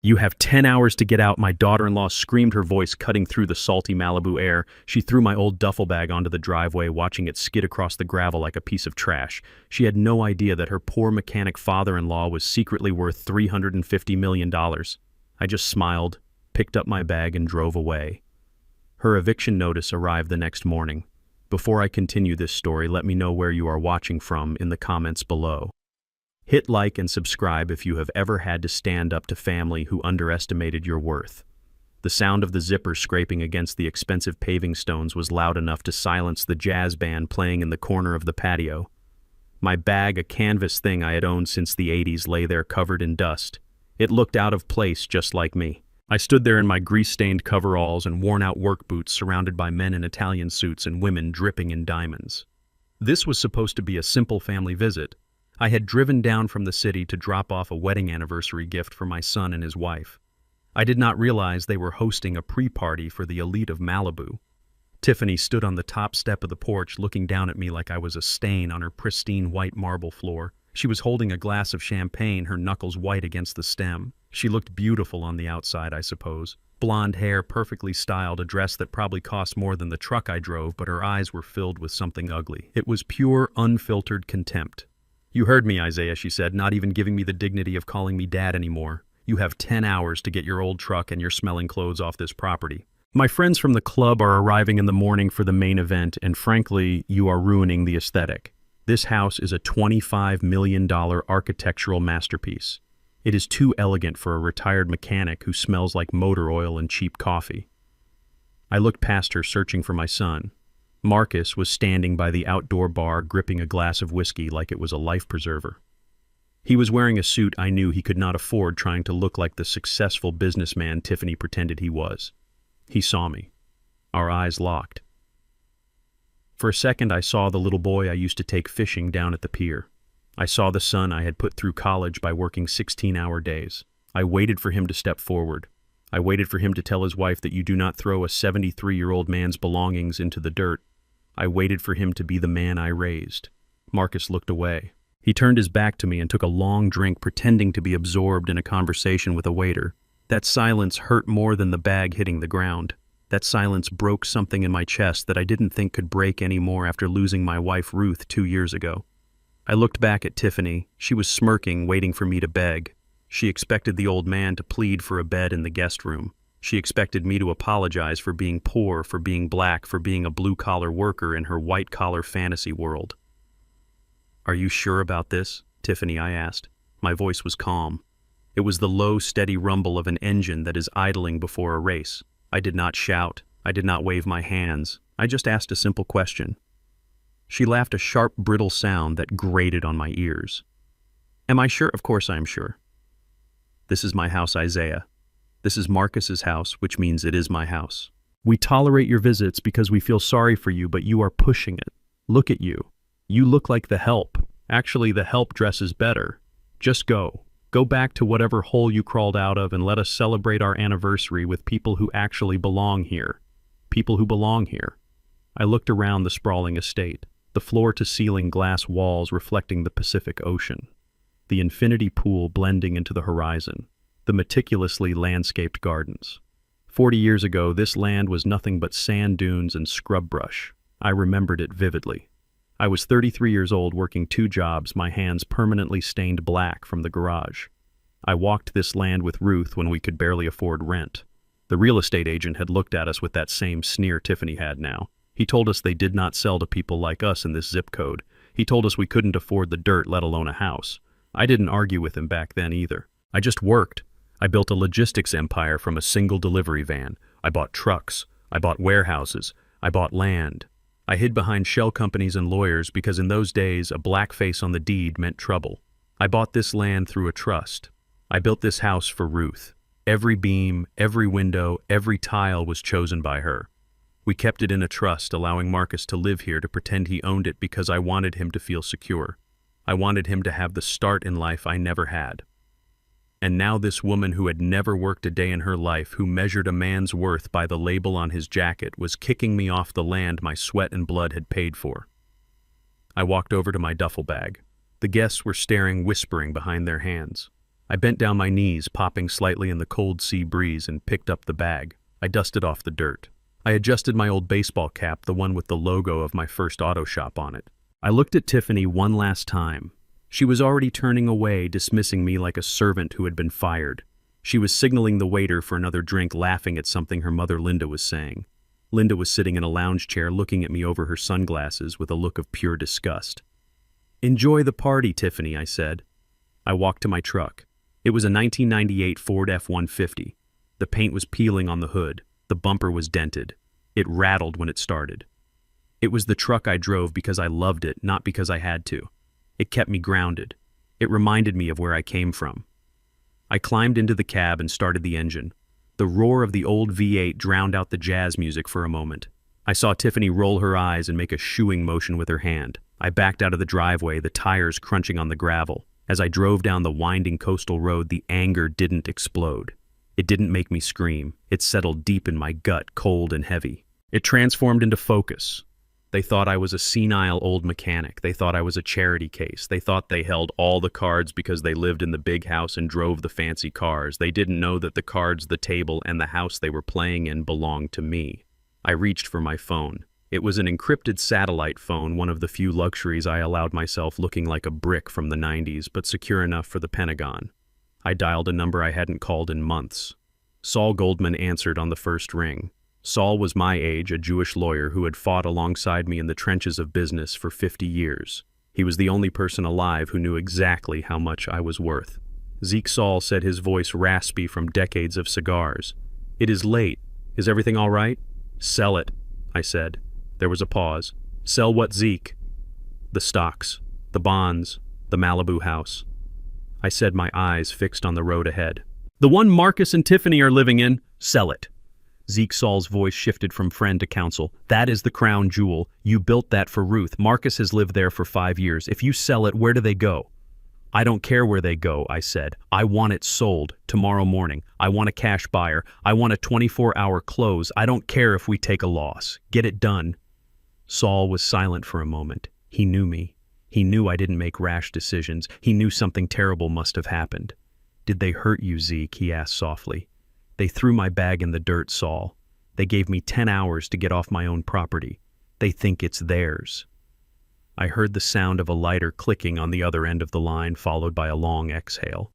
"You have 10 hours to get out," my daughter-in-law screamed, her voice cutting through the salty Malibu air. She threw my old duffel bag onto the driveway, watching it skid across the gravel like a piece of trash. She had no idea that her poor mechanic father-in-law was secretly worth $350 million. I just smiled, picked up my bag, and drove away. Her eviction notice arrived the next morning. Before I continue this story, let me know where you are watching from in the comments below. Hit like and subscribe if you have ever had to stand up to family who underestimated your worth. The sound of the zipper scraping against the expensive paving stones was loud enough to silence the jazz band playing in the corner of the patio. My bag, a canvas thing I had owned since the 80s, lay there covered in dust. It looked out of place, just like me. I stood there in my grease-stained coveralls and worn-out work boots, surrounded by men in Italian suits and women dripping in diamonds. This was supposed to be a simple family visit. I had driven down from the city to drop off a wedding anniversary gift for my son and his wife. I did not realize they were hosting a pre-party for the elite of Malibu. Tiffany stood on the top step of the porch, looking down at me like I was a stain on her pristine white marble floor. She was holding a glass of champagne, her knuckles white against the stem. She looked beautiful on the outside, I suppose. Blonde hair, perfectly styled, a dress that probably cost more than the truck I drove, but her eyes were filled with something ugly. It was pure, unfiltered contempt. "You heard me, Isaiah," she said, not even giving me the dignity of calling me dad anymore. "You have 10 hours to get your old truck and your smelling clothes off this property. My friends from the club are arriving in the morning for the main event, and frankly, you are ruining the aesthetic. This house is a $25 million architectural masterpiece. It is too elegant for a retired mechanic who smells like motor oil and cheap coffee." I looked past her, searching for my son. Marcus was standing by the outdoor bar, gripping a glass of whiskey like it was a life preserver. He was wearing a suit I knew he could not afford, trying to look like the successful businessman Tiffany pretended he was. He saw me. Our eyes locked. For a second, I saw the little boy I used to take fishing down at the pier. I saw the son I had put through college by working 16-hour days. I waited for him to step forward. I waited for him to tell his wife that you do not throw a 73-year-old man's belongings into the dirt. I waited for him to be the man I raised. Marcus looked away. He turned his back to me and took a long drink, pretending to be absorbed in a conversation with a waiter. That silence hurt more than the bag hitting the ground. That silence broke something in my chest that I didn't think could break anymore after losing my wife Ruth 2 years ago. I looked back at Tiffany. She was smirking, waiting for me to beg. She expected the old man to plead for a bed in the guest room. She expected me to apologize for being poor, for being black, for being a blue-collar worker in her white-collar fantasy world. "Are you sure about this, Tiffany?" I asked. My voice was calm. It was the low, steady rumble of an engine that is idling before a race. I did not shout. I did not wave my hands. I just asked a simple question. She laughed, a sharp, brittle sound that grated on my ears. "Am I sure? Of course I am sure. This is my house, Isaiah. This is Marcus's house, which means it is my house. We tolerate your visits because we feel sorry for you, but you are pushing it. Look at you. You look like the help. Actually, the help dresses better. Just go. Go back to whatever hole you crawled out of and let us celebrate our anniversary with people who actually belong here. People who belong here." I looked around the sprawling estate, the floor-to-ceiling glass walls reflecting the Pacific Ocean, the infinity pool blending into the horizon, the meticulously landscaped gardens. 40 years ago, this land was nothing but sand dunes and scrub brush. I remembered it vividly. I was 33 years old, working 2 jobs, my hands permanently stained black from the garage. I walked this land with Ruth when we could barely afford rent. The real estate agent had looked at us with that same sneer Tiffany had now. He told us they did not sell to people like us in this zip code. He told us we couldn't afford the dirt, let alone a house. I didn't argue with him back then either. I just worked. I built a logistics empire from a single delivery van. I bought trucks. I bought warehouses. I bought land. I hid behind shell companies and lawyers because in those days, a black face on the deed meant trouble. I bought this land through a trust. I built this house for Ruth. Every beam, every window, every tile was chosen by her. We kept it in a trust, allowing Marcus to live here to pretend he owned it because I wanted him to feel secure. I wanted him to have the start in life I never had. And now this woman who had never worked a day in her life, who measured a man's worth by the label on his jacket, was kicking me off the land my sweat and blood had paid for. I walked over to my duffel bag. The guests were staring, whispering behind their hands. I bent down my knees, popping slightly in the cold sea breeze, and picked up the bag. I dusted off the dirt. I adjusted my old baseball cap, the one with the logo of my first auto shop on it. I looked at Tiffany one last time. She was already turning away, dismissing me like a servant who had been fired. She was signaling the waiter for another drink, laughing at something her mother Linda was saying. Linda was sitting in a lounge chair looking at me over her sunglasses with a look of pure disgust. "Enjoy the party, Tiffany," I said. I walked to my truck. It was a 1998 Ford F-150. The paint was peeling on the hood. The bumper was dented. It rattled when it started. It was the truck I drove because I loved it, not because I had to. It kept me grounded. It reminded me of where I came from. I climbed into the cab and started the engine. The roar of the old V8 drowned out the jazz music for a moment. I saw Tiffany roll her eyes and make a shooing motion with her hand. I backed out of the driveway, the tires crunching on the gravel. As I drove down the winding coastal road, the anger didn't explode. It didn't make me scream. It settled deep in my gut, cold and heavy. It transformed into focus. They thought I was a senile old mechanic. They thought I was a charity case. They thought they held all the cards because they lived in the big house and drove the fancy cars. They didn't know that the cards, the table, and the house they were playing in belonged to me. I reached for my phone. It was an encrypted satellite phone, one of the few luxuries I allowed myself, looking like a brick from the 90s, but secure enough for the Pentagon. I dialed a number I hadn't called in months. Saul Goldman answered on the first ring. Saul was my age, a Jewish lawyer who had fought alongside me in the trenches of business for 50 years. He was the only person alive who knew exactly how much I was worth. Zeke Saul said, his voice raspy from decades of cigars. "It is late. Is everything all right?" "Sell it," I said. There was a pause. "Sell what, Zeke?" "The stocks, the bonds, the Malibu house." I said, my eyes fixed on the road ahead. "The one Marcus and Tiffany are living in." "Sell it." Zeke Saul's voice shifted from friend to counsel. "That is the crown jewel. You built that for Ruth. Marcus has lived there for 5 years. If you sell it, where do they go?" "I don't care where they go," I said. "I want it sold tomorrow morning. I want a cash buyer. I want a 24-hour close. I don't care if we take a loss. Get it done." Saul was silent for a moment. He knew me. He knew I didn't make rash decisions. He knew something terrible must have happened. "Did they hurt you, Zeke?" he asked softly. "They threw my bag in the dirt, Saul. They gave me 10 hours to get off my own property. They think it's theirs." I heard the sound of a lighter clicking on the other end of the line, followed by a long exhale.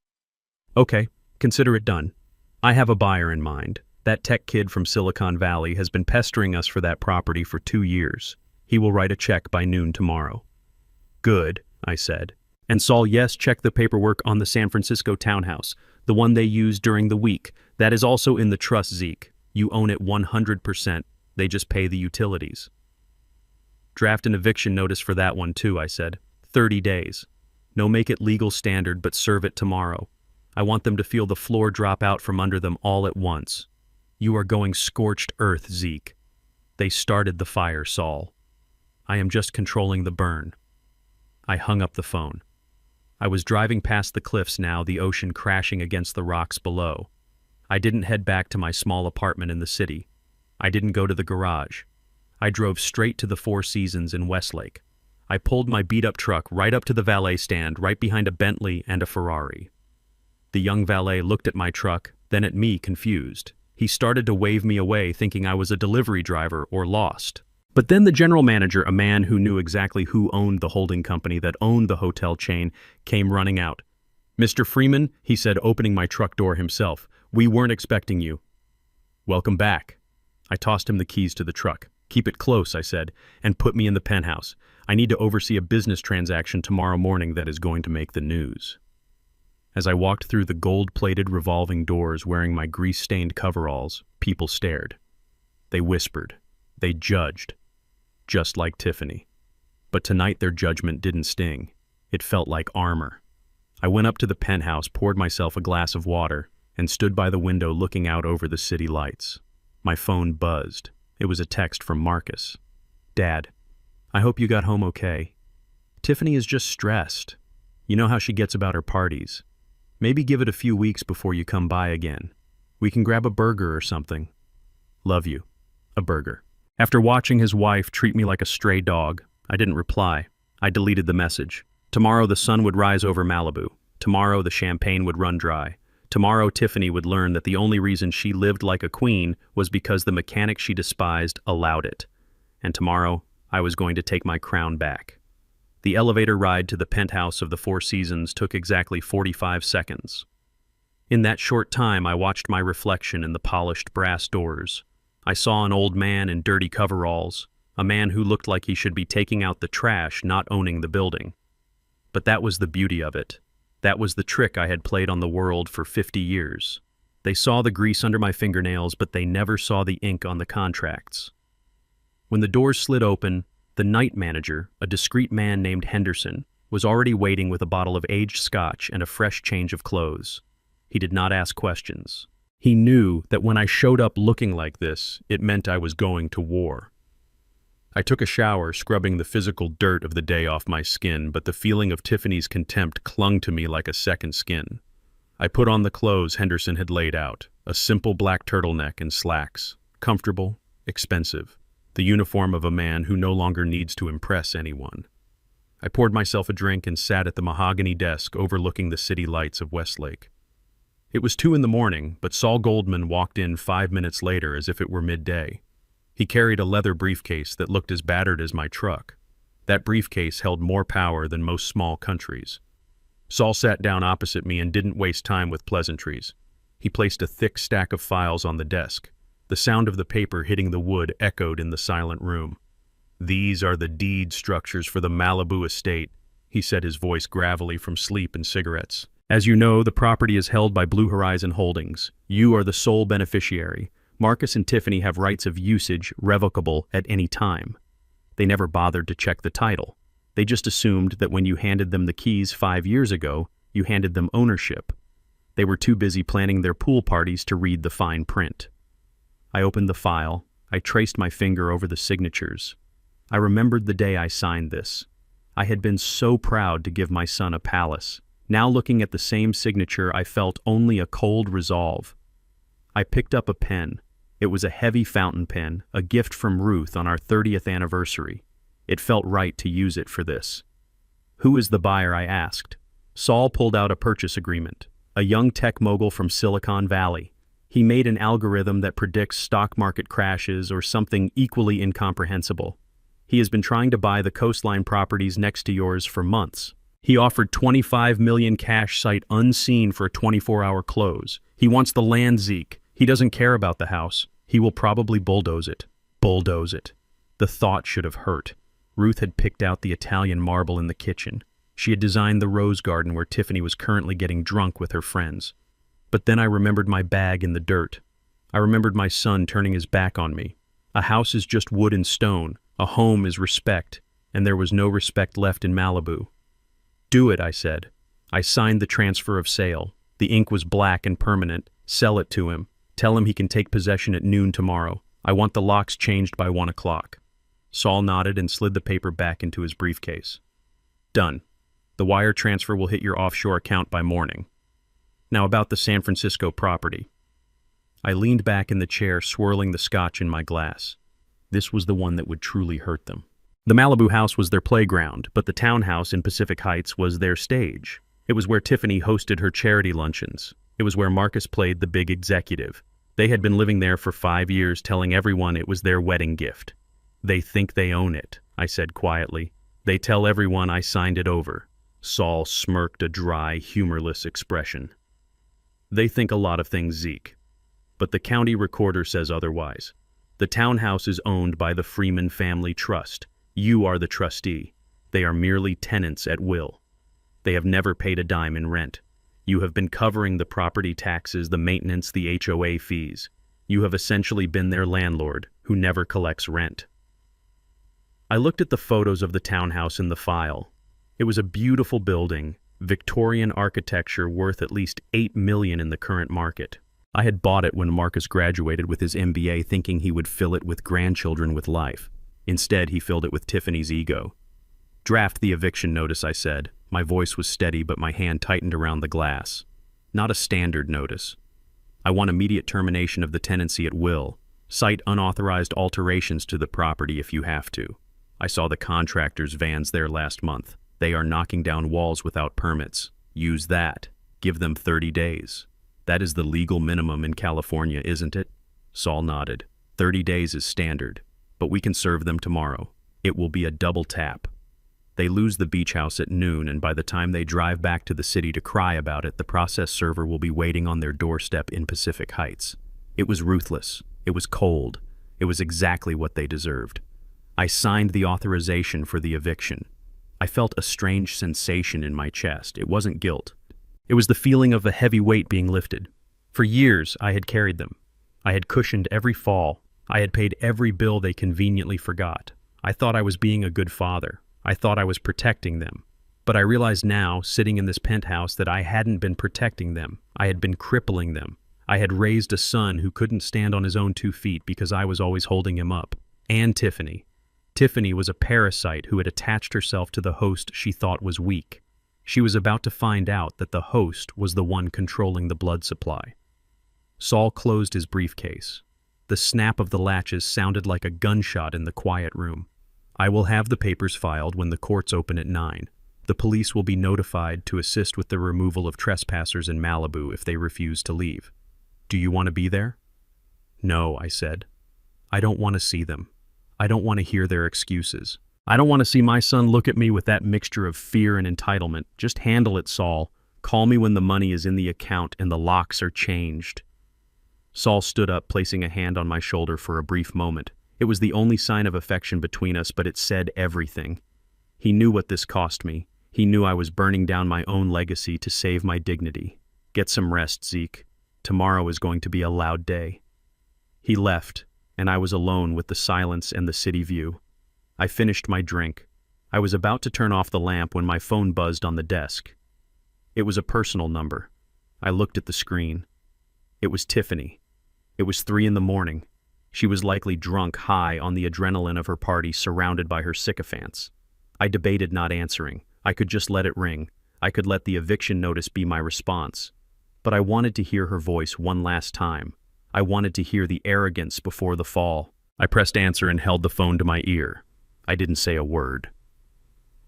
"Okay, consider it done. I have a buyer in mind. That tech kid from Silicon Valley has been pestering us for that property for 2 years. He will write a check by noon tomorrow." "Good," I said. "And Saul, yes, check the paperwork on the San Francisco townhouse, the one they used during the week. That is also in the trust, Zeke. You own it 100%. They just pay the utilities." "Draft an eviction notice for that one too," I said. 30 days. No, make it legal standard, but serve it tomorrow. I want them to feel the floor drop out from under them all at once. You are going scorched earth, Zeke. They started the fire, Saul. I am just controlling the burn. I hung up the phone. I was driving past the cliffs now, the ocean crashing against the rocks below. I didn't head back to my small apartment in the city. I didn't go to the garage. I drove straight to the Four Seasons in Westlake. I pulled my beat-up truck right up to the valet stand, right behind a Bentley and a Ferrari. The young valet looked at my truck, then at me, confused. He started to wave me away, thinking I was a delivery driver or lost. But then the general manager, a man who knew exactly who owned the holding company that owned the hotel chain, came running out. "Mr. Freeman," he said, opening my truck door himself, "we weren't expecting you." "Welcome back." I tossed him the keys to the truck. "Keep it close," I said, "and put me in the penthouse. I need to oversee a business transaction tomorrow morning that is going to make the news." As I walked through the gold-plated revolving doors wearing my grease-stained coveralls, people stared. They whispered. They judged. Just like Tiffany. But tonight their judgment didn't sting. It felt like armor. I went up to the penthouse, poured myself a glass of water, and stood by the window looking out over the city lights. My phone buzzed. It was a text from Marcus. "Dad, I hope you got home okay. Tiffany is just stressed. You know how she gets about her parties. Maybe give it a few weeks before you come by again. We can grab a burger or something. Love you. A burger." After watching his wife treat me like a stray dog, I didn't reply. I deleted the message. Tomorrow the sun would rise over Malibu. Tomorrow the champagne would run dry. Tomorrow Tiffany would learn that the only reason she lived like a queen was because the mechanic she despised allowed it. And tomorrow, I was going to take my crown back. The elevator ride to the penthouse of the Four Seasons took exactly 45 seconds. In that short time, I watched my reflection in the polished brass doors. I saw an old man in dirty coveralls, a man who looked like he should be taking out the trash, not owning the building. But that was the beauty of it. That was the trick I had played on the world for 50 years. They saw the grease under my fingernails, but they never saw the ink on the contracts. When the doors slid open, the night manager, a discreet man named Henderson, was already waiting with a bottle of aged scotch and a fresh change of clothes. He did not ask questions. He knew that when I showed up looking like this, it meant I was going to war. I took a shower, scrubbing the physical dirt of the day off my skin, but the feeling of Tiffany's contempt clung to me like a second skin. I put on the clothes Henderson had laid out, a simple black turtleneck and slacks, comfortable, expensive, the uniform of a man who no longer needs to impress anyone. I poured myself a drink and sat at the mahogany desk overlooking the city lights of Westlake. It was 2 a.m, but Saul Goldman walked in 5 minutes later as if it were midday. He carried a leather briefcase that looked as battered as my truck. That briefcase held more power than most small countries. Saul sat down opposite me and didn't waste time with pleasantries. He placed a thick stack of files on the desk. The sound of the paper hitting the wood echoed in the silent room. "These are the deed structures for the Malibu estate," he said, his voice gravelly from sleep and cigarettes. "As you know, the property is held by Blue Horizon Holdings. You are the sole beneficiary. Marcus and Tiffany have rights of usage revocable at any time. They never bothered to check the title. They just assumed that when you handed them the keys 5 years ago, you handed them ownership. They were too busy planning their pool parties to read the fine print." I opened the file. I traced my finger over the signatures. I remembered the day I signed this. I had been so proud to give my son a palace. Now looking at the same signature, I felt only a cold resolve. I picked up a pen. It was a heavy fountain pen, a gift from Ruth on our 30th anniversary. It felt right to use it for this. "Who is the buyer?" I asked. Saul pulled out a purchase agreement. A young tech mogul from Silicon Valley. He made an algorithm that predicts stock market crashes or something equally incomprehensible. He has been trying to buy the coastline properties next to yours for months. He offered $25 million cash sight unseen for a 24-hour close. He wants the land, Zeke. He doesn't care about the house. He will probably bulldoze it. Bulldoze it. The thought should have hurt. Ruth had picked out the Italian marble in the kitchen. She had designed the rose garden where Tiffany was currently getting drunk with her friends. But then I remembered my bag in the dirt. I remembered my son turning his back on me. A house is just wood and stone. A home is respect. And there was no respect left in Malibu. "Do it," I said. I signed the transfer of sale. The ink was black and permanent. Sell it to him. Tell him he can take possession at noon tomorrow. I want the locks changed by 1 o'clock. Saul nodded and slid the paper back into his briefcase. "Done. The wire transfer will hit your offshore account by morning. Now about the San Francisco property." I leaned back in the chair, swirling the scotch in my glass. This was the one that would truly hurt them. The Malibu house was their playground, but the townhouse in Pacific Heights was their stage. It was where Tiffany hosted her charity luncheons. It was where Marcus played the big executive. They had been living there for 5 years, telling everyone it was their wedding gift. "They think they own it," I said quietly. "They tell everyone I signed it over." Saul smirked a dry, humorless expression. "They think a lot of things, Zeke. But the county recorder says otherwise. The townhouse is owned by the Freeman Family Trust. You are the trustee. They are merely tenants at will. They have never paid a dime in rent. You have been covering the property taxes, the maintenance, the HOA fees. You have essentially been their landlord, who never collects rent." I looked at the photos of the townhouse in the file. It was a beautiful building, Victorian architecture worth at least $8 million in the current market. I had bought it when Marcus graduated with his MBA, thinking he would fill it with grandchildren with life. Instead, he filled it with Tiffany's ego. "Draft the eviction notice," I said. My voice was steady, but my hand tightened around the glass. "Not a standard notice. I want immediate termination of the tenancy at will. Cite unauthorized alterations to the property if you have to. I saw the contractors' vans there last month. They are knocking down walls without permits. Use that. Give them 30 days. That is the legal minimum in California, isn't it? Saul nodded. 30 days is standard, but we can serve them tomorrow. It will be a double tap. They lose the beach house at noon, and by the time they drive back to the city to cry about it, the process server will be waiting on their doorstep in Pacific Heights. It was ruthless. It was cold. It was exactly what they deserved. I signed the authorization for the eviction. I felt a strange sensation in my chest. It wasn't guilt. It was the feeling of a heavy weight being lifted. For years, I had carried them. I had cushioned every fall. I had paid every bill they conveniently forgot. I thought I was being a good father. I thought I was protecting them. But I realized now, sitting in this penthouse, that I hadn't been protecting them. I had been crippling them. I had raised a son who couldn't stand on his own 2 feet because I was always holding him up. And Tiffany. Tiffany was a parasite who had attached herself to the host she thought was weak. She was about to find out that the host was the one controlling the blood supply. Saul closed his briefcase. The snap of the latches sounded like a gunshot in the quiet room. I will have the papers filed when the courts open at 9. The police will be notified to assist with the removal of trespassers in Malibu if they refuse to leave. Do you want to be there? No, I said. I don't want to see them. I don't want to hear their excuses. I don't want to see my son look at me with that mixture of fear and entitlement. Just handle it, Saul. Call me when the money is in the account and the locks are changed. Saul stood up, placing a hand on my shoulder for a brief moment. It was the only sign of affection between us, but it said everything. He knew what this cost me. He knew I was burning down my own legacy to save my dignity. Get some rest, Zeke. Tomorrow is going to be a loud day. He left, and I was alone with the silence and the city view. I finished my drink. I was about to turn off the lamp when my phone buzzed on the desk. It was a personal number. I looked at the screen. It was Tiffany. It was 3 a.m. She was likely drunk, high on the adrenaline of her party, surrounded by her sycophants. I debated not answering. I could just let it ring. I could let the eviction notice be my response. But I wanted to hear her voice one last time. I wanted to hear the arrogance before the fall. I pressed answer and held the phone to my ear. I didn't say a word.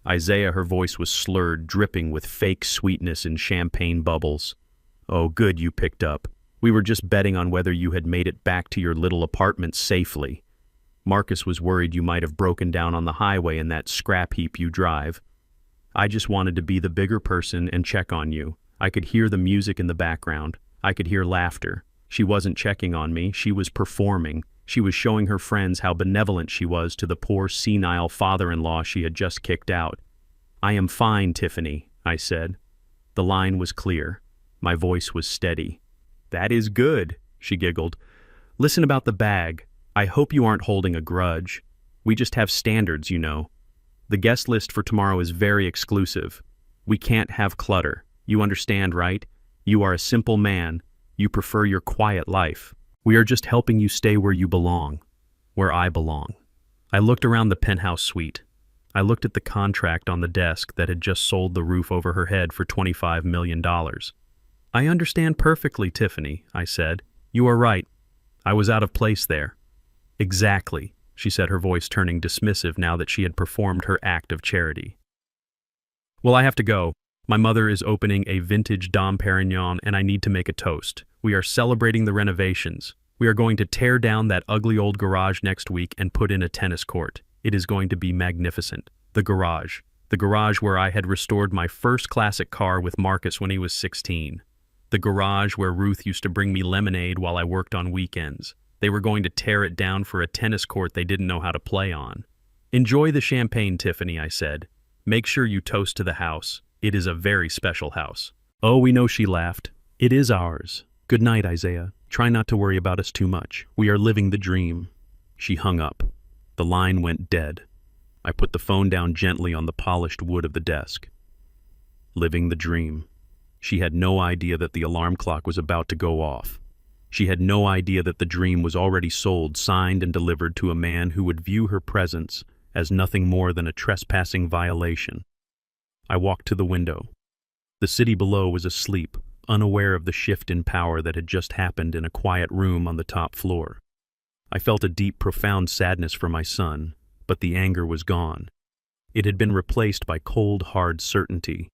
Isaiah, her voice was slurred, dripping with fake sweetness and champagne bubbles. Oh, good you picked up. We were just betting on whether you had made it back to your little apartment safely. Marcus was worried you might have broken down on the highway in that scrap heap you drive. I just wanted to be the bigger person and check on you. I could hear the music in the background. I could hear laughter. She wasn't checking on me. She was performing. She was showing her friends how benevolent she was to the poor senile father-in-law she had just kicked out. I am fine, Tiffany, I said. The line was clear. My voice was steady. That is good, she giggled. Listen about the bag. I hope you aren't holding a grudge. We just have standards, you know. The guest list for tomorrow is very exclusive. We can't have clutter. You understand, right? You are a simple man. You prefer your quiet life. We are just helping you stay where you belong, where I belong. I looked around the penthouse suite. I looked at the contract on the desk that had just sold the roof over her head for $25 million. I understand perfectly, Tiffany, I said. You are right. I was out of place there. Exactly, she said, her voice turning dismissive now that she had performed her act of charity. Well, I have to go. My mother is opening a vintage Dom Perignon and I need to make a toast. We are celebrating the renovations. We are going to tear down that ugly old garage next week and put in a tennis court. It is going to be magnificent. The garage where I had restored my first classic car with Marcus when he was 16. The garage where Ruth used to bring me lemonade while I worked on weekends. They were going to tear it down for a tennis court they didn't know how to play on. Enjoy the champagne, Tiffany, I said. Make sure you toast to the house. It is a very special house. Oh, we know, she laughed. It is ours. Good night, Isaiah. Try not to worry about us too much. We are living the dream. She hung up. The line went dead. I put the phone down gently on the polished wood of the desk. Living the dream. She had no idea that the alarm clock was about to go off. She had no idea that the dream was already sold, signed, and delivered to a man who would view her presence as nothing more than a trespassing violation. I walked to the window. The city below was asleep, unaware of the shift in power that had just happened in a quiet room on the top floor. I felt a deep, profound sadness for my son, but the anger was gone. It had been replaced by cold, hard certainty.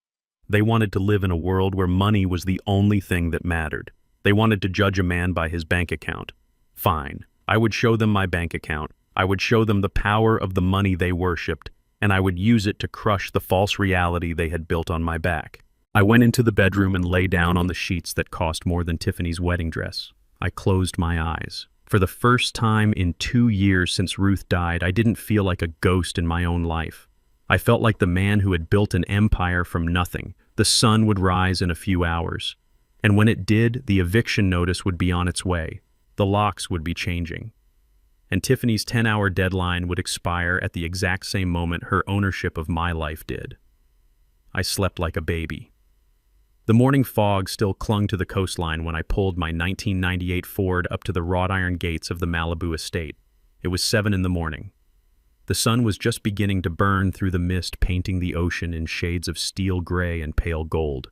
They wanted to live in a world where money was the only thing that mattered. They wanted to judge a man by his bank account. Fine. I would show them my bank account. I would show them the power of the money they worshipped, and I would use it to crush the false reality they had built on my back. I went into the bedroom and lay down on the sheets that cost more than Tiffany's wedding dress. I closed my eyes. For the first time in 2 years since Ruth died, I didn't feel like a ghost in my own life. I felt like the man who had built an empire from nothing. The sun would rise in a few hours. And when it did, the eviction notice would be on its way. The locks would be changing. And Tiffany's 10-hour deadline would expire at the exact same moment her ownership of my life did. I slept like a baby. The morning fog still clung to the coastline when I pulled my 1998 Ford up to the wrought iron gates of the Malibu estate. It was 7 in the morning. The sun was just beginning to burn through the mist, painting the ocean in shades of steel gray and pale gold.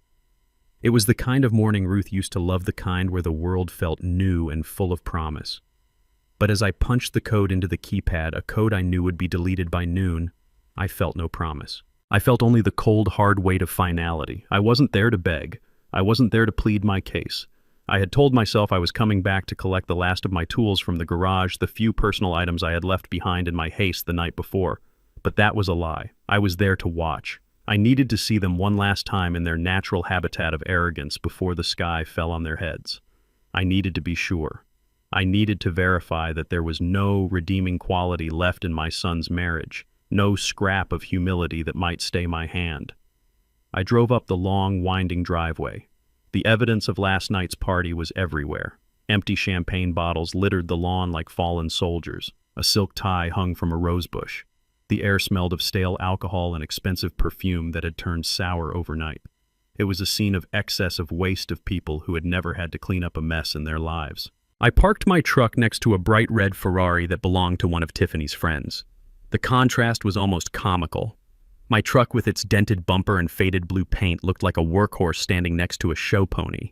It was the kind of morning Ruth used to love, the kind where the world felt new and full of promise. But as I punched the code into the keypad, a code I knew would be deleted by noon, I felt no promise. I felt only the cold, hard weight of finality. I wasn't there to beg. I wasn't there to plead my case. I had told myself I was coming back to collect the last of my tools from the garage, the few personal items I had left behind in my haste the night before. But that was a lie. I was there to watch. I needed to see them one last time in their natural habitat of arrogance before the sky fell on their heads. I needed to be sure. I needed to verify that there was no redeeming quality left in my son's marriage. No scrap of humility that might stay my hand. I drove up the long, winding driveway. The evidence of last night's party was everywhere. Empty champagne bottles littered the lawn like fallen soldiers. A silk tie hung from a rosebush. The air smelled of stale alcohol and expensive perfume that had turned sour overnight. It was a scene of excess, of waste, of people who had never had to clean up a mess in their lives. I parked my truck next to a bright red Ferrari that belonged to one of Tiffany's friends. The contrast was almost comical. My truck with its dented bumper and faded blue paint looked like a workhorse standing next to a show pony.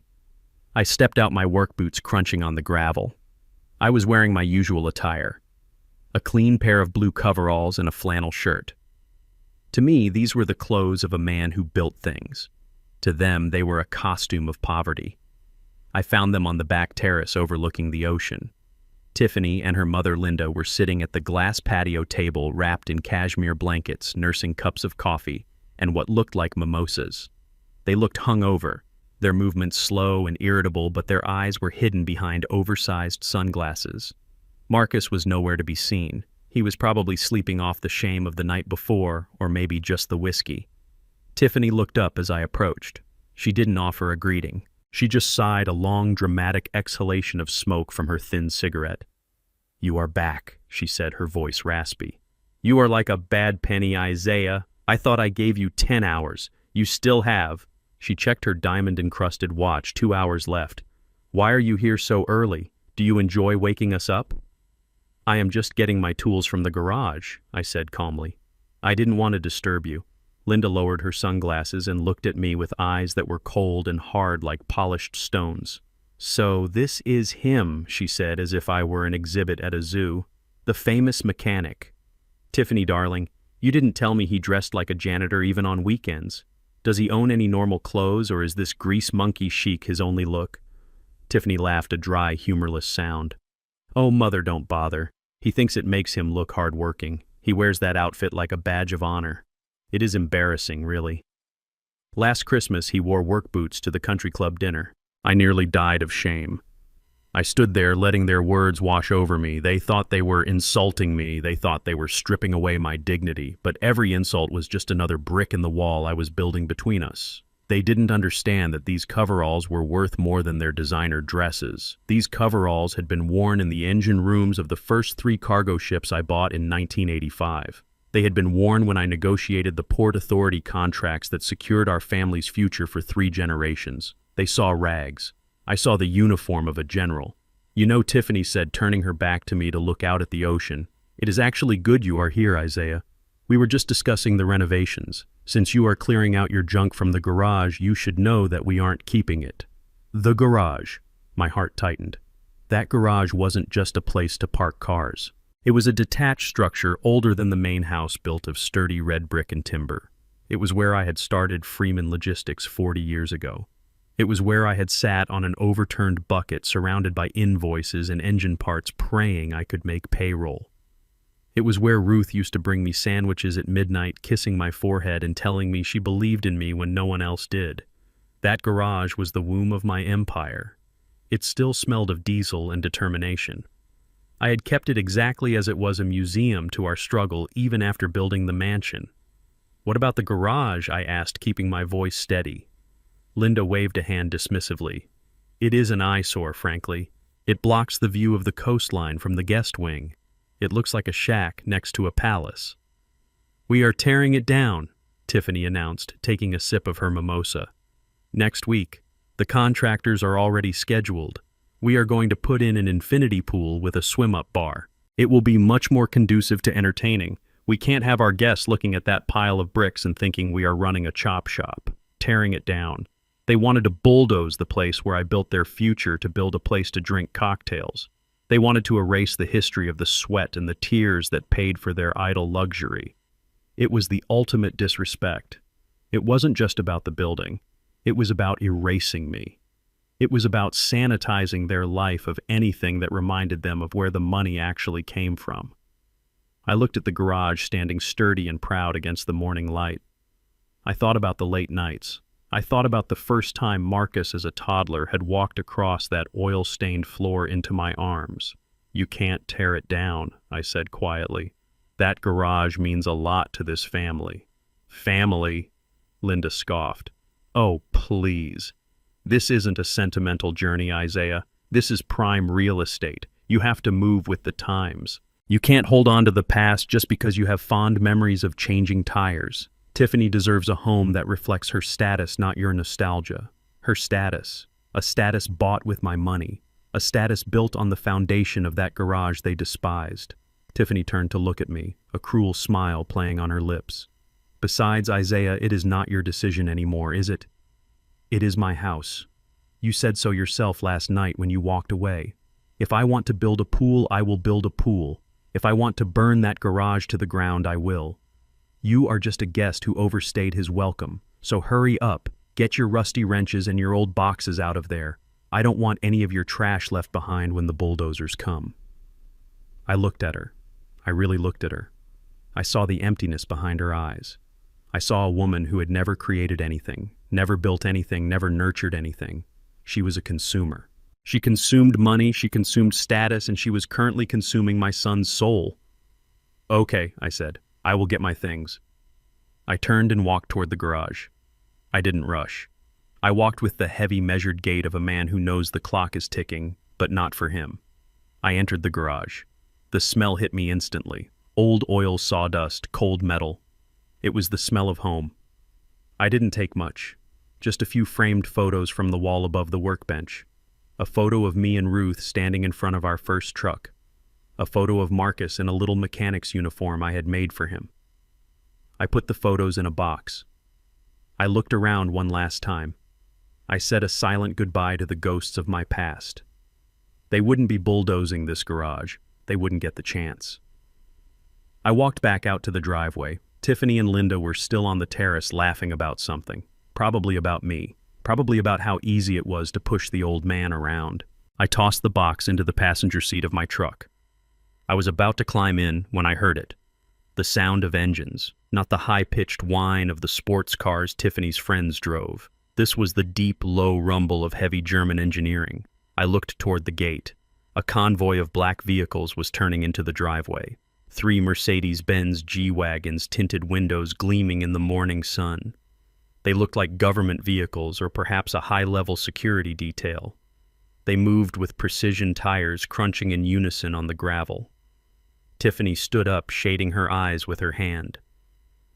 I stepped out, my work boots crunching on the gravel. I was wearing my usual attire. A clean pair of blue coveralls and a flannel shirt. To me, these were the clothes of a man who built things. To them, they were a costume of poverty. I found them on the back terrace overlooking the ocean. Tiffany and her mother Linda were sitting at the glass patio table wrapped in cashmere blankets, nursing cups of coffee and what looked like mimosas. They looked hungover, their movements slow and irritable, but their eyes were hidden behind oversized sunglasses. Marcus was nowhere to be seen. He was probably sleeping off the shame of the night before, or maybe just the whiskey. Tiffany looked up as I approached. She didn't offer a greeting. She just sighed, a long, dramatic exhalation of smoke from her thin cigarette. "You are back," she said, her voice raspy. "You are like a bad penny, Isaiah. I thought I gave you 10 hours. You still have." She checked her diamond-encrusted watch, 2 hours left. "Why are you here so early? Do you enjoy waking us up?" "I am just getting my tools from the garage," I said calmly. "I didn't want to disturb you." Linda lowered her sunglasses and looked at me with eyes that were cold and hard like polished stones. "So this is him," she said, as if I were an exhibit at a zoo. "The famous mechanic. Tiffany, darling, you didn't tell me he dressed like a janitor even on weekends. Does he own any normal clothes, or is this grease monkey chic his only look?" Tiffany laughed, a dry, humorless sound. "Oh, Mother, don't bother. He thinks it makes him look hard-working. He wears that outfit like a badge of honor. It is embarrassing, really. Last Christmas, he wore work boots to the country club dinner. I nearly died of shame. I stood there letting their words wash over me. They thought they were insulting me. They thought they were stripping away my dignity. But every insult was just another brick in the wall I was building between us. They didn't understand that these coveralls were worth more than their designer dresses. These coveralls had been worn in the engine rooms of the first 3 cargo ships I bought in 1985. They had been worn when I negotiated the Port Authority contracts that secured our family's future for 3 generations. They saw rags. I saw the uniform of a general. "You know," Tiffany said, turning her back to me to look out at the ocean, "it is actually good you are here, Isaiah. We were just discussing the renovations. Since you are clearing out your junk from the garage, you should know that we aren't keeping it." The garage. My heart tightened. That garage wasn't just a place to park cars. It was a detached structure older than the main house, built of sturdy red brick and timber. It was where I had started Freeman Logistics 40 years ago. It was where I had sat on an overturned bucket surrounded by invoices and engine parts praying I could make payroll. It was where Ruth used to bring me sandwiches at midnight, kissing my forehead and telling me she believed in me when no one else did. That garage was the womb of my empire. It still smelled of diesel and determination. I had kept it exactly as it was, a museum to our struggle, even after building the mansion. "What about the garage?" I asked, keeping my voice steady. Linda waved a hand dismissively. "It is an eyesore, frankly. It blocks the view of the coastline from the guest wing. It looks like a shack next to a palace." "We are tearing it down," Tiffany announced, taking a sip of her mimosa. "Next week. The contractors are already scheduled. We are going to put in an infinity pool with a swim-up bar. It will be much more conducive to entertaining. We can't have our guests looking at that pile of bricks and thinking we are running a chop shop, tearing it down. They wanted to bulldoze the place where I built their future to build a place to drink cocktails. They wanted to erase the history of the sweat and the tears that paid for their idle luxury. It was the ultimate disrespect. It wasn't just about the building. It was about erasing me. It was about sanitizing their life of anything that reminded them of where the money actually came from. I looked at the garage standing sturdy and proud against the morning light. I thought about the late nights. I thought about the first time Marcus as a toddler had walked across that oil-stained floor into my arms. "You can't tear it down," I said quietly. "That garage means a lot to this family." "Family?" Linda scoffed. "Oh, please. This isn't a sentimental journey, Isaiah. This is prime real estate. You have to move with the times. You can't hold on to the past just because you have fond memories of changing tires. Tiffany deserves a home that reflects her status, not your nostalgia. Her status. A status bought with my money. A status built on the foundation of that garage they despised." Tiffany turned to look at me, a cruel smile playing on her lips. "Besides, Isaiah, it is not your decision anymore, is it? It is my house. You said so yourself last night when you walked away. If I want to build a pool, I will build a pool. If I want to burn that garage to the ground, I will. You are just a guest who overstayed his welcome, so hurry up, get your rusty wrenches and your old boxes out of there. I don't want any of your trash left behind when the bulldozers come." I looked at her. I really looked at her. I saw the emptiness behind her eyes. I saw a woman who had never created anything, never built anything, never nurtured anything. She was a consumer. She consumed money, she consumed status, and she was currently consuming my son's soul. "Okay," I said. "I will get my things." I turned and walked toward the garage. I didn't rush. I walked with the heavy, measured gait of a man who knows the clock is ticking, but not for him. I entered the garage. The smell hit me instantly. Old oil sawdust, cold metal. It was the smell of home. I didn't take much. Just a few framed photos from the wall above the workbench. A photo of me and Ruth standing in front of our first truck. A photo of Marcus in a little mechanic's uniform I had made for him. I put the photos in a box. I looked around one last time. I said a silent goodbye to the ghosts of my past. They wouldn't be bulldozing this garage. They wouldn't get the chance. I walked back out to the driveway. Tiffany and Linda were still on the terrace laughing about something. Probably about me. Probably about how easy it was to push the old man around. I tossed the box into the passenger seat of my truck. I was about to climb in when I heard it. The sound of engines, not the high-pitched whine of the sports cars Tiffany's friends drove. This was the deep, low rumble of heavy German engineering. I looked toward the gate. A convoy of black vehicles was turning into the driveway. 3 Mercedes-Benz G-Wagons, tinted windows gleaming in the morning sun. They looked like government vehicles or perhaps a high-level security detail. They moved with precision tires crunching in unison on the gravel. Tiffany stood up, shading her eyes with her hand.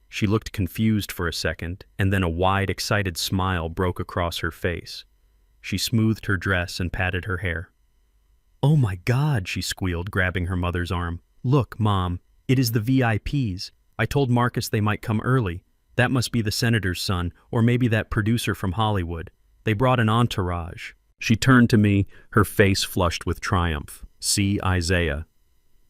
She looked confused for a second, and then a wide, excited smile broke across her face. She smoothed her dress and patted her hair. "Oh my God," she squealed, grabbing her mother's arm. "Look, Mom, it is the VIPs. I told Marcus they might come early. That must be the senator's son, or maybe that producer from Hollywood. They brought an entourage." She turned to me, her face flushed with triumph. "See, Isaiah.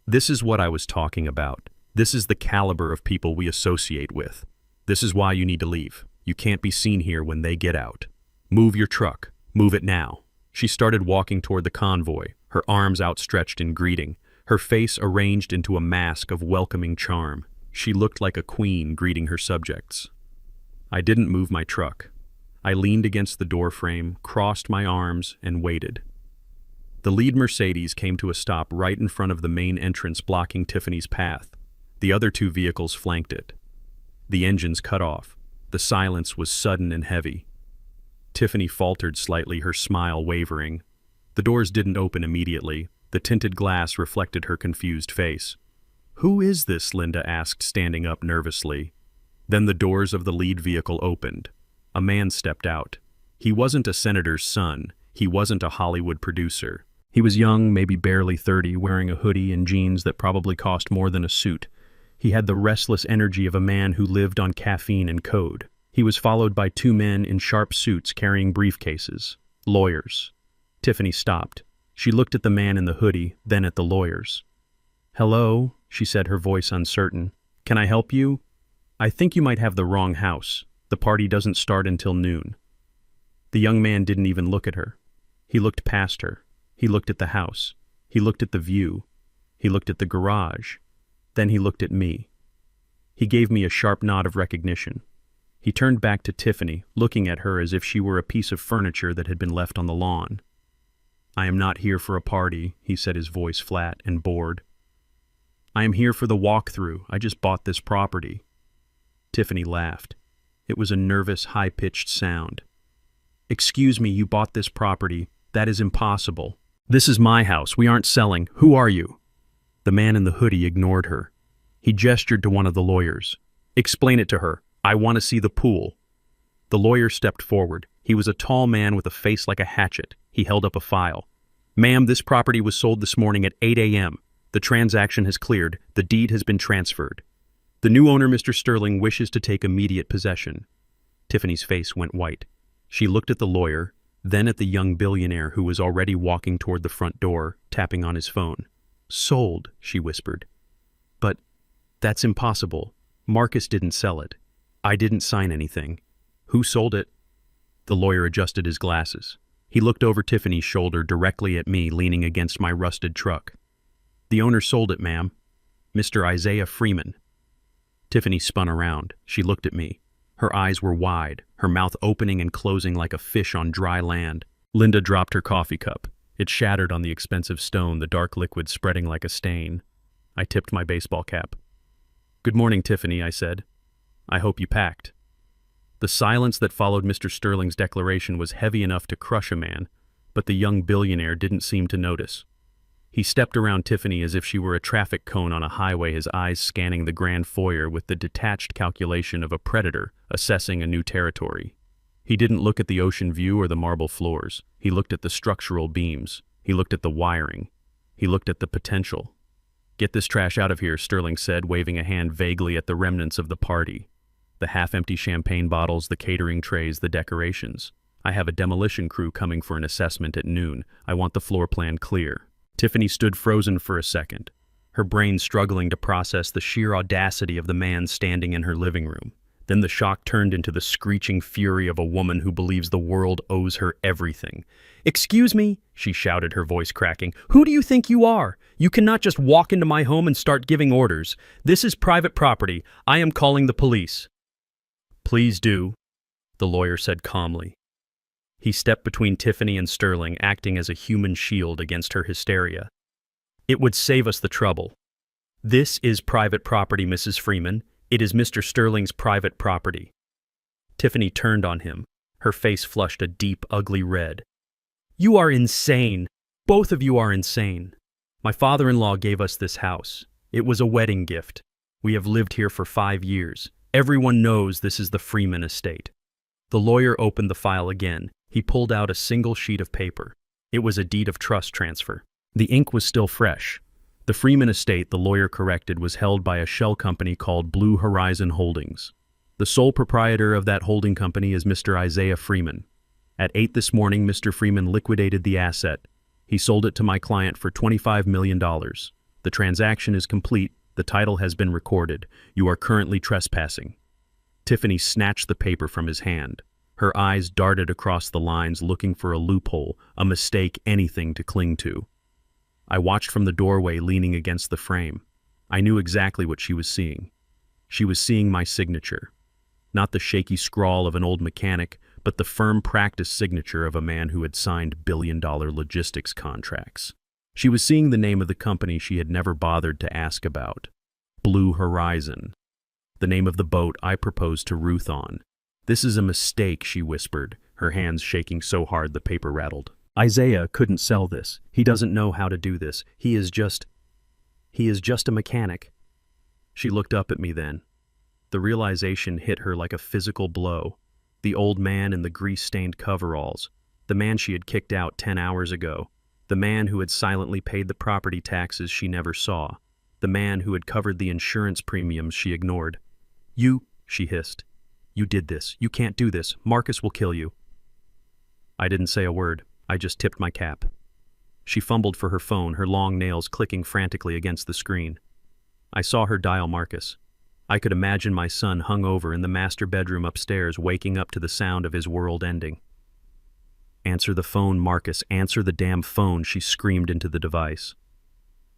This is what I was talking about. This is the caliber of people we associate with. This is why you need to leave. You can't be seen here when they get out. Move your truck. Move it now." She started walking toward the convoy, her arms outstretched in greeting, her face arranged into a mask of welcoming charm. She looked like a queen greeting her subjects. I didn't move my truck. I leaned against the door frame, crossed my arms, and waited. The lead Mercedes came to a stop right in front of the main entrance, blocking Tiffany's path. The other two vehicles flanked it. The engines cut off. The silence was sudden and heavy. Tiffany faltered slightly, her smile wavering. The doors didn't open immediately. The tinted glass reflected her confused face. "Who is this?" Linda asked, standing up nervously. Then the doors of the lead vehicle opened. A man stepped out. He wasn't a senator's son. He wasn't a Hollywood producer. He was young, maybe barely 30, wearing a hoodie and jeans that probably cost more than a suit. He had the restless energy of a man who lived on caffeine and code. He was followed by two men in sharp suits carrying briefcases. Lawyers. Tiffany stopped. She looked at the man in the hoodie, then at the lawyers. "Hello," she said, her voice uncertain. "Can I help you?" "I think you might have the wrong house. The party doesn't start until noon." The young man didn't even look at her. He looked past her. He looked at the house. He looked at the view. He looked at the garage. Then he looked at me. He gave me a sharp nod of recognition. He turned back to Tiffany, looking at her as if she were a piece of furniture that had been left on the lawn. "I am not here for a party," he said, his voice flat and bored. "I am here for the walkthrough. I just bought this property." Tiffany laughed. It was a nervous, high-pitched sound. "Excuse me, you bought this property. That is impossible. This is my house. We aren't selling. Who are you?" The man in the hoodie ignored her. He gestured to one of the lawyers. "Explain it to her. I want to see the pool." The lawyer stepped forward. He was a tall man with a face like a hatchet. He held up a file. "Ma'am, this property was sold this morning at 8 a.m. The transaction has cleared. The deed has been transferred. The new owner, Mr. Sterling, wishes to take immediate possession." Tiffany's face went white. She looked at the lawyer, then at the young billionaire who was already walking toward the front door, tapping on his phone. "Sold," she whispered. "But that's impossible. Marcus didn't sell it. I didn't sign anything. Who sold it?" The lawyer adjusted his glasses. He looked over Tiffany's shoulder directly at me, leaning against my rusted truck. "The owner sold it, ma'am. Mr. Isaiah Freeman." Tiffany spun around. She looked at me. Her eyes were wide, her mouth opening and closing like a fish on dry land. Linda dropped her coffee cup. It shattered on the expensive stone, the dark liquid spreading like a stain. I tipped my baseball cap. "Good morning, Tiffany," I said. "I hope you packed." The silence that followed Mr. Sterling's declaration was heavy enough to crush a man, but the young billionaire didn't seem to notice. He stepped around Tiffany as if she were a traffic cone on a highway, his eyes scanning the grand foyer with the detached calculation of a predator assessing a new territory. He didn't look at the ocean view or the marble floors. He looked at the structural beams. He looked at the wiring. He looked at the potential. "Get this trash out of here," Sterling said, waving a hand vaguely at the remnants of the party. The half-empty champagne bottles, the catering trays, the decorations. "I have a demolition crew coming for an assessment at noon. I want the floor plan clear." Tiffany stood frozen for a second, her brain struggling to process the sheer audacity of the man standing in her living room. Then the shock turned into the screeching fury of a woman who believes the world owes her everything. "Excuse me," she shouted, her voice cracking. "Who do you think you are? You cannot just walk into my home and start giving orders. This is private property. I am calling the police." "Please do," the lawyer said calmly. He stepped between Tiffany and Sterling, acting as a human shield against her hysteria. "It would save us the trouble. This is private property, Mrs. Freeman. It is Mr. Sterling's private property." Tiffany turned on him. Her face flushed a deep, ugly red. "You are insane. Both of you are insane. My father-in-law gave us this house. It was a wedding gift. We have lived here for 5 years. Everyone knows this is the Freeman estate." The lawyer opened the file again. He pulled out a single sheet of paper. It was a deed of trust transfer. The ink was still fresh. The Freeman estate, the lawyer corrected, was held by a shell company called Blue Horizon Holdings. The sole proprietor of that holding company is Mr. Isaiah Freeman. At 8 this morning, Mr. Freeman liquidated the asset. He sold it to my client for $25 million. The transaction is complete. The title has been recorded. You are currently trespassing. Tiffany snatched the paper from his hand. Her eyes darted across the lines looking for a loophole, a mistake, anything to cling to. I watched from the doorway leaning against the frame. I knew exactly what she was seeing. She was seeing my signature. Not the shaky scrawl of an old mechanic, but the firm practice signature of a man who had signed billion-dollar logistics contracts. She was seeing the name of the company she had never bothered to ask about. Blue Horizon. The name of the boat I proposed to Ruth on. "This is a mistake," she whispered, her hands shaking so hard the paper rattled. "Isaiah couldn't sell this. He doesn't know how to do this. He is just a mechanic." She looked up at me then. The realization hit her like a physical blow. The old man in the grease-stained coveralls. The man she had kicked out 10 hours ago. The man who had silently paid the property taxes she never saw. The man who had covered the insurance premiums she ignored. "You," she hissed. "You did this. You can't do this. Marcus will kill you." I didn't say a word. I just tipped my cap. She fumbled for her phone, her long nails clicking frantically against the screen. I saw her dial Marcus. I could imagine my son hung over in the master bedroom upstairs, waking up to the sound of his world ending. "Answer the phone, Marcus. Answer the damn phone," she screamed into the device.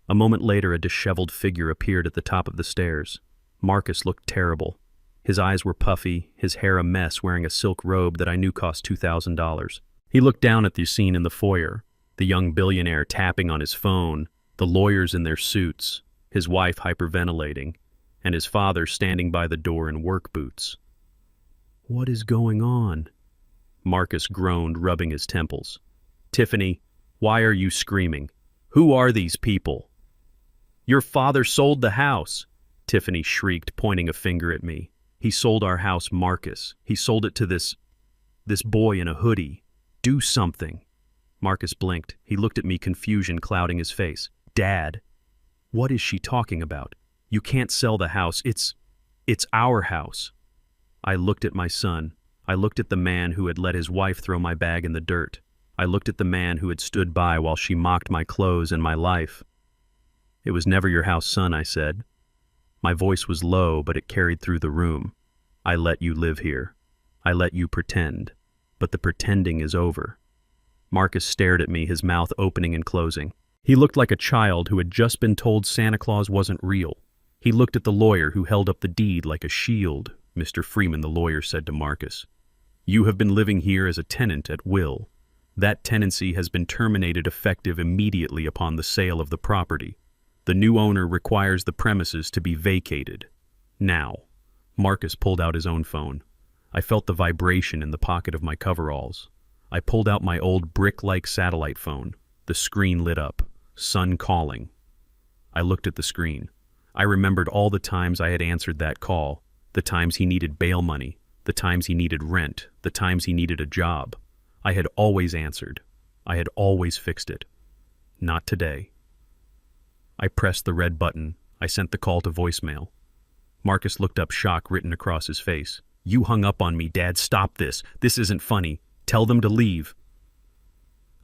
A moment later, a disheveled figure appeared at the top of the stairs. Marcus looked terrible. His eyes were puffy, his hair a mess, wearing a silk robe that I knew cost $2,000. He looked down at the scene in the foyer, the young billionaire tapping on his phone, the lawyers in their suits, his wife hyperventilating, and his father standing by the door in work boots. "What is going on?" Marcus groaned, rubbing his temples. "Tiffany, why are you screaming? Who are these people?" "Your father sold the house," Tiffany shrieked, pointing a finger at me. "He sold our house, Marcus. He sold it to this boy in a hoodie. Do something." Marcus blinked. He looked at me, confusion clouding his face. "Dad, what is she talking about? You can't sell the house. It's our house." I looked at my son. I looked at the man who had let his wife throw my bag in the dirt. I looked at the man who had stood by while she mocked my clothes and my life. "It was never your house, son," I said. My voice was low, but it carried through the room. "I let you live here. I let you pretend. But the pretending is over." Marcus stared at me, his mouth opening and closing. He looked like a child who had just been told Santa Claus wasn't real. He looked at the lawyer who held up the deed like a shield. "Mr. Freeman," the lawyer said to Marcus, "you have been living here as a tenant at will. That tenancy has been terminated effective immediately upon the sale of the property. The new owner requires the premises to be vacated. Now." Marcus pulled out his own phone. I felt the vibration in the pocket of my coveralls. I pulled out my old brick-like satellite phone. The screen lit up. Son calling. I looked at the screen. I remembered all the times I had answered that call, the times he needed bail money, the times he needed rent, the times he needed a job. I had always answered. I had always fixed it. Not today. I pressed the red button. I sent the call to voicemail. Marcus looked up, shock written across his face. "You hung up on me, Dad. Stop this. This isn't funny. Tell them to leave."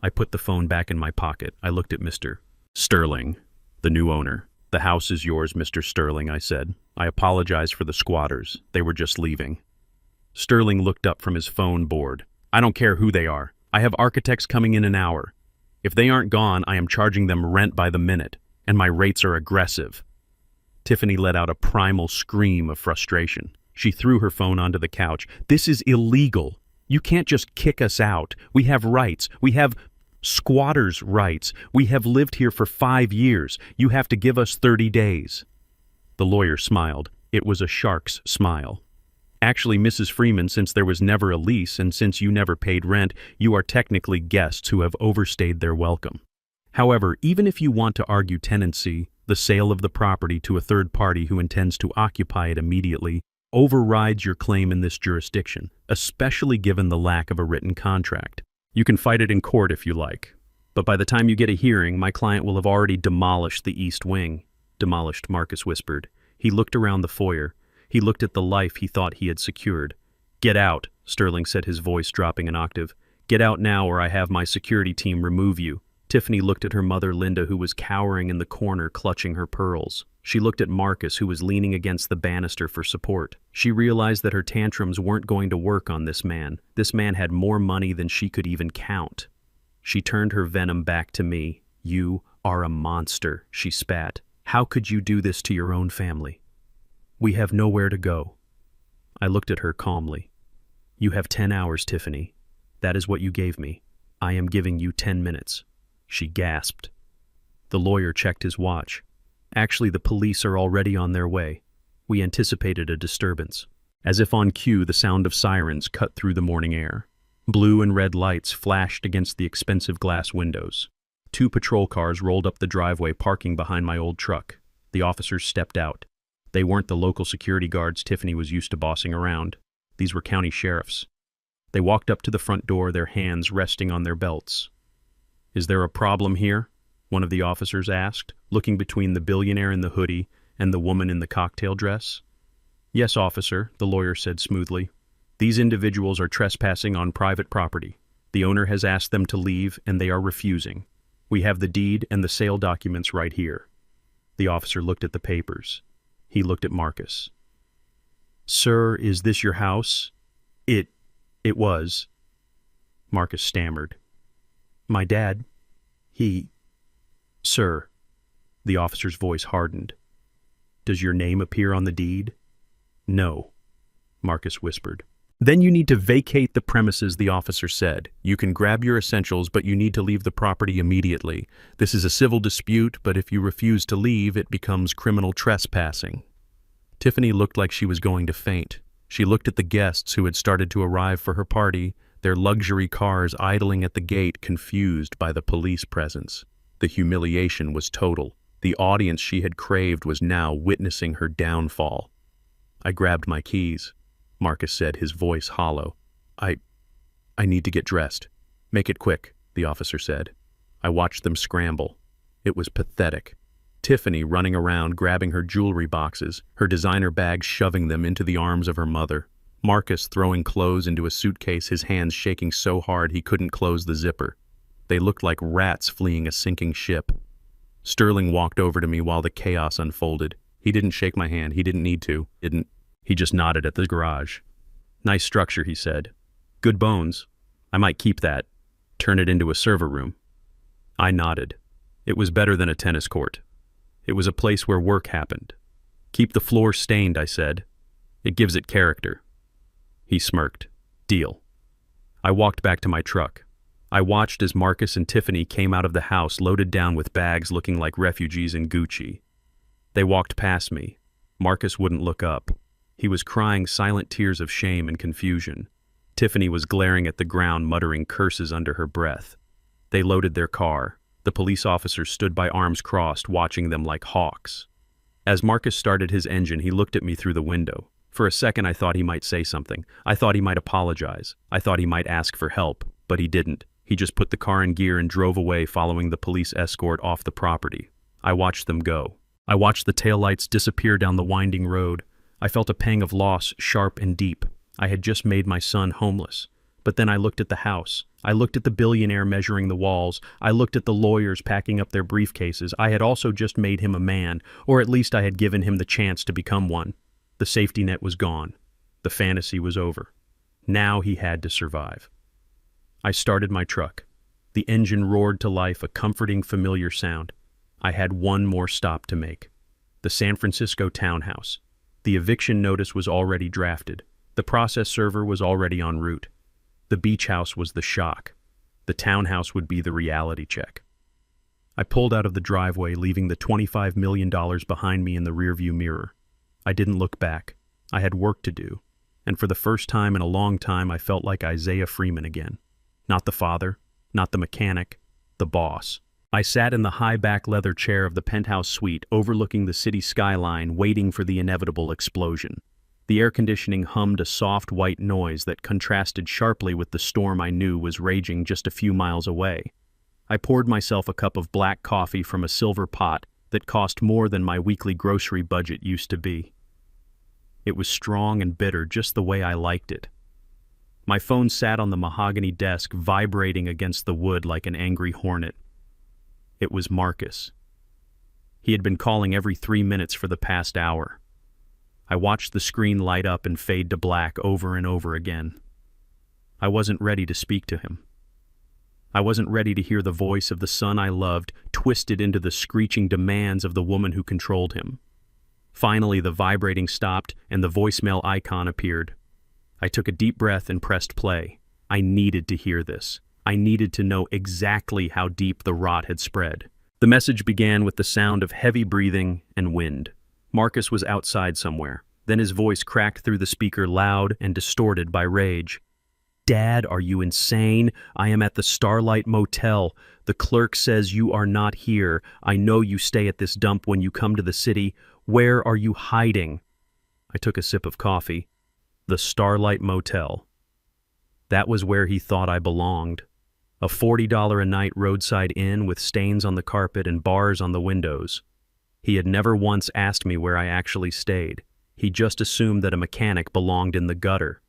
I put the phone back in my pocket. I looked at Mr. Sterling, the new owner. "The house is yours, Mr. Sterling," I said. "I apologize for the squatters. They were just leaving." Sterling looked up from his phone, bored. "I don't care who they are. I have architects coming in an hour. If they aren't gone, I am charging them rent by the minute, and my rates are aggressive." Tiffany let out a primal scream of frustration. She threw her phone onto the couch. "This is illegal. You can't just kick us out. We have rights. We have squatters' rights. We have lived here for 5 years. You have to give us 30 days. The lawyer smiled. It was a shark's smile. "Actually, Mrs. Freeman, since there was never a lease and since you never paid rent, you are technically guests who have overstayed their welcome. However, even if you want to argue tenancy, the sale of the property to a third party who intends to occupy it immediately overrides your claim in this jurisdiction, especially given the lack of a written contract. You can fight it in court if you like, but by the time you get a hearing, my client will have already demolished the east wing." "Demolished," Marcus whispered. He looked around the foyer. He looked at the life he thought he had secured. "Get out," Sterling said, his voice dropping an octave. "Get out now or I have my security team remove you." Tiffany looked at her mother, Linda, who was cowering in the corner, clutching her pearls. She looked at Marcus, who was leaning against the banister for support. She realized that her tantrums weren't going to work on this man. This man had more money than she could even count. She turned her venom back to me. "You are a monster," she spat. "How could you do this to your own family? We have nowhere to go." I looked at her calmly. "You have 10 hours, Tiffany. That is what you gave me. I am giving you 10 minutes. She gasped. The lawyer checked his watch. "Actually, the police are already on their way. We anticipated a disturbance." As if on cue, the sound of sirens cut through the morning air. Blue and red lights flashed against the expensive glass windows. 2 patrol cars rolled up the driveway, parking behind my old truck. The officers stepped out. They weren't the local security guards Tiffany was used to bossing around. These were county sheriffs. They walked up to the front door, their hands resting on their belts. "Is there a problem here?" one of the officers asked, looking between the billionaire in the hoodie and the woman in the cocktail dress. "Yes, officer," the lawyer said smoothly. "These individuals are trespassing on private property. The owner has asked them to leave, and they are refusing. We have the deed and the sale documents right here." The officer looked at the papers. He looked at Marcus. "Sir, is this your house?" It was." Marcus stammered. "My dad, Sir." The officer's voice hardened. "Does your name appear on the deed?" "No," Marcus whispered. "Then you need to vacate the premises," the officer said. "You can grab your essentials, but you need to leave the property immediately. This is a civil dispute, but if you refuse to leave, it becomes criminal trespassing." Tiffany looked like she was going to faint. She looked at the guests who had started to arrive for her party, their luxury cars idling at the gate, confused by the police presence. The humiliation was total. The audience she had craved was now witnessing her downfall. "I grabbed my keys," Marcus said, his voice hollow. I need to get dressed." "Make it quick," the officer said. I watched them scramble. It was pathetic. Tiffany running around grabbing her jewelry boxes, her designer bags shoving them into the arms of her mother. Marcus throwing clothes into a suitcase, his hands shaking so hard he couldn't close the zipper. They looked like rats fleeing a sinking ship. Sterling walked over to me while the chaos unfolded. He didn't shake my hand. He didn't need to. He just nodded at the garage. "Nice structure," he said. "Good bones. I might keep that. Turn it into a server room." I nodded. It was better than a tennis court. It was a place where work happened. "Keep the floor stained," I said. "It gives it character." He smirked. "Deal." I walked back to my truck. I watched as Marcus and Tiffany came out of the house loaded down with bags looking like refugees in Gucci. They walked past me. Marcus wouldn't look up. He was crying silent tears of shame and confusion. Tiffany was glaring at the ground, muttering curses under her breath. They loaded their car. The police officers stood by, arms crossed, watching them like hawks. As Marcus started his engine, he looked at me through the window. For a second, I thought he might say something. I thought he might apologize. I thought he might ask for help, but he didn't. He just put the car in gear and drove away, following the police escort off the property. I watched them go. I watched the taillights disappear down the winding road. I felt a pang of loss, sharp and deep. I had just made my son homeless. But then I looked at the house. I looked at the billionaire measuring the walls. I looked at the lawyers packing up their briefcases. I had also just made him a man, or at least I had given him the chance to become one. The safety net was gone. The fantasy was over. Now he had to survive. I started my truck. The engine roared to life, a comforting, familiar sound. I had one more stop to make. The San Francisco townhouse. The eviction notice was already drafted. The process server was already en route. The beach house was the shock. The townhouse would be the reality check. I pulled out of the driveway, leaving the $25 million behind me in the rearview mirror. I didn't look back. I had work to do. And for the first time in a long time, I felt like Isaiah Freeman again. Not the father, not the mechanic, the boss. I sat in the high-back leather chair of the penthouse suite, overlooking the city skyline, waiting for the inevitable explosion. The air conditioning hummed a soft white noise that contrasted sharply with the storm I knew was raging just a few miles away. I poured myself a cup of black coffee from a silver pot that cost more than my weekly grocery budget used to be. It was strong and bitter, just the way I liked it. My phone sat on the mahogany desk, vibrating against the wood like an angry hornet. It was Marcus. He had been calling every 3 minutes for the past hour. I watched the screen light up and fade to black over and over again. I wasn't ready to speak to him. I wasn't ready to hear the voice of the son I loved twisted into the screeching demands of the woman who controlled him. Finally, the vibrating stopped and the voicemail icon appeared. I took a deep breath and pressed play. I needed to hear this. I needed to know exactly how deep the rot had spread. The message began with the sound of heavy breathing and wind. Marcus was outside somewhere. Then his voice cracked through the speaker, loud and distorted by rage. "Dad, are you insane? I am at the Starlight Motel. The clerk says you are not here. I know you stay at this dump when you come to the city. Where are you hiding?" I took a sip of coffee. The Starlight Motel. That was where he thought I belonged. A $40 a night roadside inn with stains on the carpet and bars on the windows. He had never once asked me where I actually stayed. He just assumed that a mechanic belonged in the gutter.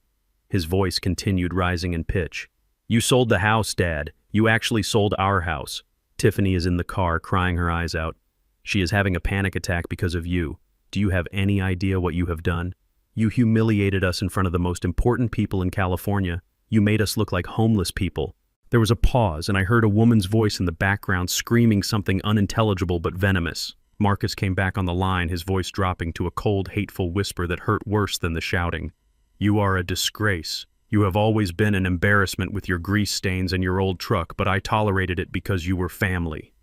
His voice continued, rising in pitch. "You sold the house, Dad. You actually sold our house. Tiffany is in the car, crying her eyes out. She is having a panic attack because of you. Do you have any idea what you have done? You humiliated us in front of the most important people in California. You made us look like homeless people." There was a pause, and I heard a woman's voice in the background screaming something unintelligible but venomous. Marcus came back on the line, his voice dropping to a cold, hateful whisper that hurt worse than the shouting. "You are a disgrace. You have always been an embarrassment with your grease stains and your old truck, but I tolerated it because you were family.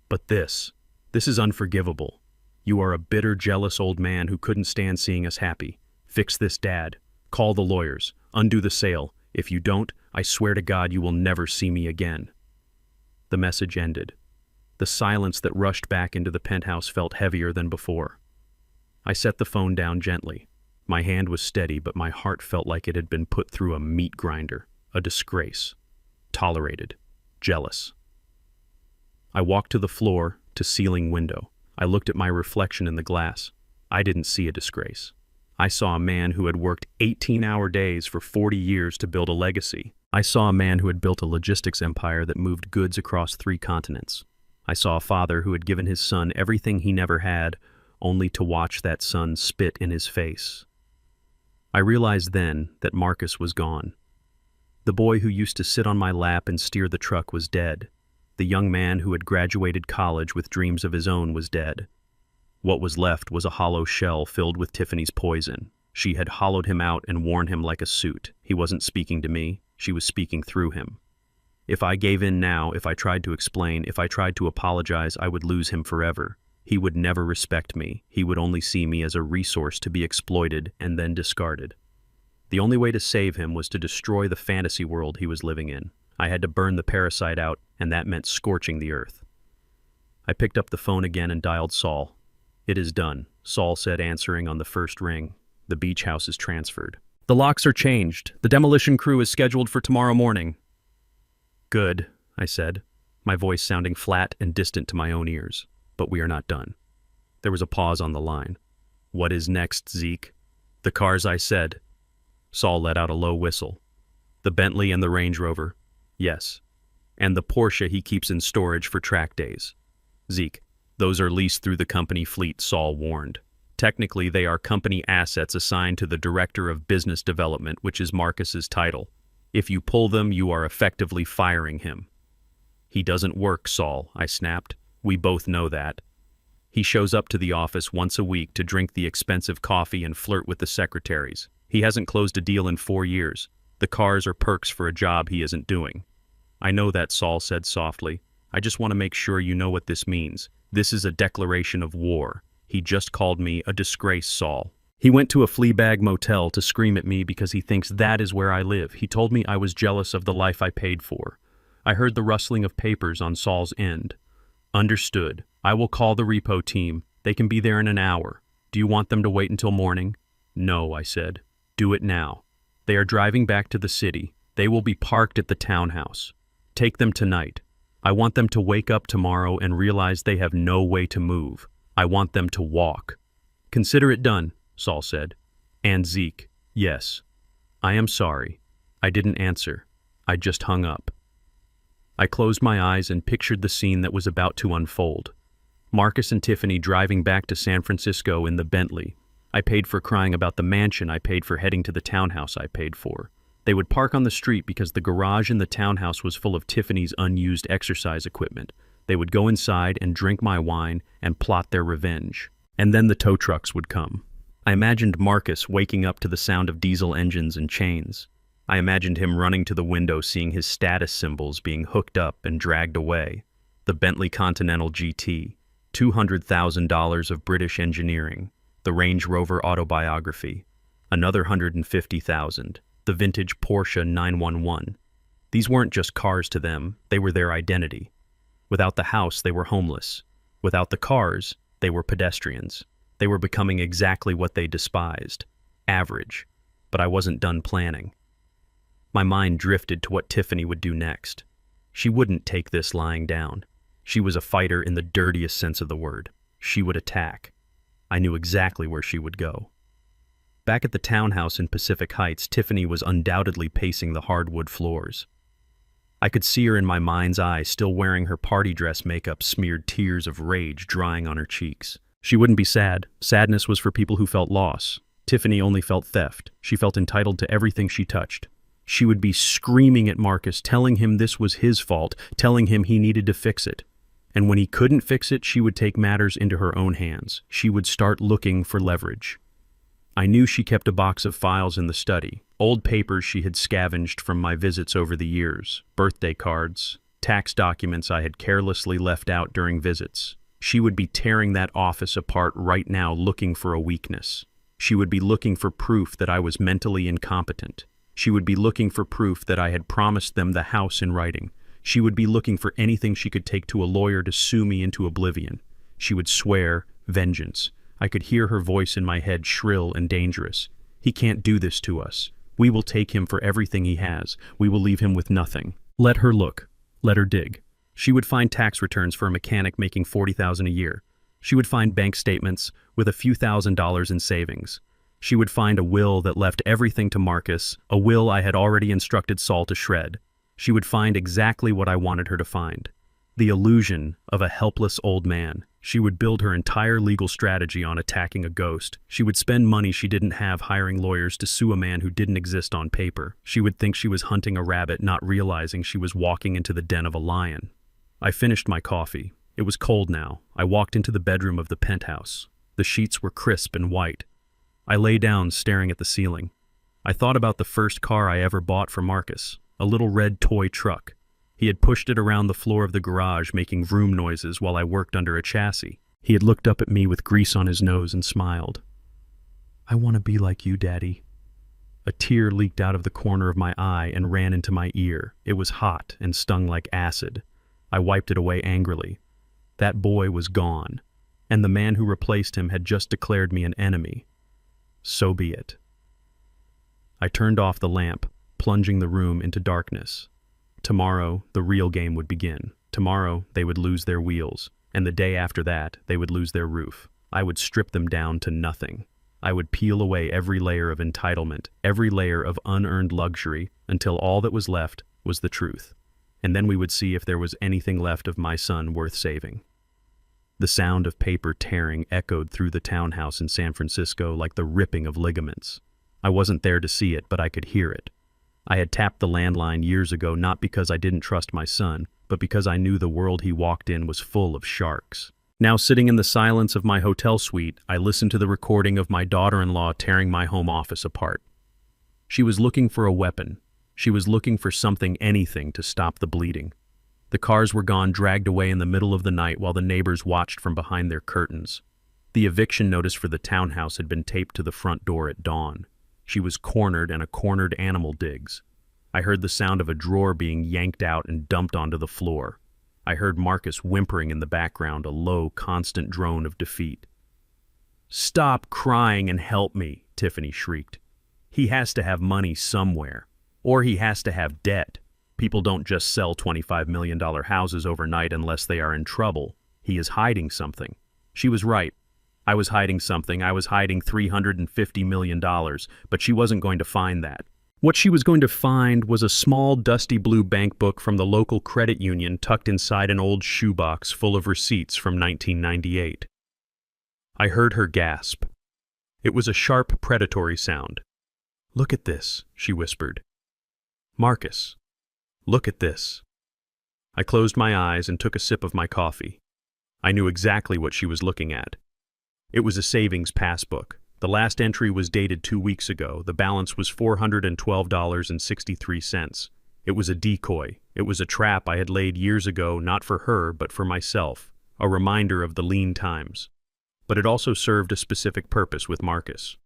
But this is unforgivable. You are a bitter, jealous old man who couldn't stand seeing us happy. Fix this, Dad. Call the lawyers. Undo the sale. If you don't, I swear to God you will never see me again." The message ended. The silence that rushed back into the penthouse felt heavier than before. I set the phone down gently. My hand was steady, but my heart felt like it had been put through a meat grinder. A disgrace. Tolerated. Jealous. I walked to the floor, to ceiling window. I looked at my reflection in the glass. I didn't see a disgrace. I saw a man who had worked 18-hour days for 40 years to build a legacy. I saw a man who had built a logistics empire that moved goods across 3 continents. I saw a father who had given his son everything he never had, only to watch that son spit in his face. I realized then that Marcus was gone. The boy who used to sit on my lap and steer the truck was dead. The young man who had graduated college with dreams of his own was dead. What was left was a hollow shell filled with Tiffany's poison. She had hollowed him out and worn him like a suit. He wasn't speaking to me. She was speaking through him. If I gave in now, if I tried to explain, if I tried to apologize, I would lose him forever. He would never respect me. He would only see me as a resource to be exploited and then discarded. The only way to save him was to destroy the fantasy world he was living in. I had to burn the parasite out, and that meant scorching the earth. I picked up the phone again and dialed Saul. "It is done," Saul said, answering on the first ring. "The beach house is transferred. The locks are changed. The demolition crew is scheduled for tomorrow morning." "Good," I said, my voice sounding flat and distant to my own ears. "But we are not done." There was a pause on the line. "What is next, Zeke?" "The cars I said." Saul let out a low whistle. "The Bentley and the Range Rover?" "Yes." "And the Porsche he keeps in storage for track days." "Zeke, those are leased through the company fleet," Saul warned. "Technically, they are company assets assigned to the Director of Business Development, which is Marcus's title. If you pull them, you are effectively firing him." "He doesn't work, Saul," I snapped. "We both know that. He shows up to the office once a week to drink the expensive coffee and flirt with the secretaries. He hasn't closed a deal in 4 years. The cars are perks for a job he isn't doing." "I know that," Saul said softly. "I just want to make sure you know what this means. This is a declaration of war. He just called me a disgrace, Saul. He went to a Fleabag motel to scream at me because he thinks that is where I live. He told me I was jealous of the life I paid for." I heard the rustling of papers on Saul's end. "Understood. I will call the repo team. They can be there in an hour. Do you want them to wait until morning?" "No," I said. "Do it now. They are driving back to the city. They will be parked at the townhouse. Take them tonight. I want them to wake up tomorrow and realize they have no way to move. I want them to walk." "Consider it done," Saul said. "And Zeke, yes. I am sorry. I didn't answer. I just hung up." I closed my eyes and pictured the scene that was about to unfold. Marcus and Tiffany driving back to San Francisco in the Bentley. I paid for crying about the mansion I paid for heading to the townhouse I paid for. They would park on the street because the garage in the townhouse was full of Tiffany's unused exercise equipment. They would go inside and drink my wine and plot their revenge. And then the tow trucks would come. I imagined Marcus waking up to the sound of diesel engines and chains. I imagined him running to the window seeing his status symbols being hooked up and dragged away. The Bentley Continental GT, $200,000 of British engineering, the Range Rover autobiography, another $150,000, the vintage Porsche 911. These weren't just cars to them, they were their identity. Without the house, they were homeless. Without the cars, they were pedestrians. They were becoming exactly what they despised, average. But I wasn't done planning. My mind drifted to what Tiffany would do next. She wouldn't take this lying down. She was a fighter in the dirtiest sense of the word. She would attack. I knew exactly where she would go. Back at the townhouse in Pacific Heights, Tiffany was undoubtedly pacing the hardwood floors. I could see her in my mind's eye, still wearing her party dress makeup, smeared tears of rage drying on her cheeks. She wouldn't be sad. Sadness was for people who felt loss. Tiffany only felt theft. She felt entitled to everything she touched. She would be screaming at Marcus, telling him this was his fault, telling him he needed to fix it. And when he couldn't fix it, she would take matters into her own hands. She would start looking for leverage. I knew she kept a box of files in the study, old papers she had scavenged from my visits over the years, birthday cards, tax documents I had carelessly left out during visits. She would be tearing that office apart right now, looking for a weakness. She would be looking for proof that I was mentally incompetent. She would be looking for proof that I had promised them the house in writing. She would be looking for anything she could take to a lawyer to sue me into oblivion. She would swear vengeance. I could hear her voice in my head, shrill and dangerous. He can't do this to us. We will take him for everything he has. We will leave him with nothing. Let her look. Let her dig. She would find tax returns for a mechanic making $40,000 a year. She would find bank statements with a few $1,000s in savings. She would find a will that left everything to Marcus, a will I had already instructed Saul to shred. She would find exactly what I wanted her to find. The illusion of a helpless old man. She would build her entire legal strategy on attacking a ghost. She would spend money she didn't have hiring lawyers to sue a man who didn't exist on paper. She would think she was hunting a rabbit, not realizing she was walking into the den of a lion. I finished my coffee. It was cold now. I walked into the bedroom of the penthouse. The sheets were crisp and white. I lay down, staring at the ceiling. I thought about the first car I ever bought for Marcus, a little red toy truck. He had pushed it around the floor of the garage, making vroom noises while I worked under a chassis. He had looked up at me with grease on his nose and smiled. "I want to be like you, Daddy." A tear leaked out of the corner of my eye and ran into my ear. It was hot and stung like acid. I wiped it away angrily. That boy was gone, and the man who replaced him had just declared me an enemy. So be it. I turned off the lamp, plunging the room into darkness. Tomorrow, the real game would begin. Tomorrow, they would lose their wheels, and the day after that, they would lose their roof. I would strip them down to nothing. I would peel away every layer of entitlement, every layer of unearned luxury, until all that was left was the truth. And then we would see if there was anything left of my son worth saving. The sound of paper tearing echoed through the townhouse in San Francisco like the ripping of ligaments. I wasn't there to see it, but I could hear it. I had tapped the landline years ago not because I didn't trust my son, but because I knew the world he walked in was full of sharks. Now, sitting in the silence of my hotel suite, I listened to the recording of my daughter-in-law tearing my home office apart. She was looking for a weapon. She was looking for something, anything, to stop the bleeding. The cars were gone, dragged away in the middle of the night while the neighbors watched from behind their curtains. The eviction notice for the townhouse had been taped to the front door at dawn. She was cornered, and a cornered animal digs. I heard the sound of a drawer being yanked out and dumped onto the floor. I heard Marcus whimpering in the background, a low, constant drone of defeat. "Stop crying and help me," Tiffany shrieked. "He has to have money somewhere, or he has to have debt. People don't just sell $25 million houses overnight unless they are in trouble. He is hiding something." She was right. I was hiding something. I was hiding $350 million, but she wasn't going to find that. What she was going to find was a small, dusty blue bank book from the local credit union tucked inside an old shoebox full of receipts from 1998. I heard her gasp. It was a sharp, predatory sound. "Look at this," she whispered. "Marcus, look at this." I closed my eyes and took a sip of my coffee. I knew exactly what she was looking at. It was a savings passbook. The last entry was dated 2 weeks ago. The balance was $412.63. It was a decoy. It was a trap I had laid years ago, not for her, but for myself. A reminder of the lean times. But it also served a specific purpose with Marcus.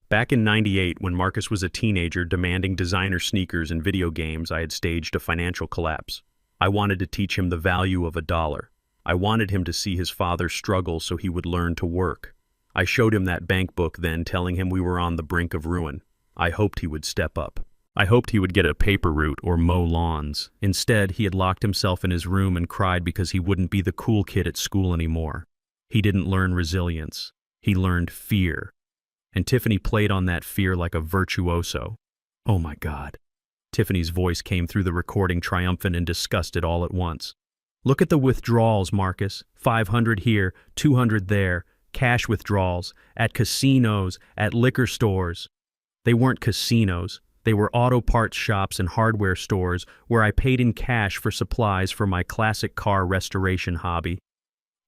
Back in '98, when Marcus was a teenager demanding designer sneakers and video games, I had staged a financial collapse. I wanted to teach him the value of $1. I wanted him to see his father struggle so he would learn to work. I showed him that bank book then, telling him we were on the brink of ruin. I hoped he would step up. I hoped he would get a paper route or mow lawns. Instead, he had locked himself in his room and cried because he wouldn't be the cool kid at school anymore. He didn't learn resilience. He learned fear. And Tiffany played on that fear like a virtuoso. Oh my God. Tiffany's voice came through the recording, triumphant and disgusted all at once. "Look at the withdrawals, Marcus. 500 here, 200 there. Cash withdrawals, at casinos, at liquor stores." They weren't casinos. They were auto parts shops and hardware stores where I paid in cash for supplies for my classic car restoration hobby.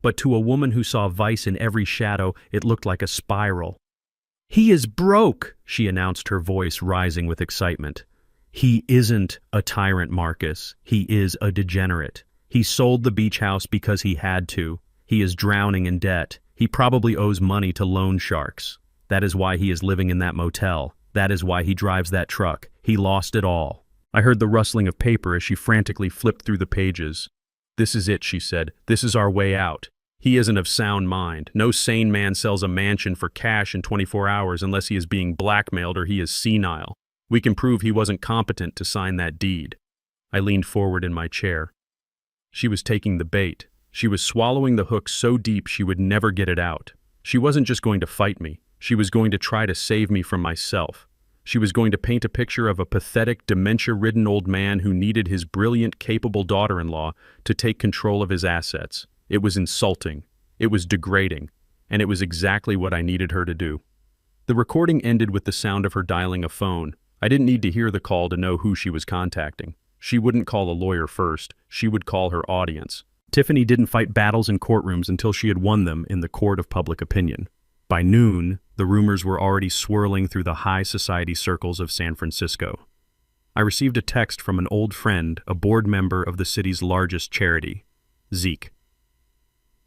But to a woman who saw vice in every shadow, it looked like a spiral. "He is broke," she announced, her voice rising with excitement. "He isn't a tyrant, Marcus. He is a degenerate. He sold the beach house because he had to. He is drowning in debt. He probably owes money to loan sharks. That is why he is living in that motel. That is why he drives that truck. He lost it all." I heard the rustling of paper as she frantically flipped through the pages. "This is it," she said. "This is our way out. He isn't of sound mind. No sane man sells a mansion for cash in 24 hours unless he is being blackmailed or he is senile. We can prove he wasn't competent to sign that deed." I leaned forward in my chair. She was taking the bait. She was swallowing the hook so deep she would never get it out. She wasn't just going to fight me. She was going to try to save me from myself. She was going to paint a picture of a pathetic, dementia-ridden old man who needed his brilliant, capable daughter-in-law to take control of his assets. It was insulting. It was degrading. And it was exactly what I needed her to do. The recording ended with the sound of her dialing a phone. I didn't need to hear the call to know who she was contacting. She wouldn't call a lawyer first. She would call her audience. Tiffany didn't fight battles in courtrooms until she had won them in the court of public opinion. By noon, the rumors were already swirling through the high society circles of San Francisco. I received a text from an old friend, a board member of the city's largest charity, Zeke.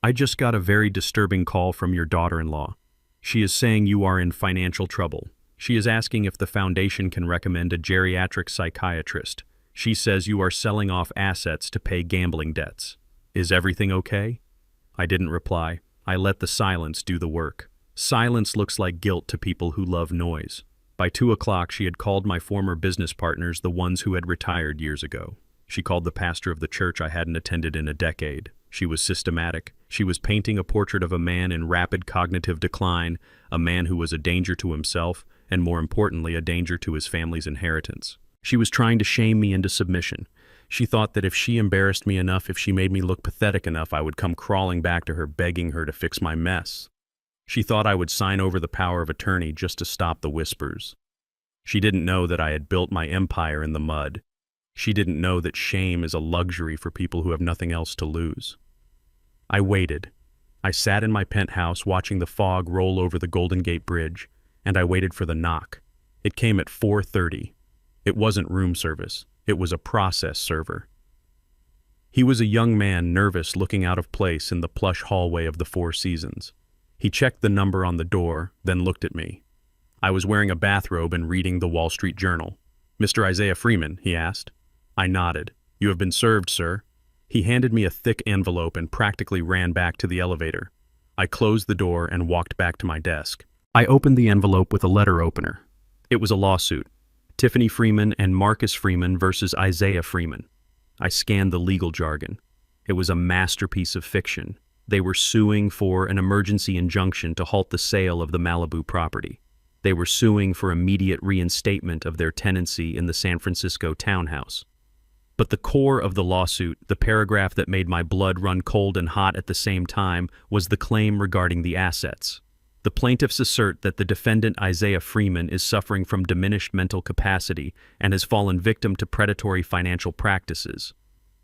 "I just got a very disturbing call from your daughter-in-law. She is saying you are in financial trouble. She is asking if the foundation can recommend a geriatric psychiatrist. She says you are selling off assets to pay gambling debts. Is everything okay?" I didn't reply. I let the silence do the work. Silence looks like guilt to people who love noise. By 2 o'clock, she had called my former business partners, the ones who had retired years ago. She called the pastor of the church I hadn't attended in a decade. She was systematic. She was painting a portrait of a man in rapid cognitive decline, a man who was a danger to himself, and more importantly, a danger to his family's inheritance. She was trying to shame me into submission. She thought that if she embarrassed me enough, if she made me look pathetic enough, I would come crawling back to her, begging her to fix my mess. She thought I would sign over the power of attorney just to stop the whispers. She didn't know that I had built my empire in the mud. She didn't know that shame is a luxury for people who have nothing else to lose. I waited. I sat in my penthouse watching the fog roll over the Golden Gate Bridge, and I waited for the knock. It came at 4:30. It wasn't room service. It was a process server. He was a young man, nervous, looking out of place in the plush hallway of the Four Seasons. He checked the number on the door, then looked at me. I was wearing a bathrobe and reading the Wall Street Journal. "Mr. Isaiah Freeman?" he asked. I nodded. "You have been served, sir." He handed me a thick envelope and practically ran back to the elevator. I closed the door and walked back to my desk. I opened the envelope with a letter opener. It was a lawsuit. Tiffany Freeman and Marcus Freeman versus Isaiah Freeman. I scanned the legal jargon. It was a masterpiece of fiction. They were suing for an emergency injunction to halt the sale of the Malibu property. They were suing for immediate reinstatement of their tenancy in the San Francisco townhouse. But the core of the lawsuit, the paragraph that made my blood run cold and hot at the same time, was the claim regarding the assets. The plaintiffs assert that the defendant Isaiah Freeman is suffering from diminished mental capacity and has fallen victim to predatory financial practices.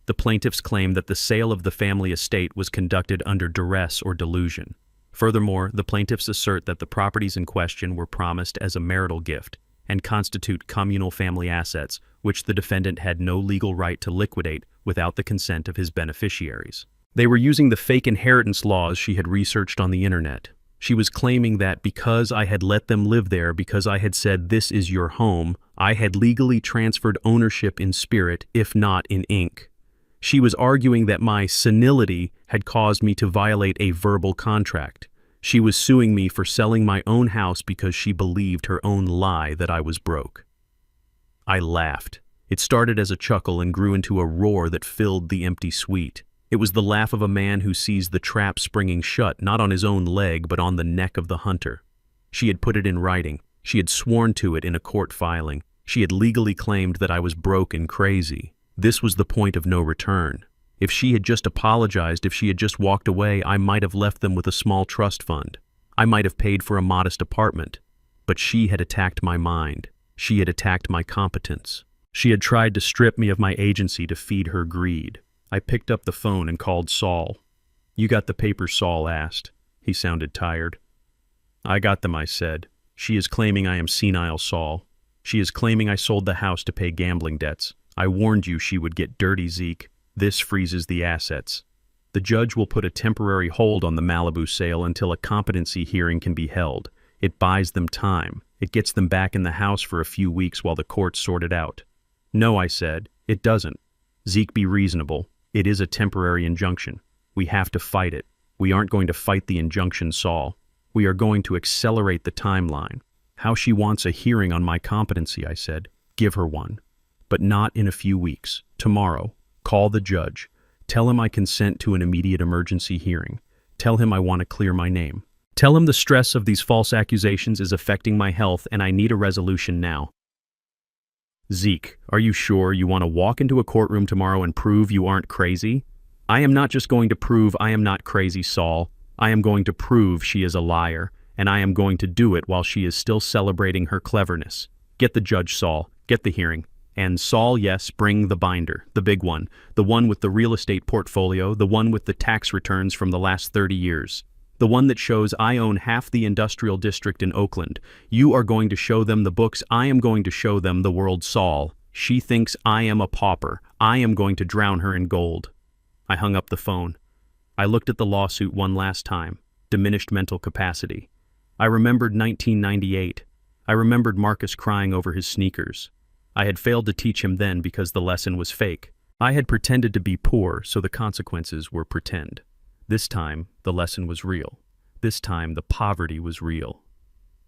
The plaintiffs claim that the sale of the family estate was conducted under duress or delusion. Furthermore, the plaintiffs assert that the properties in question were promised as a marital gift and constitute communal family assets, which the defendant had no legal right to liquidate without the consent of his beneficiaries. They were using the fake inheritance laws she had researched on the internet. She was claiming that because I had let them live there, because I had said this is your home, I had legally transferred ownership in spirit, if not in ink. She was arguing that my senility had caused me to violate a verbal contract. She was suing me for selling my own house because she believed her own lie that I was broke. I laughed. It started as a chuckle and grew into a roar that filled the empty suite. It was the laugh of a man who sees the trap springing shut, not on his own leg, but on the neck of the hunter. She had put it in writing. She had sworn to it in a court filing. She had legally claimed that I was broke and crazy. This was the point of no return. If she had just apologized, if she had just walked away, I might have left them with a small trust fund. I might have paid for a modest apartment. But she had attacked my mind. She had attacked my competence. She had tried to strip me of my agency to feed her greed. I picked up the phone and called Saul. "You got the papers?" Saul asked. He sounded tired. "I got them," I said. "She is claiming I am senile, Saul. She is claiming I sold the house to pay gambling debts. I warned you she would get dirty, Zeke. This freezes the assets. The judge will put a temporary hold on the Malibu sale until a competency hearing can be held. It buys them time. It gets them back in the house for a few weeks while the courts sort it out." "No," I said, "it doesn't. Zeke, be reasonable. It is a temporary injunction. We have to fight it. We aren't going to fight the injunction, Saul. We are going to accelerate the timeline. How she wants a hearing on my competency," I said. "Give her one. But not in a few weeks. Tomorrow. Call the judge. Tell him I consent to an immediate emergency hearing. Tell him I want to clear my name. Tell him the stress of these false accusations is affecting my health and I need a resolution now." "Zeke, are you sure you want to walk into a courtroom tomorrow and prove you aren't crazy?" "I am not just going to prove I am not crazy, Saul. I am going to prove she is a liar, and I am going to do it while she is still celebrating her cleverness. Get the judge, Saul. Get the hearing. And Saul, yes, bring the binder, the big one, the one with the real estate portfolio, the one with the tax returns from the last 30 years. The one that shows I own half the industrial district in Oakland. You are going to show them the books. I am going to show them the world, Saul. She thinks I am a pauper. I am going to drown her in gold." I hung up the phone. I looked at the lawsuit one last time. Diminished mental capacity. I remembered 1998. I remembered Marcus crying over his sneakers. I had failed to teach him then because the lesson was fake. I had pretended to be poor, so the consequences were pretend. This time, the lesson was real. This time, the poverty was real.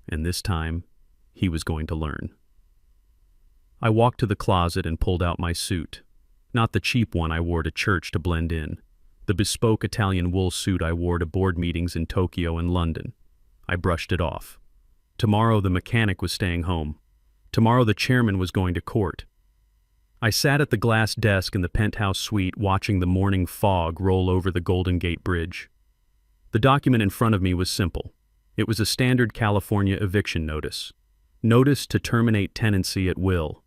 And this time, he was going to learn. I walked to the closet and pulled out my suit. Not the cheap one I wore to church to blend in. The bespoke Italian wool suit I wore to board meetings in Tokyo and London. I brushed it off. Tomorrow the mechanic was staying home. Tomorrow the chairman was going to court. I sat at the glass desk in the penthouse suite watching the morning fog roll over the Golden Gate Bridge. The document in front of me was simple. It was a standard California eviction notice. Notice to terminate tenancy at will.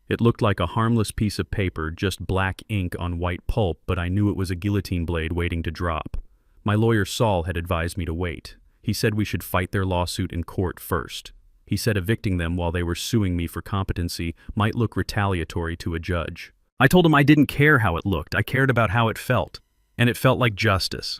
It looked like a harmless piece of paper, just black ink on white pulp, but I knew it was a guillotine blade waiting to drop. My lawyer Saul had advised me to wait. He said we should fight their lawsuit in court first. He said evicting them while they were suing me for competency might look retaliatory to a judge. I told him I didn't care how it looked. I cared about how it felt. And it felt like justice.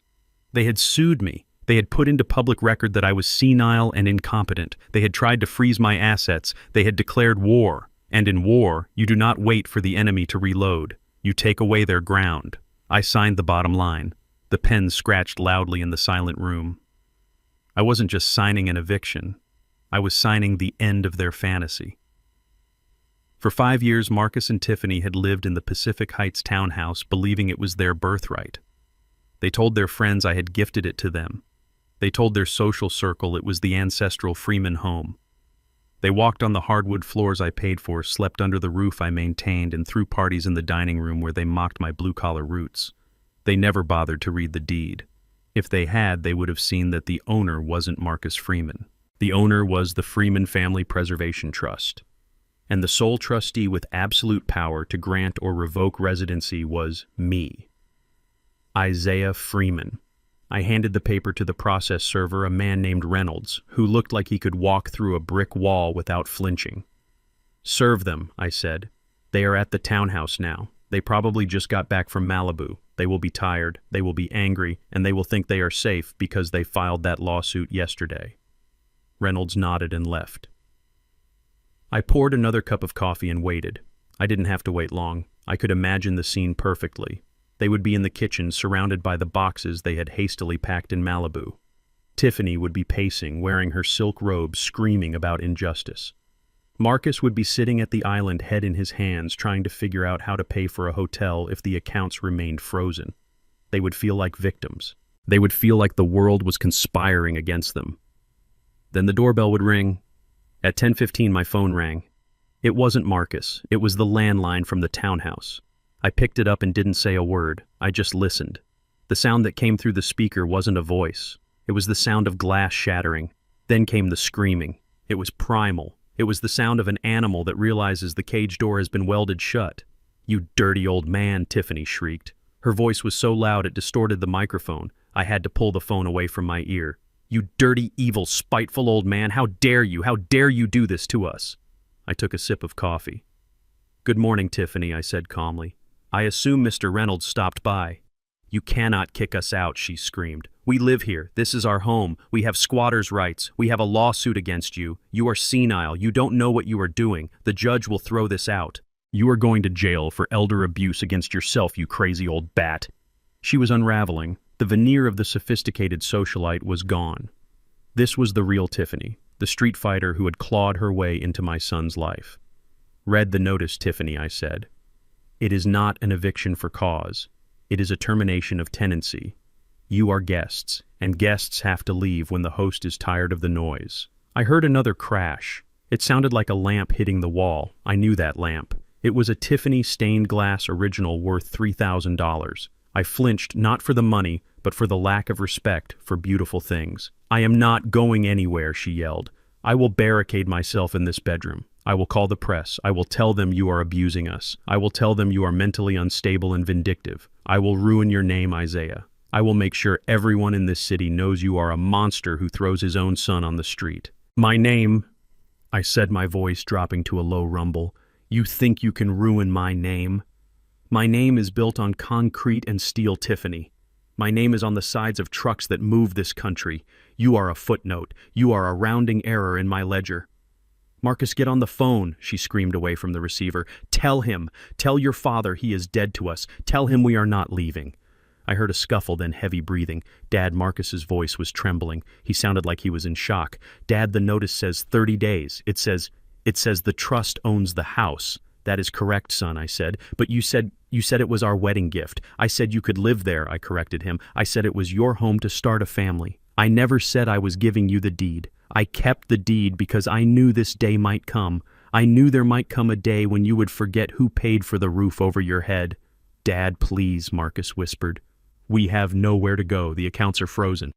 They had sued me. They had put into public record that I was senile and incompetent. They had tried to freeze my assets. They had declared war. And in war, you do not wait for the enemy to reload. You take away their ground. I signed the bottom line. The pen scratched loudly in the silent room. I wasn't just signing an eviction. I was signing the end of their fantasy. For 5 years, Marcus and Tiffany had lived in the Pacific Heights townhouse, believing it was their birthright. They told their friends I had gifted it to them. They told their social circle it was the ancestral Freeman home. They walked on the hardwood floors I paid for, slept under the roof I maintained, and threw parties in the dining room where they mocked my blue-collar roots. They never bothered to read the deed. If they had, they would have seen that the owner wasn't Marcus Freeman. The owner was the Freeman Family Preservation Trust. And the sole trustee with absolute power to grant or revoke residency was me. Isaiah Freeman. I handed the paper to the process server, a man named Reynolds, who looked like he could walk through a brick wall without flinching. "Serve them," I said. "They are at the townhouse now. They probably just got back from Malibu. They will be tired, they will be angry, and they will think they are safe because they filed that lawsuit yesterday." Reynolds nodded and left. I poured another cup of coffee and waited. I didn't have to wait long. I could imagine the scene perfectly. They would be in the kitchen, surrounded by the boxes they had hastily packed in Malibu. Tiffany would be pacing, wearing her silk robe, screaming about injustice. Marcus would be sitting at the island, head in his hands, trying to figure out how to pay for a hotel if the accounts remained frozen. They would feel like victims. They would feel like the world was conspiring against them. Then the doorbell would ring. At 10:15, my phone rang. It wasn't Marcus. It was the landline from the townhouse. I picked it up and didn't say a word. I just listened. The sound that came through the speaker wasn't a voice. It was the sound of glass shattering. Then came the screaming. It was primal. It was the sound of an animal that realizes the cage door has been welded shut. "You dirty old man," Tiffany shrieked. Her voice was so loud it distorted the microphone. I had to pull the phone away from my ear. "You dirty, evil, spiteful old man, how dare you? How dare you do this to us?" I took a sip of coffee. "Good morning, Tiffany," I said calmly. "I assume Mr. Reynolds stopped by." "You cannot kick us out," she screamed. "We live here. This is our home. We have squatters' rights. We have a lawsuit against you. You are senile. You don't know what you are doing. The judge will throw this out. You are going to jail for elder abuse against yourself, you crazy old bat." She was unraveling. The veneer of the sophisticated socialite was gone. This was the real Tiffany, the street fighter who had clawed her way into my son's life. "Read the notice, Tiffany," I said. "It is not an eviction for cause. It is a termination of tenancy. You are guests, and guests have to leave when the host is tired of the noise." I heard another crash. It sounded like a lamp hitting the wall. I knew that lamp. It was a Tiffany stained glass original worth $3,000. I flinched not for the money, but for the lack of respect for beautiful things. "I am not going anywhere," she yelled. "I will barricade myself in this bedroom. I will call the press. I will tell them you are abusing us. I will tell them you are mentally unstable and vindictive. I will ruin your name, Isaiah. I will make sure everyone in this city knows you are a monster who throws his own son on the street." "My name," I said, my voice dropping to a low rumble. "You think you can ruin my name? My name is built on concrete and steel, Tiffany. My name is on the sides of trucks that move this country. You are a footnote. You are a rounding error in my ledger." "Marcus, get on the phone," she screamed away from the receiver. "Tell him. Tell your father he is dead to us. Tell him we are not leaving." I heard a scuffle, then heavy breathing. Dad, Marcus's voice was trembling. He sounded like he was in shock. "Dad, the notice says 30 days. It says the trust owns the house." "That is correct, son," I said. "But you said it was our wedding gift." "I said you could live there," I corrected him. "I said it was your home to start a family. I never said I was giving you the deed. I kept the deed because I knew this day might come. I knew there might come a day when you would forget who paid for the roof over your head." "Dad, please," Marcus whispered. "We have nowhere to go. The accounts are frozen.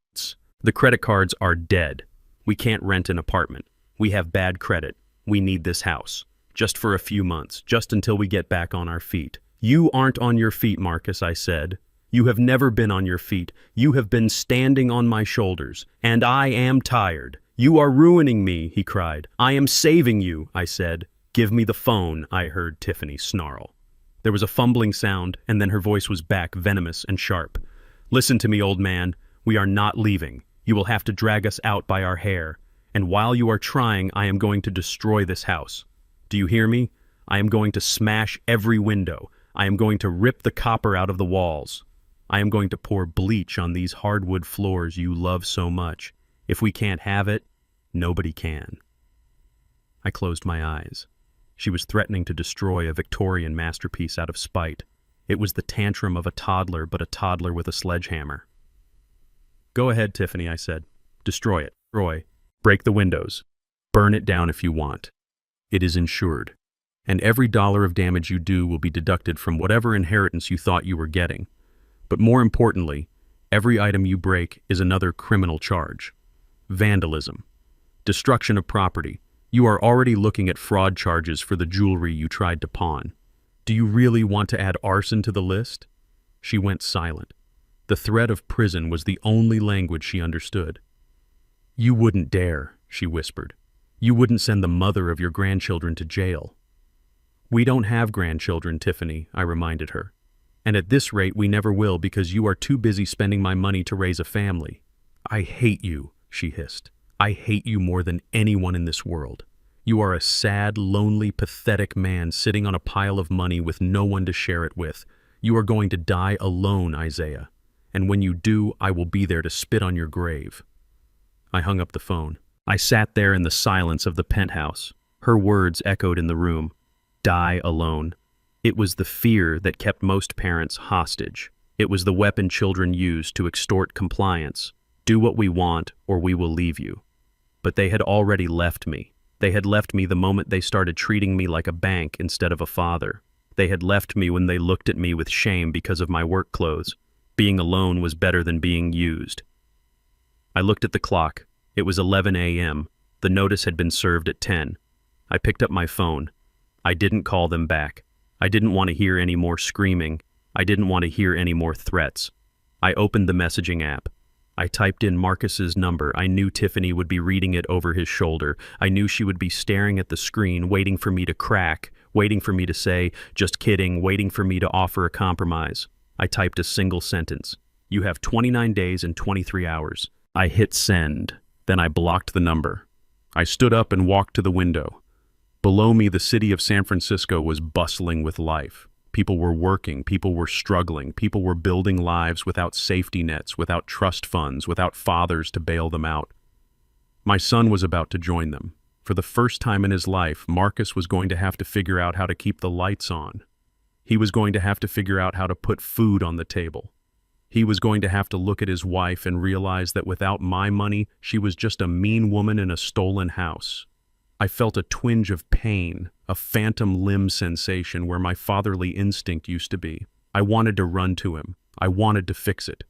The credit cards are dead. We can't rent an apartment. We have bad credit. We need this house. Just for a few months, just until we get back on our feet." "You aren't on your feet, Marcus," I said. "You have never been on your feet. You have been standing on my shoulders, and I am tired." "You are ruining me," he cried. "I am saving you," I said. "Give me the phone," I heard Tiffany snarl. There was a fumbling sound, and then her voice was back, venomous and sharp. "Listen to me, old man. We are not leaving. You will have to drag us out by our hair. And while you are trying, I am going to destroy this house. Do you hear me? I am going to smash every window. I am going to rip the copper out of the walls. I am going to pour bleach on these hardwood floors you love so much. If we can't have it, nobody can." I closed my eyes. She was threatening to destroy a Victorian masterpiece out of spite. It was the tantrum of a toddler, but a toddler with a sledgehammer. "Go ahead, Tiffany," I said. "Destroy it. Destroy. Break the windows. Burn it down if you want. It is insured. And every dollar of damage you do will be deducted from whatever inheritance you thought you were getting. But more importantly, every item you break is another criminal charge. Vandalism. Destruction of property. You are already looking at fraud charges for the jewelry you tried to pawn. Do you really want to add arson to the list? She went silent. The threat of prison was the only language she understood. You wouldn't dare, she whispered. You wouldn't send the mother of your grandchildren to jail. We don't have grandchildren, Tiffany, I reminded her. And at this rate we never will because you are too busy spending my money to raise a family. I hate you, she hissed. I hate you more than anyone in this world. You are a sad, lonely, pathetic man sitting on a pile of money with no one to share it with. You are going to die alone, Isaiah. And when you do, I will be there to spit on your grave. I hung up the phone. I sat there in the silence of the penthouse. Her words echoed in the room. Die alone. It was the fear that kept most parents hostage. It was the weapon children use to extort compliance. Do what we want, or we will leave you. But they had already left me. They had left me the moment they started treating me like a bank instead of a father. They had left me when they looked at me with shame because of my work clothes. Being alone was better than being used. I looked at the clock. It was 11 a.m. The notice had been served at 10. I picked up my phone. I didn't call them back. I didn't want to hear any more screaming. I didn't want to hear any more threats. I opened the messaging app. I typed in Marcus's number. I knew Tiffany would be reading it over his shoulder. I knew she would be staring at the screen, waiting for me to crack, waiting for me to say, just kidding, waiting for me to offer a compromise. I typed a single sentence. You have 29 days and 23 hours. I hit send. Then I blocked the number. I stood up and walked to the window. Below me, the city of San Francisco was bustling with life. People were working, people were struggling, people were building lives without safety nets, without trust funds, without fathers to bail them out. My son was about to join them. For the first time in his life, Marcus was going to have to figure out how to keep the lights on. He was going to have to figure out how to put food on the table. He was going to have to look at his wife and realize that without my money, she was just a mean woman in a stolen house. I felt a twinge of pain, a phantom limb sensation where my fatherly instinct used to be. I wanted to run to him. I wanted to fix it.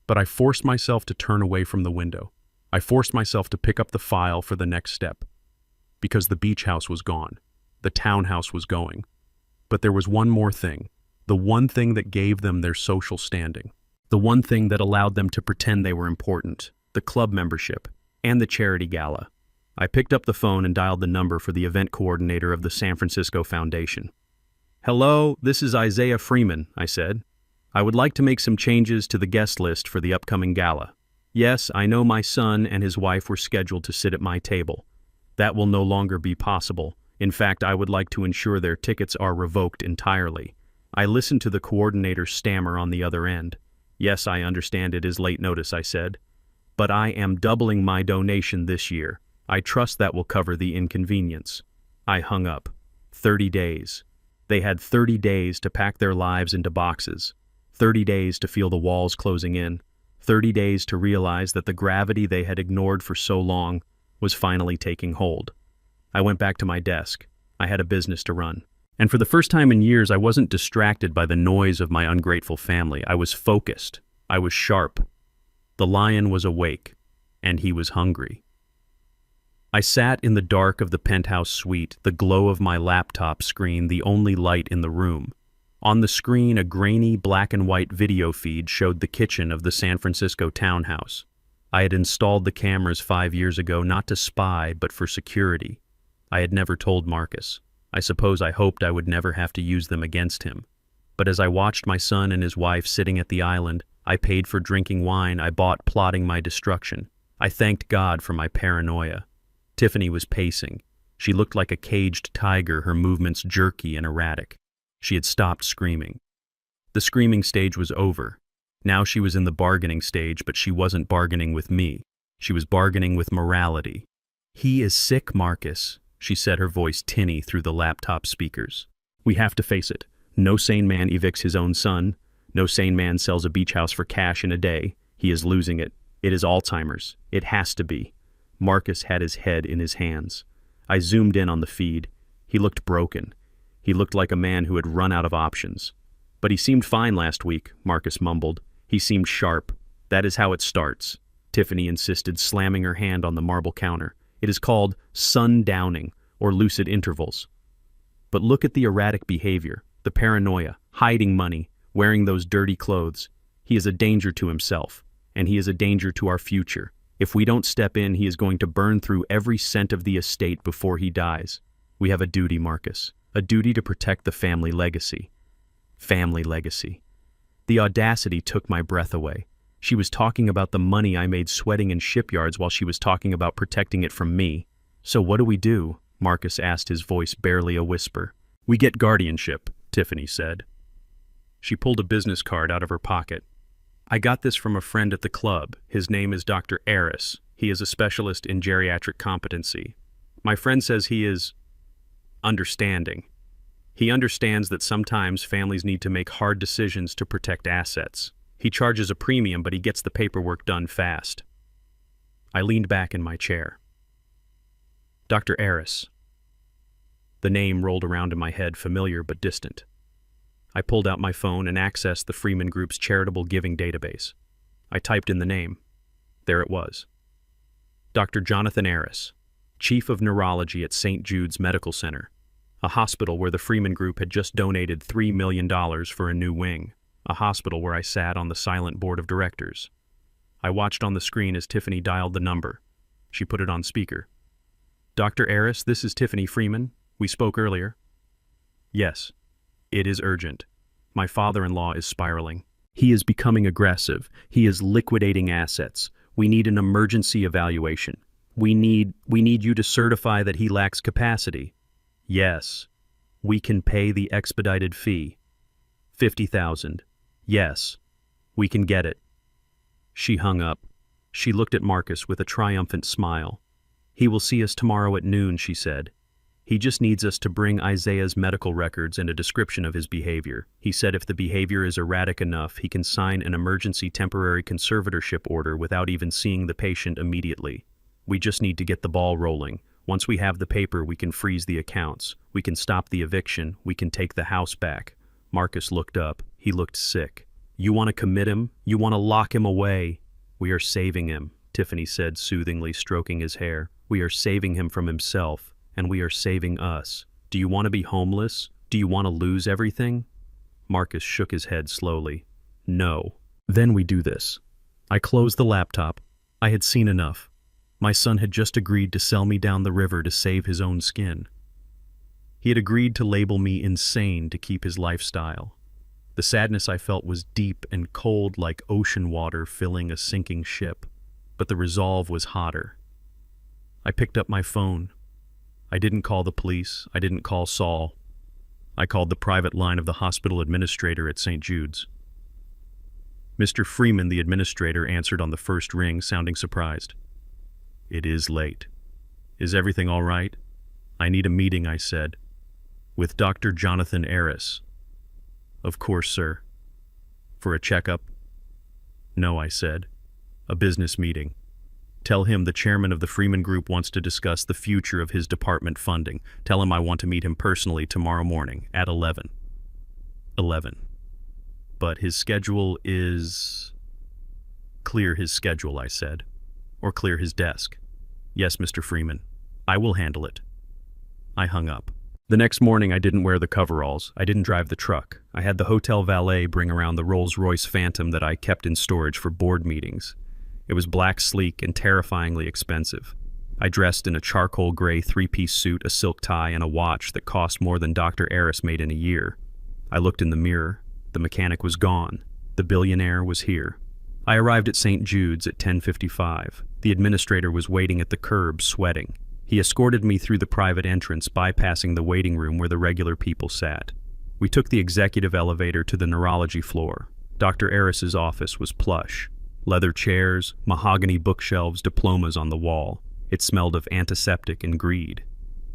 But I forced myself to turn away from the window. I forced myself to pick up the file for the next step. Because the beach house was gone. The townhouse was going. But there was one more thing. The one thing that gave them their social standing. The one thing that allowed them to pretend they were important. The club membership. And the charity gala. I picked up the phone and dialed the number for the event coordinator of the San Francisco Foundation. Hello, this is Isaiah Freeman, I said. I would like to make some changes to the guest list for the upcoming gala. Yes, I know my son and his wife were scheduled to sit at my table. That will no longer be possible. In fact, I would like to ensure their tickets are revoked entirely. I listened to the coordinator stammer on the other end. Yes, I understand it is late notice, I said. But I am doubling my donation this year. I trust that will cover the inconvenience. I hung up. 30 days. They had 30 days to pack their lives into boxes. 30 days to feel the walls closing in. 30 days to realize that the gravity they had ignored for so long was finally taking hold. I went back to my desk. I had a business to run. And for the first time in years, I wasn't distracted by the noise of my ungrateful family. I was focused. I was sharp. The lion was awake, and he was hungry. I sat in the dark of the penthouse suite, the glow of my laptop screen the only light in the room. On the screen, a grainy black and white video feed showed the kitchen of the San Francisco townhouse. I had installed the cameras 5 years ago not to spy, but for security. I had never told Marcus. I suppose I hoped I would never have to use them against him. But as I watched my son and his wife sitting at the island, I paid for drinking wine I bought plotting my destruction. I thanked God for my paranoia. Tiffany was pacing. She looked like a caged tiger, her movements jerky and erratic. She had stopped screaming. The screaming stage was over. Now she was in the bargaining stage, but she wasn't bargaining with me. She was bargaining with morality. He is sick, Marcus, she said, her voice tinny through the laptop speakers. We have to face it. No sane man evicts his own son. No sane man sells a beach house for cash in a day. He is losing it. It is Alzheimer's. It has to be. Marcus had his head in his hands. I zoomed in on the feed. He looked broken. He looked like a man who had run out of options. But he seemed fine last week, Marcus mumbled. He seemed sharp. That is how it starts, Tiffany insisted, slamming her hand on the marble counter. It is called sundowning, or lucid intervals. But look at the erratic behavior, the paranoia, hiding money, wearing those dirty clothes. He is a danger to himself, and he is a danger to our future. If we don't step in, he is going to burn through every cent of the estate before he dies. We have a duty, Marcus, a duty to protect the family legacy. Family legacy. The audacity took my breath away. She was talking about the money I made sweating in shipyards while she was talking about protecting it from me. So what do? Marcus asked, his voice barely a whisper. We get guardianship, Tiffany said. She pulled a business card out of her pocket. I got this from a friend at the club. His name is Dr. Aris. He is a specialist in geriatric competency. My friend says he is understanding. He understands that sometimes families need to make hard decisions to protect assets. He charges a premium, but he gets the paperwork done fast. I leaned back in my chair. Dr. Aris. The name rolled around in my head, familiar but distant. I pulled out my phone and accessed the Freeman Group's charitable giving database. I typed in the name. There it was. Dr. Jonathan Aris, Chief of Neurology at St. Jude's Medical Center, a hospital where the Freeman Group had just donated $3 million for a new wing, a hospital where I sat on the silent board of directors. I watched on the screen as Tiffany dialed the number. She put it on speaker. Dr. Aris, this is Tiffany Freeman. We spoke earlier. Yes. It is urgent. My father-in-law is spiraling. He is becoming aggressive. He is liquidating assets. We need an emergency evaluation. We need you to certify that he lacks capacity. Yes. We can pay the expedited fee. $50,000. Yes. We can get it. She hung up. She looked at Marcus with a triumphant smile. He will see us tomorrow at noon, she said. He just needs us to bring Isaiah's medical records and a description of his behavior. He said if the behavior is erratic enough, he can sign an emergency temporary conservatorship order without even seeing the patient immediately. We just need to get the ball rolling. Once we have the paper, we can freeze the accounts. We can stop the eviction. We can take the house back. Marcus looked up. He looked sick. You want to commit him? You want to lock him away? We are saving him, Tiffany said soothingly, stroking his hair. We are saving him from himself. And we are saving us. Do you want to be homeless? Do you want to lose everything? Marcus shook his head slowly. No. Then we do this. I closed the laptop. I had seen enough. My son had just agreed to sell me down the river to save his own skin. He had agreed to label me insane to keep his lifestyle. The sadness I felt was deep and cold like ocean water filling a sinking ship, but the resolve was hotter. I picked up my phone. I didn't call the police. I didn't call Saul. I called the private line of the hospital administrator at St. Jude's. Mr. Freeman, the administrator, answered on the first ring, sounding surprised. It is late. Is everything all right? I need a meeting, I said. With Dr. Jonathan Aris. Of course, sir. For a checkup? No, I said. A business meeting. Tell him the chairman of the Freeman Group wants to discuss the future of his department funding. Tell him I want to meet him personally tomorrow morning at 11. 11. But his schedule is... Clear his schedule, I said. Or clear his desk. Yes, Mr. Freeman. I will handle it. I hung up. The next morning I didn't wear the coveralls. I didn't drive the truck. I had the hotel valet bring around the Rolls-Royce Phantom that I kept in storage for board meetings. It was black, sleek, and terrifyingly expensive. I dressed in a charcoal gray three-piece suit, a silk tie, and a watch that cost more than Dr. Aris made in a year. I looked in the mirror. The mechanic was gone. The billionaire was here. I arrived at St. Jude's at 10:55. The administrator was waiting at the curb, sweating. He escorted me through the private entrance, bypassing the waiting room where the regular people sat. We took the executive elevator to the neurology floor. Dr. Aris's office was plush. Leather chairs, mahogany bookshelves, diplomas on the wall. It smelled of antiseptic and greed.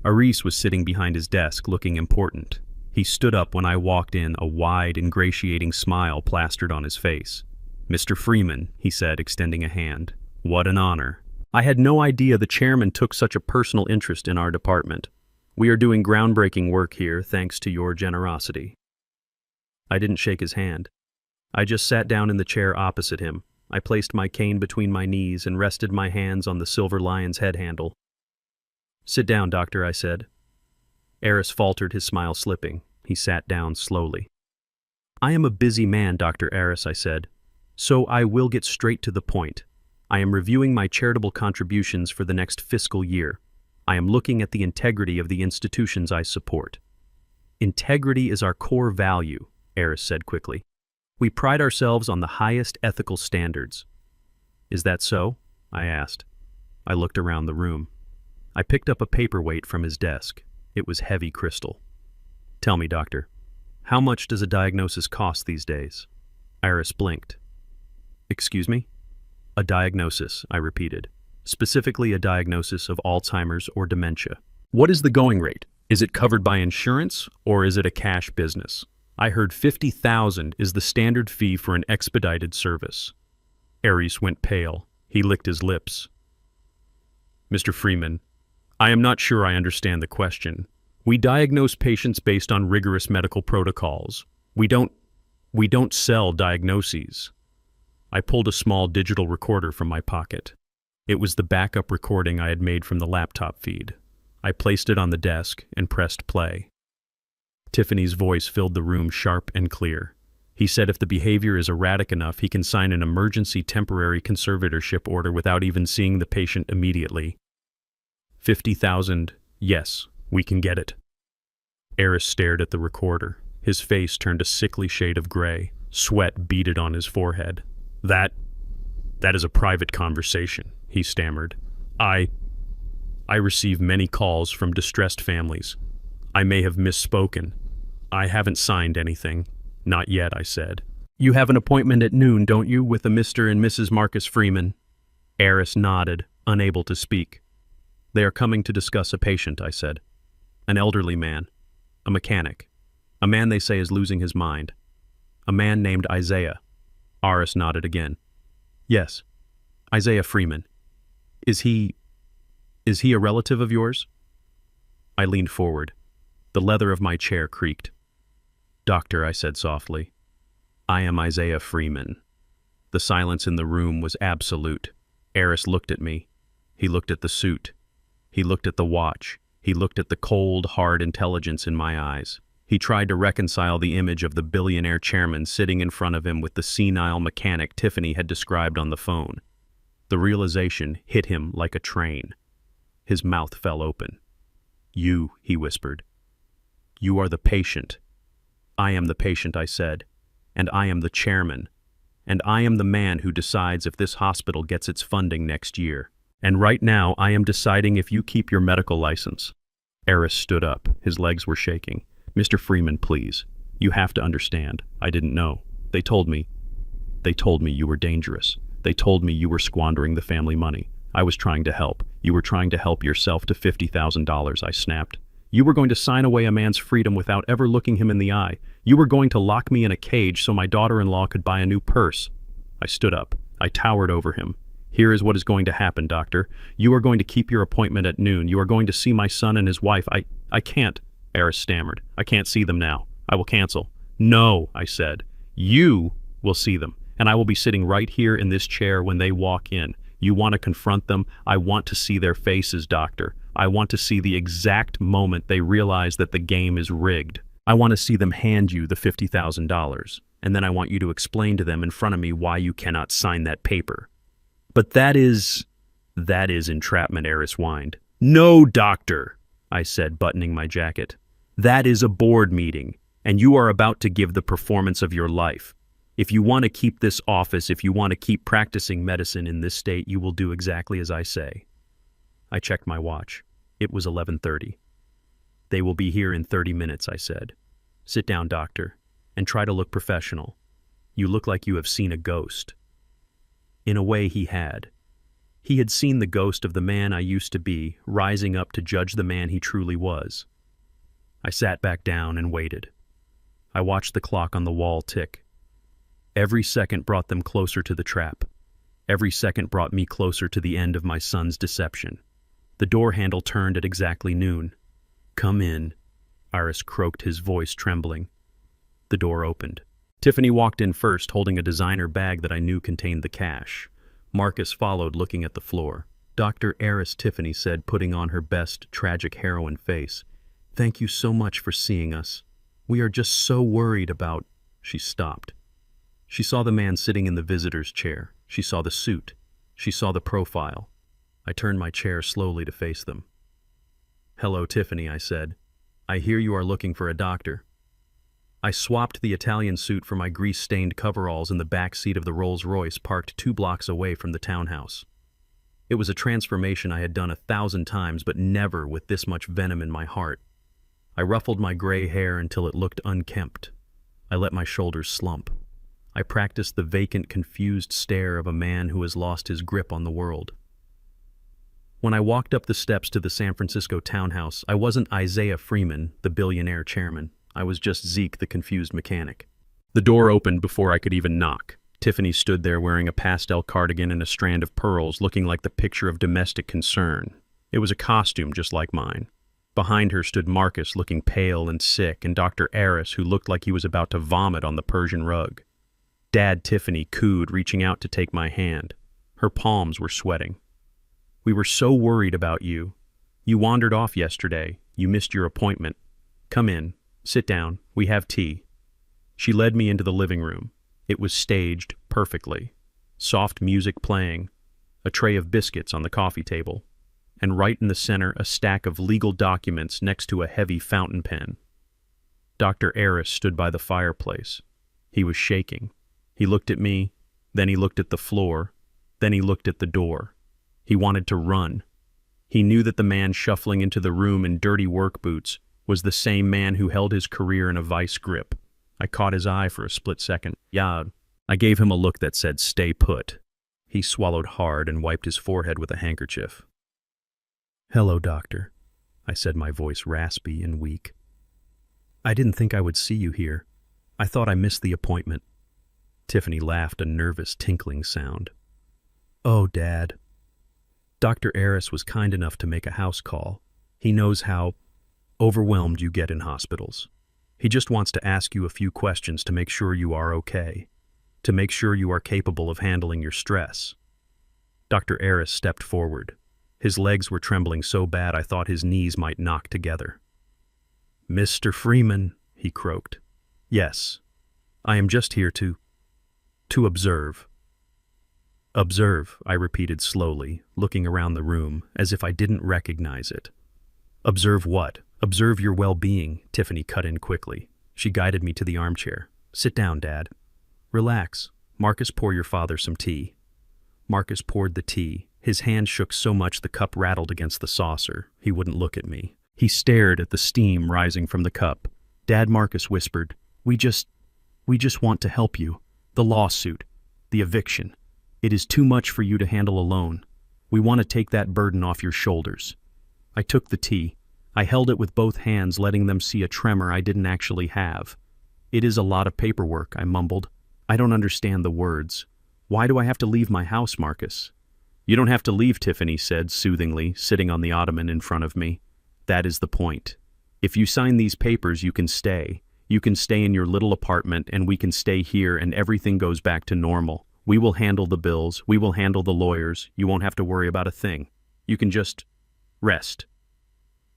Aris was sitting behind his desk, looking important. He stood up when I walked in, a wide, ingratiating smile plastered on his face. Mr. Freeman, he said, extending a hand. What an honor. I had no idea the chairman took such a personal interest in our department. We are doing groundbreaking work here thanks to your generosity. I didn't shake his hand. I just sat down in the chair opposite him. I placed my cane between my knees and rested my hands on the silver lion's head handle. "Sit down, doctor," I said. Eris faltered, his smile slipping. He sat down slowly. "I am a busy man, Dr. Eris," I said, "so I will get straight to the point. I am reviewing my charitable contributions for the next fiscal year. I am looking at the integrity of the institutions I support." "Integrity is our core value," Eris said quickly. "We pride ourselves on the highest ethical standards." "Is that so?" I asked. I looked around the room. I picked up a paperweight from his desk. It was heavy crystal. "Tell me, doctor, how much does a diagnosis cost these days?" Eris blinked. "Excuse me?" "A diagnosis," I repeated. "Specifically a diagnosis of Alzheimer's or dementia. What is the going rate? Is it covered by insurance or is it a cash business?" "I heard 50,000 is the standard fee for an expedited service." Eris went pale. He licked his lips. "Mr. Freeman, I am not sure I understand the question. We diagnose patients based on rigorous medical protocols. We don't sell diagnoses." I pulled a small digital recorder from my pocket. It was the backup recording I had made from the laptop feed. I placed it on the desk and pressed play. Tiffany's voice filled the room sharp and clear. He said if the behavior is erratic enough, he can sign an emergency temporary conservatorship order without even seeing the patient immediately. 50,000, yes, we can get it. Eris stared at the recorder. His face turned a sickly shade of gray. Sweat beaded on his forehead. That is a private conversation," he stammered. I receive many calls from distressed families. I may have misspoken. I haven't signed anything. Not yet, I said. "You have an appointment at noon, don't you, with a Mr. and Mrs. Marcus Freeman?" Eris nodded, unable to speak. "They are coming to discuss a patient," I said. "An elderly man. A mechanic. A man they say is losing his mind. A man named Isaiah." Eris nodded again. "Yes, Isaiah Freeman. Is he a relative of yours?" I leaned forward. The leather of my chair creaked. "Doctor," I said softly, "I am Isaiah Freeman." The silence in the room was absolute. Eris looked at me. He looked at the suit. He looked at the watch. He looked at the cold, hard intelligence in my eyes. He tried to reconcile the image of the billionaire chairman sitting in front of him with the senile mechanic Tiffany had described on the phone. The realization hit him like a train. His mouth fell open. "You," he whispered. "You are the patient." "I am the patient," I said. "And I am the chairman. And I am the man who decides if this hospital gets its funding next year. And right now I am deciding if you keep your medical license." Eris stood up. His legs were shaking. "Mr. Freeman, please. You have to understand. I didn't know. They told me you were dangerous. They told me you were squandering the family money. I was trying to help. You were trying to help yourself to $50,000, I snapped. You were going to sign away a man's freedom without ever looking him in the eye. You were going to lock me in a cage so my daughter-in-law could buy a new purse." I stood up. I towered over him. "Here is what is going to happen, doctor. You are going to keep your appointment at noon. You are going to see my son and his wife. I can't," Eris stammered. "I can't see them now. I will cancel." "No," I said. "You will see them, and I will be sitting right here in this chair when they walk in. You want to confront them? I want to see their faces, doctor. I want to see the exact moment they realize that the game is rigged. I want to see them hand you the $50,000, and then I want you to explain to them in front of me why you cannot sign that paper." "But that is entrapment," Eris whined. "No, doctor," I said, buttoning my jacket. "That is a board meeting, and you are about to give the performance of your life. If you want to keep this office, if you want to keep practicing medicine in this state, you will do exactly as I say." I checked my watch. It was 11:30. "They will be here in 30 minutes, I said. "Sit down, doctor, and try to look professional. You look like you have seen a ghost." In a way, he had. He had seen the ghost of the man I used to be, rising up to judge the man he truly was. I sat back down and waited. I watched the clock on the wall tick. Every second brought them closer to the trap. Every second brought me closer to the end of my son's deception. The door handle turned at exactly noon. "Come in," Iris croaked, his voice trembling. The door opened. Tiffany walked in first, holding a designer bag that I knew contained the cash. Marcus followed, looking at the floor. "Dr. Eris," Tiffany said, putting on her best tragic heroine face. "Thank you so much for seeing us. We are just so worried about—" She stopped. She saw the man sitting in the visitor's chair. She saw the suit. She saw the profile. I turned my chair slowly to face them. "Hello, Tiffany," I said. "I hear you are looking for a doctor." I swapped the Italian suit for my grease-stained coveralls in the back seat of the Rolls-Royce parked 2 blocks away from the townhouse. It was a transformation I had done 1,000 times, but never with this much venom in my heart. I ruffled my gray hair until it looked unkempt. I let my shoulders slump. I practiced the vacant, confused stare of a man who has lost his grip on the world. When I walked up the steps to the San Francisco townhouse, I wasn't Isaiah Freeman, the billionaire chairman. I was just Zeke, the confused mechanic. The door opened before I could even knock. Tiffany stood there wearing a pastel cardigan and a strand of pearls, looking like the picture of domestic concern. It was a costume just like mine. Behind her stood Marcus, looking pale and sick, and Dr. Eris, who looked like he was about to vomit on the Persian rug. Dad Tiffany cooed, reaching out to take my hand. Her palms were sweating. "We were so worried about you. You wandered off yesterday. You missed your appointment. Come in. Sit down. We have tea." She led me into the living room. It was staged perfectly. Soft music playing, a tray of biscuits on the coffee table, and right in the center a stack of legal documents next to a heavy fountain pen. Dr. Eris stood by the fireplace. He was shaking. He looked at me, then he looked at the floor, then he looked at the door. He wanted to run. He knew that the man shuffling into the room in dirty work boots was the same man who held his career in a vice grip. I caught his eye for a split second. "Yeah." I gave him a look that said, "Stay put." He swallowed hard and wiped his forehead with a handkerchief. "Hello, doctor," I said, my voice raspy and weak. "I didn't think I would see you here. I thought I missed the appointment." Tiffany laughed, a nervous tinkling sound. "Oh, Dad." Dr. Eris was kind enough to make a house call. He knows how overwhelmed you get in hospitals. He just wants to ask you a few questions to make sure you are okay, to make sure you are capable of handling your stress. Dr. Eris stepped forward. His legs were trembling so bad I thought his knees might knock together. "Mr. Freeman," he croaked. "Yes, I am just here to observe." "Observe," I repeated slowly, looking around the room as if I didn't recognize it. "Observe what?" "Observe your well-being," Tiffany cut in quickly. She guided me to the armchair. "Sit down, Dad. Relax. Marcus, pour your father some tea." Marcus poured the tea. His hand shook so much the cup rattled against the saucer. He wouldn't look at me. He stared at the steam rising from the cup. "Dad," Marcus whispered, we just want to help you. The lawsuit. The eviction. It is too much for you to handle alone. We want to take that burden off your shoulders." I took the tea. I held it with both hands, letting them see a tremor I didn't actually have. "It is a lot of paperwork," I mumbled. "I don't understand the words. Why do I have to leave my house, Marcus?" "You don't have to leave," Tiffany said soothingly, sitting on the ottoman in front of me. "That is the point. If you sign these papers, you can stay. You can stay in your little apartment, and we can stay here, and everything goes back to normal. We will handle the bills. We will handle the lawyers. You won't have to worry about a thing. You can just rest."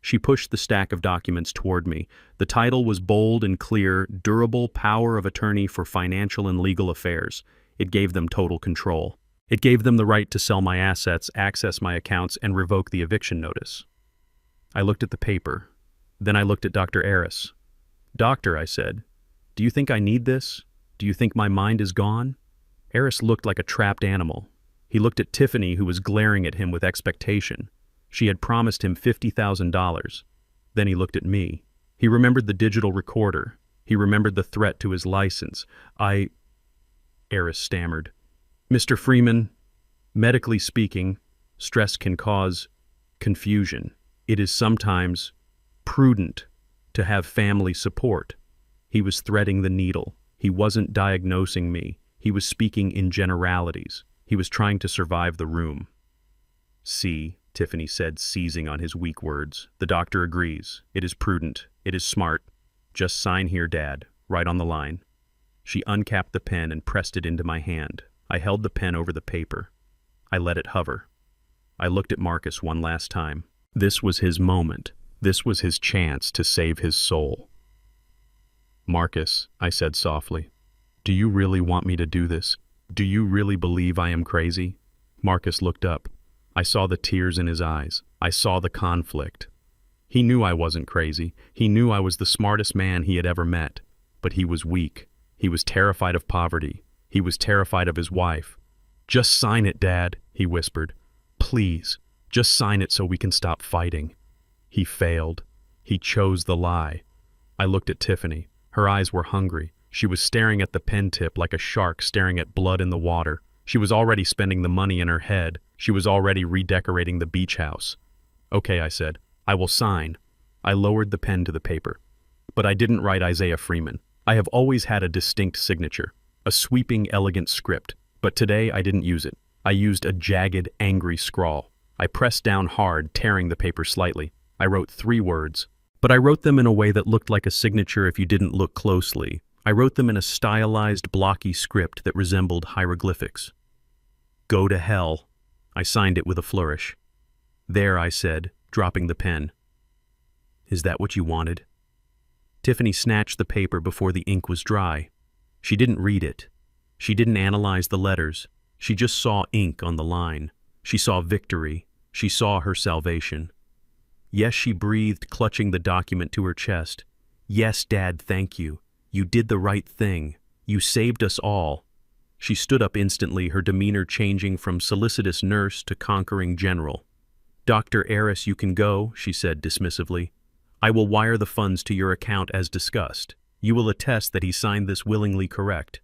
She pushed the stack of documents toward me. The title was bold and clear: Durable Power of Attorney for Financial and Legal Affairs. It gave them total control. It gave them the right to sell my assets, access my accounts, and revoke the eviction notice. I looked at the paper. Then I looked at Dr. Eris. "Doctor," I said, "do you think I need this? Do you think my mind is gone?" Eris looked like a trapped animal. He looked at Tiffany, who was glaring at him with expectation. She had promised him $50,000. Then he looked at me. He remembered the digital recorder. He remembered the threat to his license. Eris stammered. "Mr. Freeman, medically speaking, stress can cause confusion. It is sometimes prudent to have family support." He was threading the needle. He wasn't diagnosing me. He was speaking in generalities. He was trying to survive the room. "See," Tiffany said, seizing on his weak words. "The doctor agrees. It is prudent. It is smart. Just sign here, Dad, right on the line." She uncapped the pen and pressed it into my hand. I held the pen over the paper. I let it hover. I looked at Marcus one last time. This was his moment. This was his chance to save his soul. "Marcus," I said softly, "do you really want me to do this? Do you really believe I am crazy?" Marcus looked up. I saw the tears in his eyes. I saw the conflict. He knew I wasn't crazy. He knew I was the smartest man he had ever met. But he was weak. He was terrified of poverty. He was terrified of his wife. "Just sign it, Dad," he whispered. "Please, just sign it so we can stop fighting." He failed. He chose the lie. I looked at Tiffany. Her eyes were hungry. She was staring at the pen tip like a shark staring at blood in the water. She was already spending the money in her head. She was already redecorating the beach house. "Okay," I said. "I will sign." I lowered the pen to the paper. But I didn't write Isaiah Freeman. I have always had a distinct signature, a sweeping, elegant script. But today I didn't use it. I used a jagged, angry scrawl. I pressed down hard, tearing the paper slightly. I wrote 3 words. But I wrote them in a way that looked like a signature if you didn't look closely. I wrote them in a stylized, blocky script that resembled hieroglyphics. "Go to hell." I signed it with a flourish. "There," I said, dropping the pen. "Is that what you wanted?" Tiffany snatched the paper before the ink was dry. She didn't read it. She didn't analyze the letters. She just saw ink on the line. She saw victory. She saw her salvation. "Yes," she breathed, clutching the document to her chest. "Yes, Dad, thank you. You did the right thing. You saved us all." She stood up instantly, her demeanor changing from solicitous nurse to conquering general. "Dr. Eris, you can go," she said dismissively. "I will wire the funds to your account as discussed. You will attest that he signed this willingly, correct?"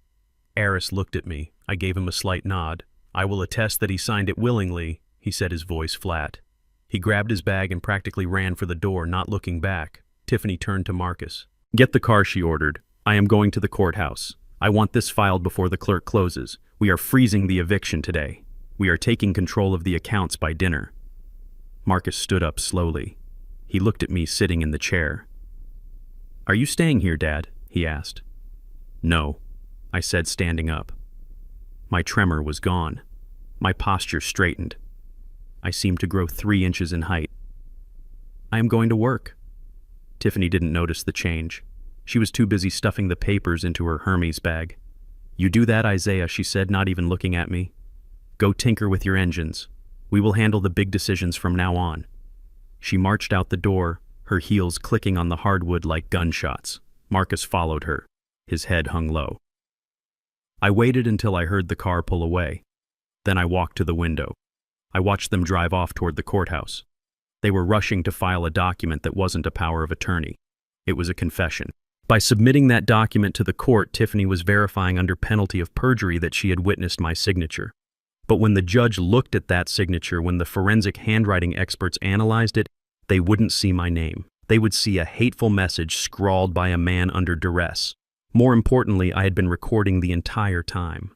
Eris looked at me. I gave him a slight nod. "I will attest that he signed it willingly," he said, his voice flat. He grabbed his bag and practically ran for the door, not looking back. Tiffany turned to Marcus. "Get the car," she ordered. "I am going to the courthouse. I want this filed before the clerk closes. We are freezing the eviction today. We are taking control of the accounts by dinner." Marcus stood up slowly. He looked at me sitting in the chair. "Are you staying here, Dad?" he asked. "No," I said, standing up. My tremor was gone. My posture straightened. I seemed to grow 3 inches in height. "I am going to work." Tiffany didn't notice the change. She was too busy stuffing the papers into her Hermes bag. "You do that, Isaiah," she said, not even looking at me. "Go tinker with your engines. We will handle the big decisions from now on." She marched out the door, her heels clicking on the hardwood like gunshots. Marcus followed her. His head hung low. I waited until I heard the car pull away. Then I walked to the window. I watched them drive off toward the courthouse. They were rushing to file a document that wasn't a power of attorney. It was a confession. By submitting that document to the court, Tiffany was verifying under penalty of perjury that she had witnessed my signature. But when the judge looked at that signature, when the forensic handwriting experts analyzed it, they wouldn't see my name. They would see a hateful message scrawled by a man under duress. More importantly, I had been recording the entire time.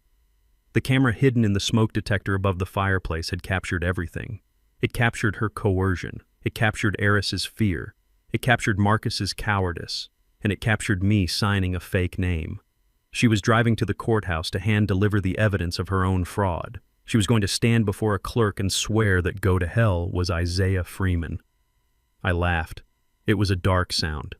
The camera hidden in the smoke detector above the fireplace had captured everything. It captured her coercion. It captured Eris's fear. It captured Marcus's cowardice. And it captured me signing a fake name. She was driving to the courthouse to hand-deliver the evidence of her own fraud. She was going to stand before a clerk and swear that "Go to hell" was Isaiah Freeman. I laughed. It was a dark sound.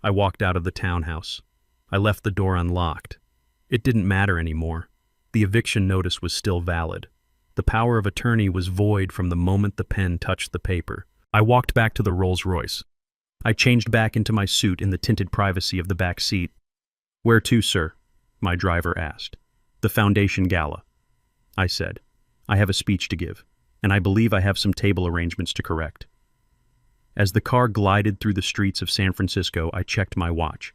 I walked out of the townhouse. I left the door unlocked. It didn't matter anymore. The eviction notice was still valid. The power of attorney was void from the moment the pen touched the paper. I walked back to the Rolls-Royce. I changed back into my suit in the tinted privacy of the back seat. "Where to, sir?" my driver asked. "The Foundation Gala," I said. "I have a speech to give, and I believe I have some table arrangements to correct." As the car glided through the streets of San Francisco, I checked my watch.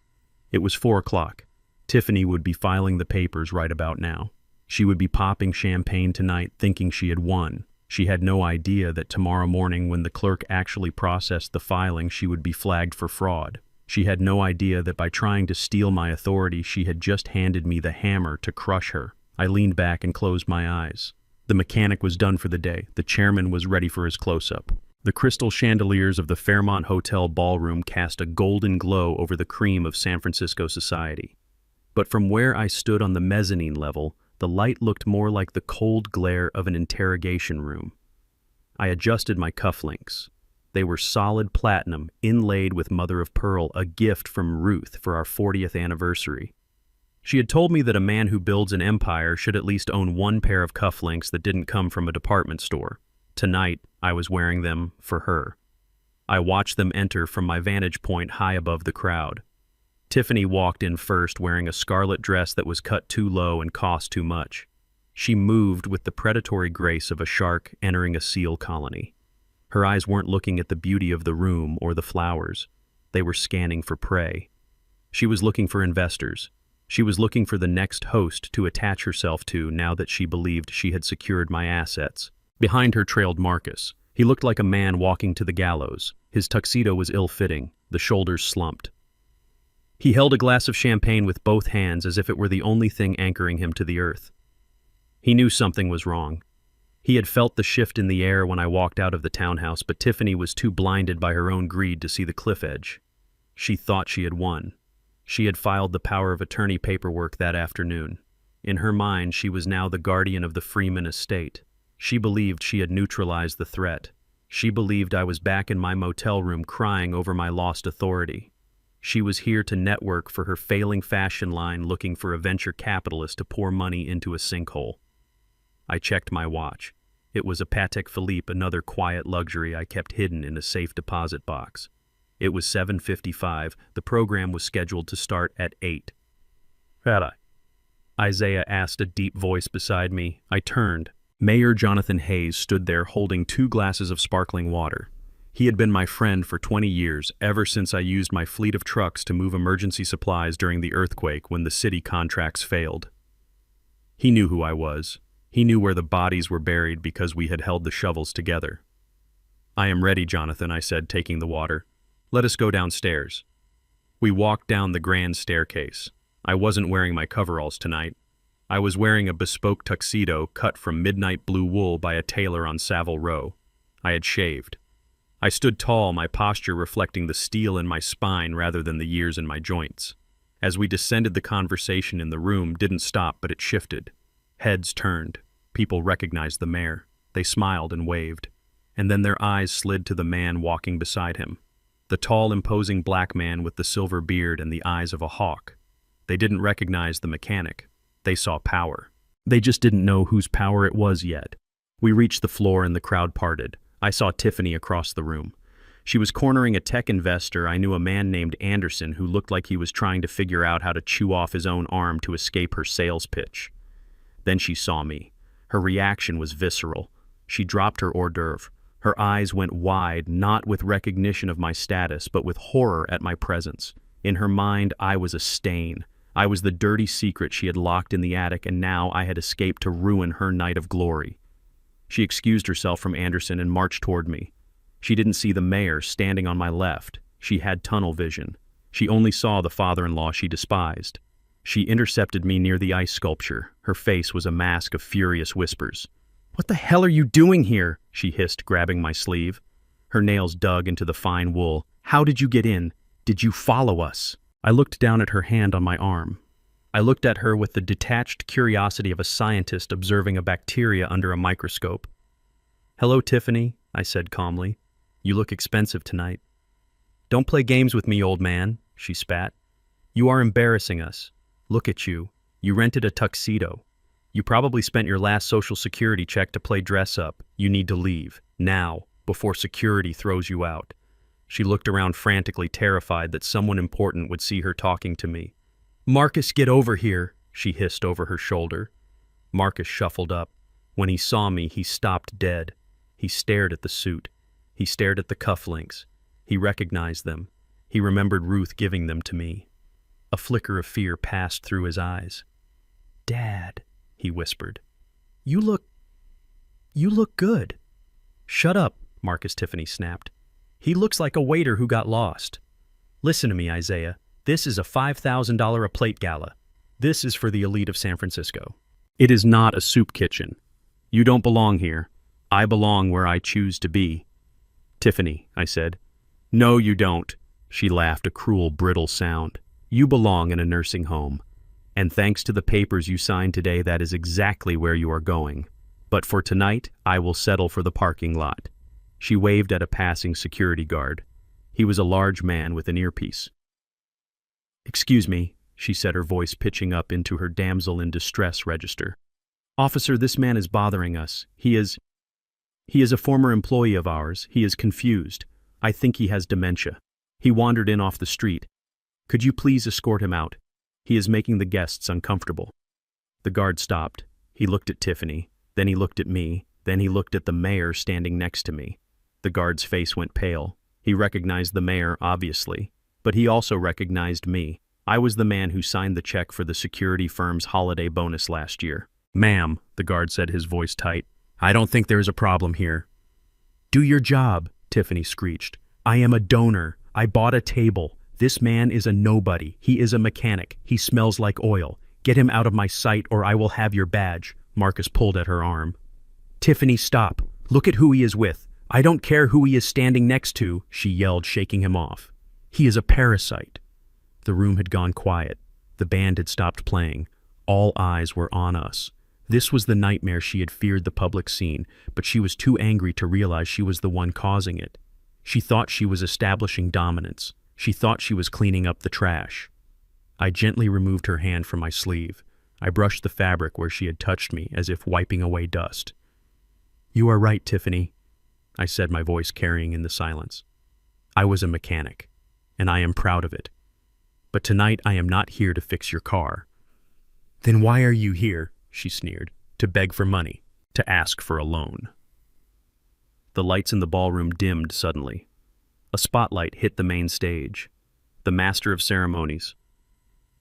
It was 4 o'clock. Tiffany would be filing the papers right about now. She would be popping champagne tonight, thinking she had won. She had no idea that tomorrow morning, when the clerk actually processed the filing, she would be flagged for fraud. She had no idea that by trying to steal my authority, she had just handed me the hammer to crush her. I leaned back and closed my eyes. The mechanic was done for the day. The chairman was ready for his close-up. The crystal chandeliers of the Fairmont Hotel ballroom cast a golden glow over the cream of San Francisco society. But from where I stood on the mezzanine level, the light looked more like the cold glare of an interrogation room. I adjusted my cufflinks. They were solid platinum, inlaid with mother-of-pearl, a gift from Ruth for our 40th anniversary. She had told me that a man who builds an empire should at least own one pair of cufflinks that didn't come from a department store. Tonight, I was wearing them for her. I watched them enter from my vantage point high above the crowd. Tiffany walked in first, wearing a scarlet dress that was cut too low and cost too much. She moved with the predatory grace of a shark entering a seal colony. Her eyes weren't looking at the beauty of the room or the flowers. They were scanning for prey. She was looking for investors. She was looking for the next host to attach herself to now that she believed she had secured my assets. Behind her trailed Marcus. He looked like a man walking to the gallows. His tuxedo was ill-fitting, the shoulders slumped. He held a glass of champagne with both hands as if it were the only thing anchoring him to the earth. He knew something was wrong. He had felt the shift in the air when I walked out of the townhouse, but Tiffany was too blinded by her own greed to see the cliff edge. She thought she had won. She had filed the power of attorney paperwork that afternoon. In her mind, she was now the guardian of the Freeman estate. She believed she had neutralized the threat. She believed I was back in my motel room crying over my lost authority. She was here to network for her failing fashion line, looking for a venture capitalist to pour money into a sinkhole. I checked my watch. It was a Patek Philippe, another quiet luxury I kept hidden in a safe deposit box. It was 7:55. The program was scheduled to start at 8. "Had I?" Isaiah asked, a deep voice beside me. I turned. Mayor Jonathan Hayes stood there holding 2 glasses of sparkling water. He had been my friend for 20 years, ever since I used my fleet of trucks to move emergency supplies during the earthquake when the city contracts failed. He knew who I was. He knew where the bodies were buried because we had held the shovels together. "I am ready, Jonathan," I said, taking the water. "Let us go downstairs." We walked down the grand staircase. I wasn't wearing my coveralls tonight. I was wearing a bespoke tuxedo cut from midnight blue wool by a tailor on Savile Row. I had shaved. I stood tall, my posture reflecting the steel in my spine rather than the years in my joints. As we descended, the conversation in the room didn't stop, but it shifted. Heads turned. People recognized the mayor. They smiled and waved. And then their eyes slid to the man walking beside him. The tall, imposing black man with the silver beard and the eyes of a hawk. They didn't recognize the mechanic. They saw power. They just didn't know whose power it was yet. We reached the floor and the crowd parted. I saw Tiffany across the room. She was cornering a tech investor. I knew a man named Anderson who looked like he was trying to figure out how to chew off his own arm to escape her sales pitch. Then she saw me. Her reaction was visceral. She dropped her hors d'oeuvre. Her eyes went wide, not with recognition of my status, but with horror at my presence. In her mind, I was a stain. I was the dirty secret she had locked in the attic, and now I had escaped to ruin her night of glory. She excused herself from Anderson and marched toward me. She didn't see the mayor standing on my left. She had tunnel vision. She only saw the father-in-law she despised. She intercepted me near the ice sculpture. Her face was a mask of furious whispers. "What the hell are you doing here?" she hissed, grabbing my sleeve. Her nails dug into the fine wool. "How did you get in? Did you follow us?" I looked down at her hand on my arm. I looked at her with the detached curiosity of a scientist observing a bacteria under a microscope. "Hello, Tiffany," I said calmly. "You look expensive tonight." "Don't play games with me, old man," she spat. "You are embarrassing us. Look at you. You rented a tuxedo. You probably spent your last Social Security check to play dress up. You need to leave, now, before security throws you out." She looked around frantically, terrified that someone important would see her talking to me. "Marcus, get over here," she hissed over her shoulder. Marcus shuffled up. When he saw me, he stopped dead. He stared at the suit. He stared at the cufflinks. He recognized them. He remembered Ruth giving them to me. A flicker of fear passed through his eyes. "Dad," he whispered. You look good." "Shut up," Marcus Tiffany snapped. "He looks like a waiter who got lost. Listen to me, Isaiah. This is a $5,000 a plate gala. This is for the elite of San Francisco. It is not a soup kitchen. You don't belong here. I belong where I choose to be. Tiffany, I said. No, you don't. She laughed, a cruel, brittle sound. You belong in a nursing home. And thanks to the papers you signed today, that is exactly where you are going. But for tonight, I will settle for the parking lot. She waved at a passing security guard. He was a large man with an earpiece. Excuse me, she said, her voice pitching up into her damsel in distress register. Officer, this man is bothering us. He is a former employee of ours. He is confused. I think he has dementia. He wandered in off the street. Could you please escort him out? He is making the guests uncomfortable. The guard stopped. He looked at Tiffany. Then he looked at me. Then he looked at the mayor standing next to me. The guard's face went pale. He recognized the mayor, obviously. But he also recognized me. I was the man who signed the check for the security firm's holiday bonus last year. Ma'am, the guard said, his voice tight, I don't think there is a problem here. Do your job, Tiffany screeched. I am a donor. I bought a table. This man is a nobody. He is a mechanic. He smells like oil. Get him out of my sight or I will have your badge. Marcus pulled at her arm. Tiffany, stop. Look at who he is with. I don't care who he is standing next to, she yelled, shaking him off. He is a parasite. The room had gone quiet. The band had stopped playing. All eyes were on us. This was the nightmare she had feared, the public scene, but she was too angry to realize she was the one causing it. She thought she was establishing dominance. She thought she was cleaning up the trash. I gently removed her hand from my sleeve. I brushed the fabric where she had touched me, as if wiping away dust. You are right, Tiffany, I said, my voice carrying in the silence. I was a mechanic, and I am proud of it. But tonight I am not here to fix your car. Then why are you here, she sneered, to beg for money, to ask for a loan? The lights in the ballroom dimmed suddenly. A spotlight hit the main stage. The master of ceremonies.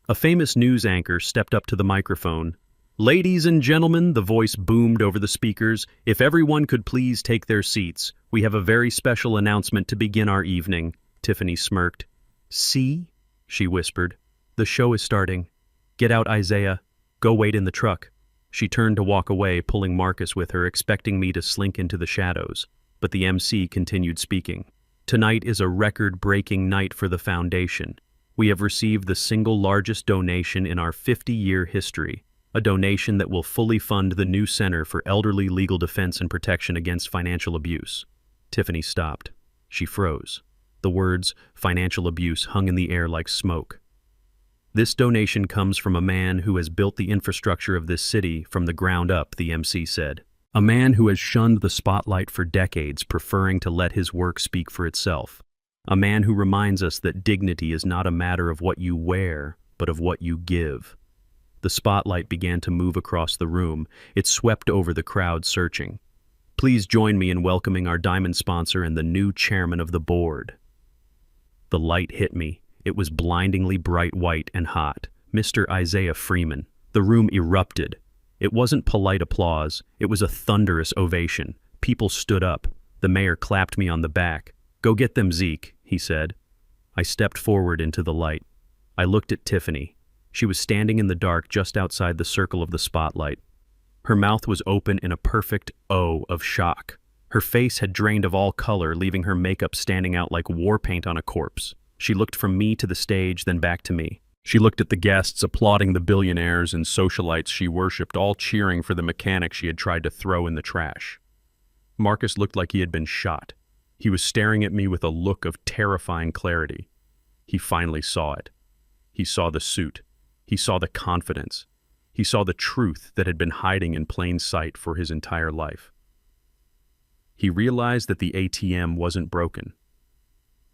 A famous news anchor stepped up to the microphone. Ladies and gentlemen, the voice boomed over the speakers, if everyone could please take their seats. We have a very special announcement to begin our evening. Tiffany smirked. See? She whispered. The show is starting. Get out, Isaiah. Go wait in the truck. She turned to walk away, pulling Marcus with her, expecting me to slink into the shadows. But the MC continued speaking. Tonight is a record-breaking night for the Foundation. We have received the single largest donation in our 50-year history, a donation that will fully fund the new Center for Elderly Legal Defense and Protection Against Financial Abuse. Tiffany stopped. She froze. The words, financial abuse, hung in the air like smoke. This donation comes from a man who has built the infrastructure of this city from the ground up, the MC said. A man who has shunned the spotlight for decades, preferring to let his work speak for itself. A man who reminds us that dignity is not a matter of what you wear, but of what you give. The spotlight began to move across the room. It swept over the crowd searching. Please join me in welcoming our diamond sponsor and the new chairman of the board. The light hit me. It was blindingly bright white and hot. Mr. Isaiah Freeman. The room erupted. It wasn't polite applause. It was a thunderous ovation. People stood up. The mayor clapped me on the back. Go get them, Zeke, he said. I stepped forward into the light. I looked at Tiffany. She was standing in the dark just outside the circle of the spotlight. Her mouth was open in a perfect O of shock. Her face had drained of all color, leaving her makeup standing out like war paint on a corpse. She looked from me to the stage, then back to me. She looked at the guests, applauding the billionaires and socialites she worshipped, all cheering for the mechanic she had tried to throw in the trash. Marcus looked like he had been shot. He was staring at me with a look of terrifying clarity. He finally saw it. He saw the suit. He saw the confidence. He saw the truth that had been hiding in plain sight for his entire life. He realized that the ATM wasn't broken.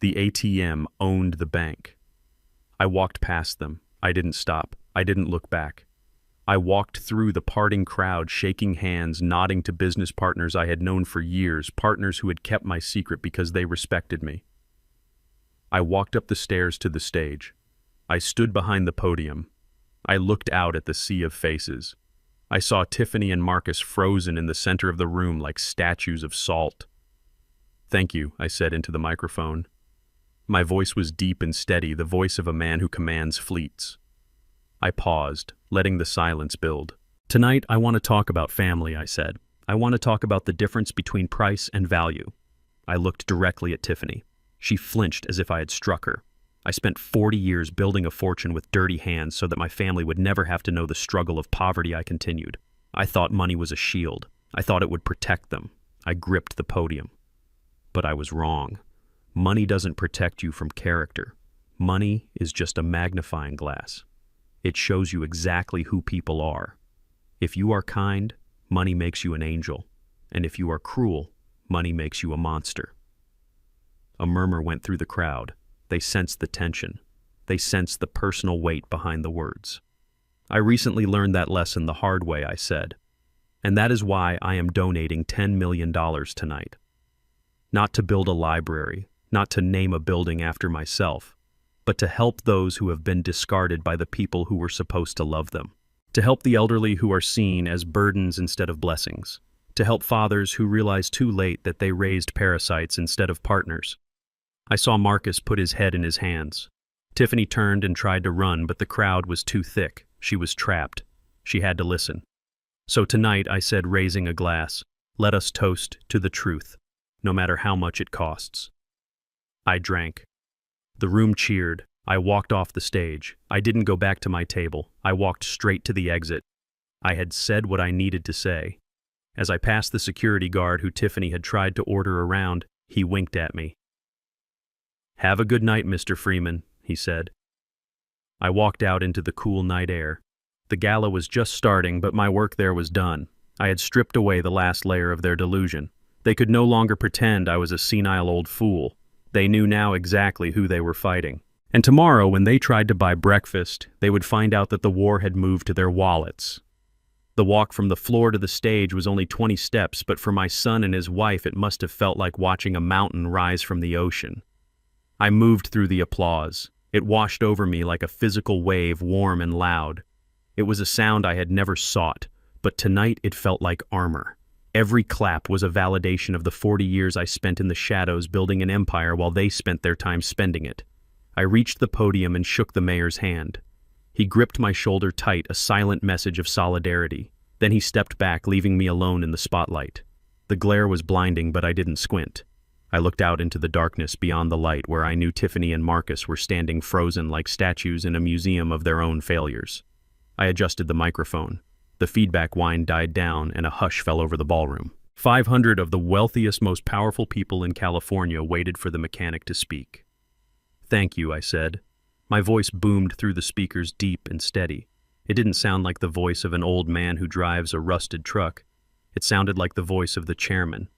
The ATM owned the bank. I walked past them. I didn't stop. I didn't look back. I walked through the parting crowd, shaking hands, nodding to business partners I had known for years, partners who had kept my secret because they respected me. I walked up the stairs to the stage. I stood behind the podium. I looked out at the sea of faces. I saw Tiffany and Marcus frozen in the center of the room like statues of salt. Thank you, I said into the microphone. My voice was deep and steady, the voice of a man who commands fleets. I paused, letting the silence build. Tonight, I want to talk about family, I said. I want to talk about the difference between price and value. I looked directly at Tiffany. She flinched as if I had struck her. I spent 40 years building a fortune with dirty hands so that my family would never have to know the struggle of poverty, I continued. I thought money was a shield. I thought it would protect them. I gripped the podium. But I was wrong. Money doesn't protect you from character. Money is just a magnifying glass. It shows you exactly who people are. If you are kind, money makes you an angel. And if you are cruel, money makes you a monster. A murmur went through the crowd. They sensed the tension. They sensed the personal weight behind the words. I recently learned that lesson the hard way, I said. And that is why I am donating $10 million tonight. Not to build a library, not to name a building after myself, but to help those who have been discarded by the people who were supposed to love them. To help the elderly who are seen as burdens instead of blessings. To help fathers who realize too late that they raised parasites instead of partners. I saw Marcus put his head in his hands. Tiffany turned and tried to run, but the crowd was too thick. She was trapped. She had to listen. So tonight, I said, raising a glass, let us toast to the truth, no matter how much it costs. I drank. The room cheered. I walked off the stage. I didn't go back to my table. I walked straight to the exit. I had said what I needed to say. As I passed the security guard who Tiffany had tried to order around, he winked at me. "Have a good night, Mr. Freeman," he said. I walked out into the cool night air. The gala was just starting, but my work there was done. I had stripped away the last layer of their delusion. They could no longer pretend I was a senile old fool. They knew now exactly who they were fighting. And tomorrow, when they tried to buy breakfast, they would find out that the war had moved to their wallets. The walk from the floor to the stage was only 20 steps, but for my son and his wife it must have felt like watching a mountain rise from the ocean. I moved through the applause. It washed over me like a physical wave, warm and loud. It was a sound I had never sought, but tonight it felt like armor. Every clap was a validation of the 40 years I spent in the shadows building an empire while they spent their time spending it. I reached the podium and shook the mayor's hand. He gripped my shoulder tight, a silent message of solidarity. Then he stepped back, leaving me alone in the spotlight. The glare was blinding, but I didn't squint. I looked out into the darkness beyond the light where I knew Tiffany and Marcus were standing frozen like statues in a museum of their own failures. I adjusted the microphone. The feedback whine died down and a hush fell over the ballroom. 500 of the wealthiest, most powerful people in California waited for the mechanic to speak. "Thank you," I said. My voice boomed through the speakers, deep and steady. It didn't sound like the voice of an old man who drives a rusted truck. It sounded like the voice of the chairman.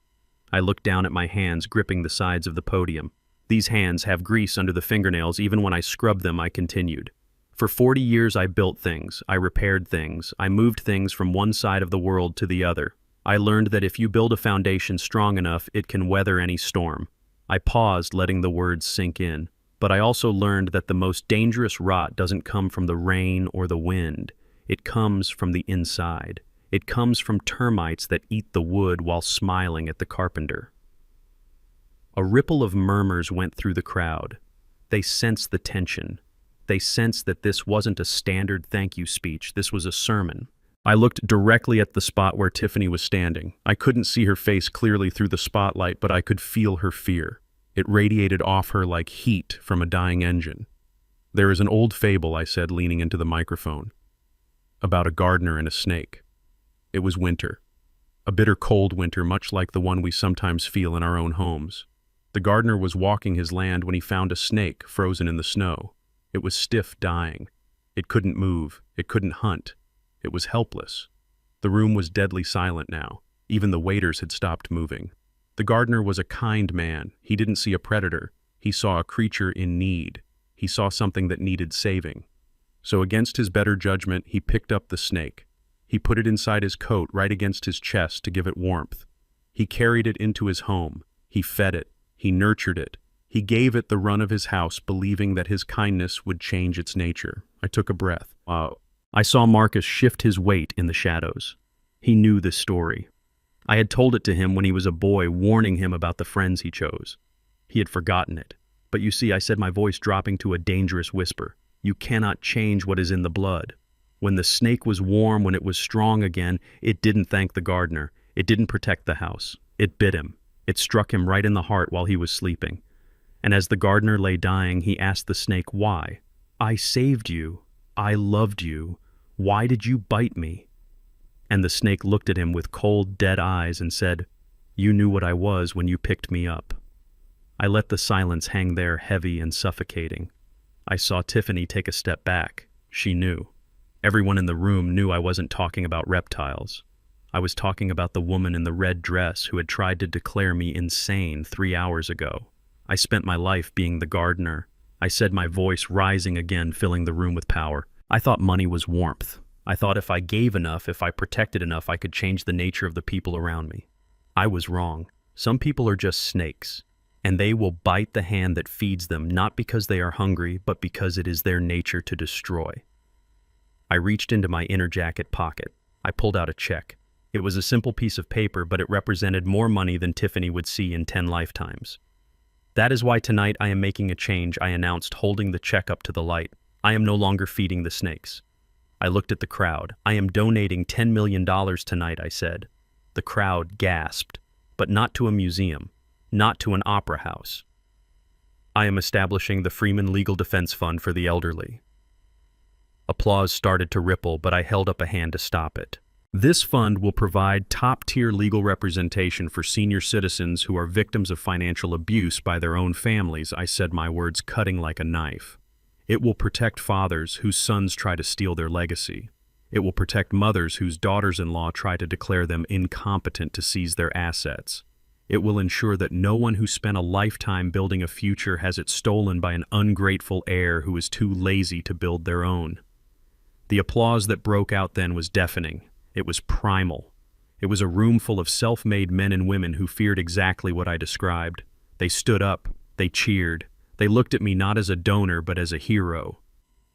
I looked down at my hands gripping the sides of the podium. These hands have grease under the fingernails. Even when I scrubbed them, I continued. For 40 years I built things, I repaired things, I moved things from one side of the world to the other. I learned that if you build a foundation strong enough, it can weather any storm. I paused, letting the words sink in. But I also learned that the most dangerous rot doesn't come from the rain or the wind. It comes from the inside. It comes from termites that eat the wood while smiling at the carpenter. A ripple of murmurs went through the crowd. They sensed the tension. They sensed that this wasn't a standard thank you speech, this was a sermon. I looked directly at the spot where Tiffany was standing. I couldn't see her face clearly through the spotlight, but I could feel her fear. It radiated off her like heat from a dying engine. "There is an old fable," I said, leaning into the microphone, "about a gardener and a snake. It was winter. A bitter cold winter, much like the one we sometimes feel in our own homes. The gardener was walking his land when he found a snake frozen in the snow. It was stiff, dying. It couldn't move. It couldn't hunt. It was helpless. The room was deadly silent now. Even the waiters had stopped moving. The gardener was a kind man. He didn't see a predator. He saw a creature in need. He saw something that needed saving. So against his better judgment, he picked up the snake. He put it inside his coat, right against his chest to give it warmth. He carried it into his home. He fed it. He nurtured it. He gave it the run of his house, believing that his kindness would change its nature." I took a breath. I saw Marcus shift his weight in the shadows. He knew this story. I had told it to him when he was a boy, warning him about the friends he chose. He had forgotten it. But you see, I said, my voice dropping to a dangerous whisper, "You cannot change what is in the blood." When the snake was warm, when it was strong again, it didn't thank the gardener. It didn't protect the house. It bit him. It struck him right in the heart while he was sleeping. And as the gardener lay dying, he asked the snake why. "I saved you. I loved you. Why did you bite me?" And the snake looked at him with cold, dead eyes and said, "You knew what I was when you picked me up." I let the silence hang there heavy and suffocating. I saw Tiffany take a step back. She knew. Everyone in the room knew I wasn't talking about reptiles. I was talking about the woman in the red dress who had tried to declare me insane 3 hours ago. I spent my life being the gardener. I said, my voice rising again, filling the room with power. I thought money was warmth. I thought if I gave enough, if I protected enough, I could change the nature of the people around me. I was wrong. Some people are just snakes, and they will bite the hand that feeds them, not because they are hungry, but because it is their nature to destroy. I reached into my inner jacket pocket. I pulled out a check. It was a simple piece of paper, but it represented more money than Tiffany would see in 10 lifetimes. "That is why tonight I am making a change," I announced, holding the check up to the light. "I am no longer feeding the snakes." I looked at the crowd. "I am donating $10 million tonight," I said. The crowd gasped, but not to a museum, not to an opera house. "I am establishing the Freeman Legal Defense Fund for the elderly." Applause started to ripple, but I held up a hand to stop it. "This fund will provide top-tier legal representation for senior citizens who are victims of financial abuse by their own families," I said, my words cutting like a knife. "It will protect fathers whose sons try to steal their legacy. It will protect mothers whose daughters-in-law try to declare them incompetent to seize their assets. It will ensure that no one who spent a lifetime building a future has it stolen by an ungrateful heir who is too lazy to build their own." The applause that broke out then was deafening. It was primal. It was a room full of self-made men and women who feared exactly what I described. They stood up. They cheered. They looked at me not as a donor, but as a hero.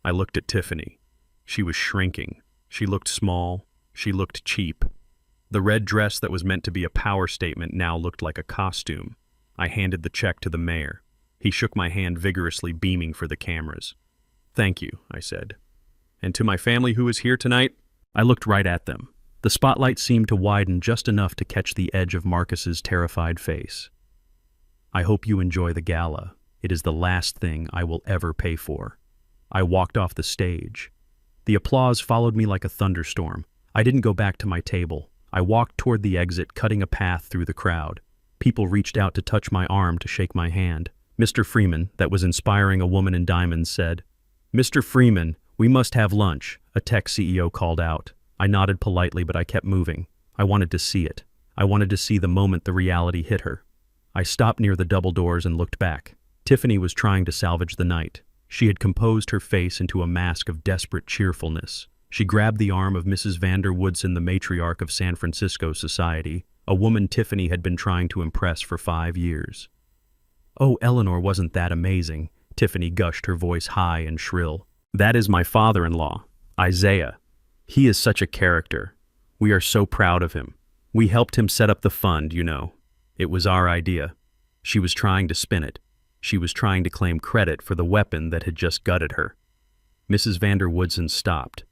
I looked at Tiffany. She was shrinking. She looked small. She looked cheap. The red dress that was meant to be a power statement now looked like a costume. I handed the check to the mayor. He shook my hand vigorously, beaming for the cameras. "Thank you," I said. "And to my family who is here tonight," I looked right at them. The spotlight seemed to widen just enough to catch the edge of Marcus's terrified face. "I hope you enjoy the gala. It is the last thing I will ever pay for." I walked off the stage. The applause followed me like a thunderstorm. I didn't go back to my table. I walked toward the exit, cutting a path through the crowd. People reached out to touch my arm, to shake my hand. Mr. Freeman, that was inspiring a woman in diamonds, said, "Mr. Freeman, we must have lunch," a tech CEO called out. I nodded politely, but I kept moving. I wanted to see it. I wanted to see the moment the reality hit her. I stopped near the double doors and looked back. Tiffany was trying to salvage the night. She had composed her face into a mask of desperate cheerfulness. She grabbed the arm of Mrs. Vander Woodson, the matriarch of San Francisco society, a woman Tiffany had been trying to impress for 5 years. "Oh, Eleanor, wasn't that amazing?" Tiffany gushed, her voice high and shrill. "That is my father-in-law, Isaiah. He is such a character. We are so proud of him. We helped him set up the fund, you know. It was our idea." She was trying to spin it. She was trying to claim credit for the weapon that had just gutted her. Mrs. Vander Woodson stopped.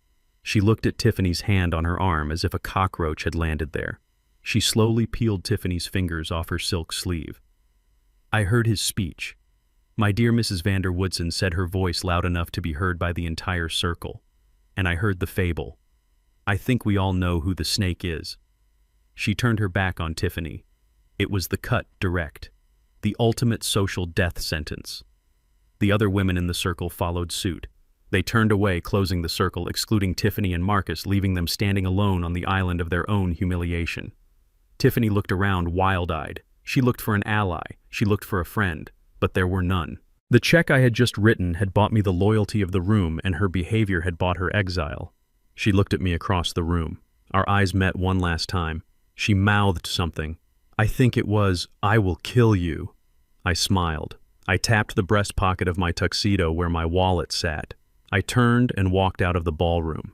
She looked at Tiffany's hand on her arm as if a cockroach had landed there. She slowly peeled Tiffany's fingers off her silk sleeve. I heard his speech. "My dear Mrs. Vander Woodson," said her voice loud enough to be heard by the entire circle. And I heard the fable. "I think we all know who the snake is." She turned her back on Tiffany. It was the cut direct. The ultimate social death sentence. The other women in the circle followed suit. They turned away, closing the circle, excluding Tiffany and Marcus, leaving them standing alone on the island of their own humiliation. Tiffany looked around, wild-eyed. She looked for an ally. She looked for a friend. But there were none. The check I had just written had bought me the loyalty of the room, and her behavior had bought her exile. She looked at me across the room. Our eyes met one last time. She mouthed something. I think it was, "I will kill you." I smiled. I tapped the breast pocket of my tuxedo where my wallet sat. I turned and walked out of the ballroom.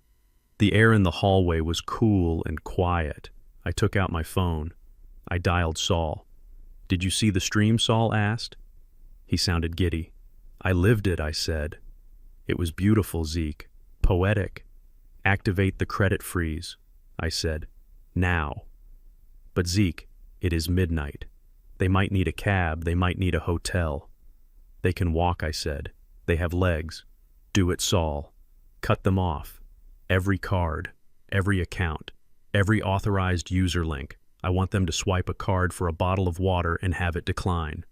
The air in the hallway was cool and quiet. I took out my phone. I dialed Saul. "Did you see the stream?" Saul asked. He sounded giddy. "I lived it," I said. "It was beautiful, Zeke. Poetic. Activate the credit freeze," I said. "Now." But Zeke, it is midnight. They might need a cab, they might need a hotel. They can walk, I said. They have legs. Do it, Saul. Cut them off. Every card, every account, every authorized user link. I want them to swipe a card for a bottle of water and have it decline.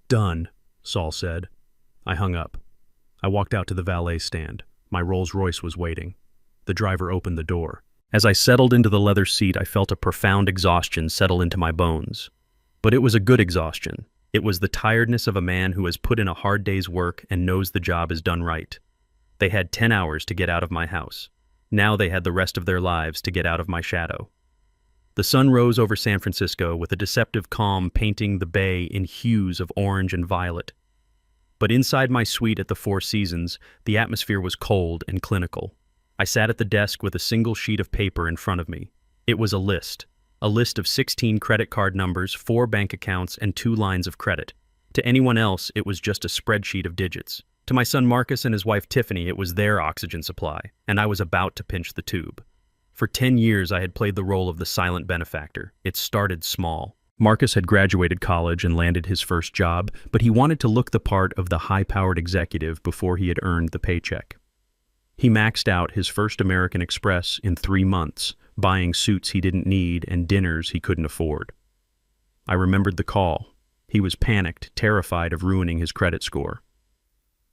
Done, Saul said. I hung up. I walked out to the valet stand. My Rolls-Royce was waiting. The driver opened the door. As I settled into the leather seat, I felt a profound exhaustion settle into my bones. But it was a good exhaustion. It was the tiredness of a man who has put in a hard day's work and knows the job is done right. They had 10 hours to get out of my house. Now they had the rest of their lives to get out of my shadow. The sun rose over San Francisco with a deceptive calm painting the bay in hues of orange and violet. But inside my suite at the Four Seasons, the atmosphere was cold and clinical. I sat at the desk with a single sheet of paper in front of me. It was a list of 16 credit card numbers, 4 bank accounts, and 2 lines of credit. To anyone else, it was just a spreadsheet of digits. To my son Marcus and his wife Tiffany, it was their oxygen supply, and I was about to pinch the tube. For 10 years, I had played the role of the silent benefactor. It started small. Marcus had graduated college and landed his first job, but he wanted to look the part of the high-powered executive before he had earned the paycheck. He maxed out his first American Express in 3 months, buying suits he didn't need and dinners he couldn't afford. I remembered the call. He was panicked, terrified of ruining his credit score.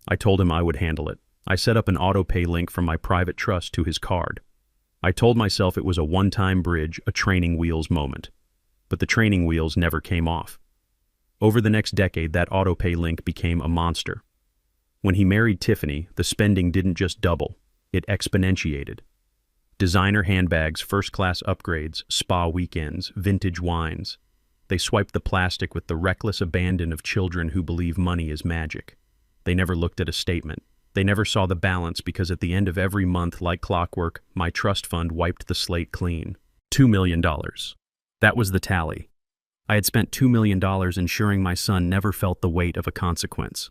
I told him I would handle it. I set up an auto-pay link from my private trust to his card. I told myself it was a one-time bridge, a training wheels moment. But the training wheels never came off. Over the next decade, that auto-pay link became a monster. When he married Tiffany, the spending didn't just double, it exponentiated. Designer handbags, first-class upgrades, spa weekends, vintage wines. They swiped the plastic with the reckless abandon of children who believe money is magic. They never looked at a statement. They never saw the balance because at the end of every month, like clockwork, my trust fund wiped the slate clean. $2 million. That was the tally. I had spent $2 million ensuring my son never felt the weight of a consequence.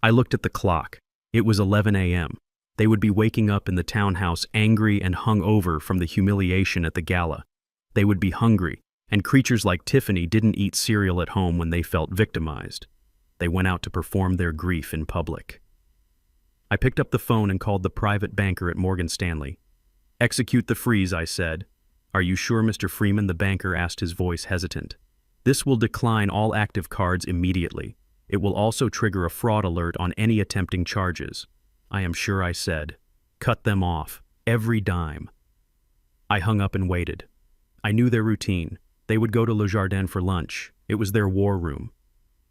I looked at the clock. It was 11 a.m. They would be waking up in the townhouse angry and hung over from the humiliation at the gala. They would be hungry, and creatures like Tiffany didn't eat cereal at home when they felt victimized. They went out to perform their grief in public. I picked up the phone and called the private banker at Morgan Stanley. "Execute the freeze," I said. "Are you sure, Mr. Freeman?" the banker asked, his voice hesitant. "This will decline all active cards immediately. It will also trigger a fraud alert on any attempting charges." "I am sure," I said. "Cut them off. Every dime." I hung up and waited. I knew their routine. They would go to Le Jardin for lunch. It was their war room.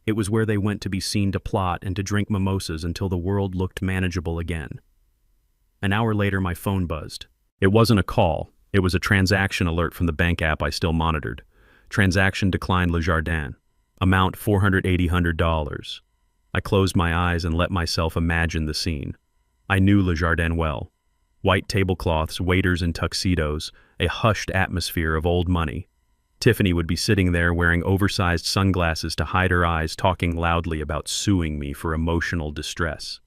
It was where they went to be seen to plot and to drink mimosas until the world looked manageable again. An hour later, my phone buzzed. It wasn't a call. It was a transaction alert from the bank app I still monitored. Transaction declined, Le Jardin. Amount $480. I closed my eyes and let myself imagine the scene. I knew Le Jardin well. White tablecloths, waiters in tuxedos, a hushed atmosphere of old money. Tiffany would be sitting there wearing oversized sunglasses to hide her eyes, talking loudly about suing me for emotional distress.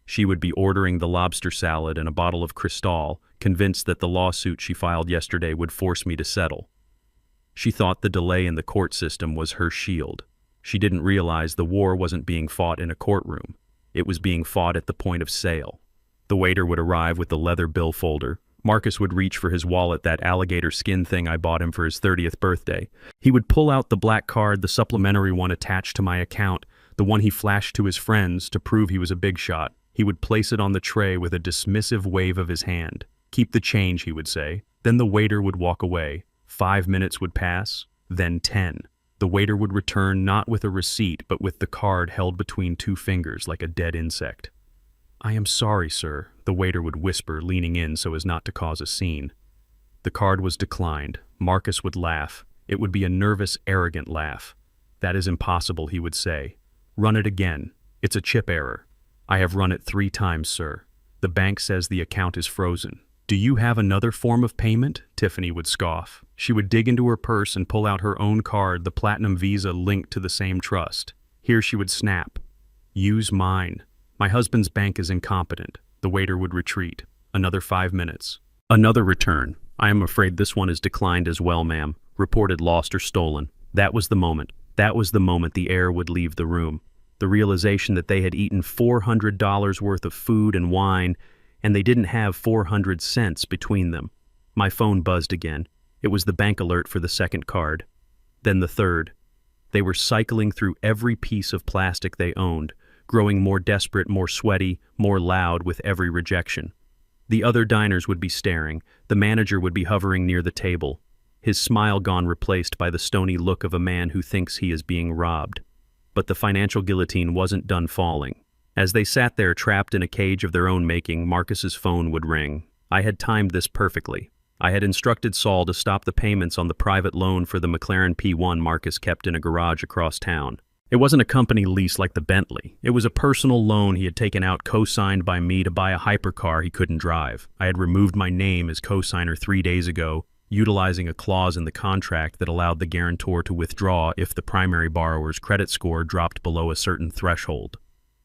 She would be ordering the lobster salad and a bottle of Cristal, convinced that the lawsuit she filed yesterday would force me to settle. She thought the delay in the court system was her shield. She didn't realize the war wasn't being fought in a courtroom. It was being fought at the point of sale. The waiter would arrive with the leather bill folder. Marcus would reach for his wallet, that alligator skin thing I bought him for his 30th birthday. He would pull out the black card, the supplementary one attached to my account, the one he flashed to his friends to prove he was a big shot. He would place it on the tray with a dismissive wave of his hand. "Keep the change," he would say. Then the waiter would walk away. 5 minutes would pass, then 10. The waiter would return not with a receipt, but with the card held between 2 fingers like a dead insect. "I am sorry, sir," the waiter would whisper, leaning in so as not to cause a scene. The card was declined. Marcus would laugh. It would be a nervous, arrogant laugh. "That is impossible," he would say. "Run it again. It's a chip error." "I have run it 3 times, sir. The bank says the account is frozen." "Do you have another form of payment?" Tiffany would scoff. She would dig into her purse and pull out her own card, the Platinum Visa linked to the same trust. Here she would snap. "Use mine. My husband's bank is incompetent." The waiter would retreat. Another 5 minutes. Another return. "I am afraid this one is declined as well, ma'am. reported lost or stolen. That was the moment. That was the moment the heir would leave the room. The realization that they had eaten $400 worth of food and wine, and they didn't have 400 cents between them. My phone buzzed again. It was the bank alert for the second card. Then the third. They were cycling through every piece of plastic they owned, growing more desperate, more sweaty, more loud with every rejection. The other diners would be staring. The manager would be hovering near the table, his smile gone, replaced by the stony look of a man who thinks he is being robbed. But the financial guillotine wasn't done falling. As they sat there trapped in a cage of their own making, Marcus's phone would ring. I had timed this perfectly. I had instructed Saul to stop the payments on the private loan for the McLaren P1 Marcus kept in a garage across town. It wasn't a company lease like the Bentley. It was a personal loan he had taken out, co-signed by me to buy a hypercar he couldn't drive. I had removed my name as co-signer 3 days ago, utilizing a clause in the contract that allowed the guarantor to withdraw if the primary borrower's credit score dropped below a certain threshold.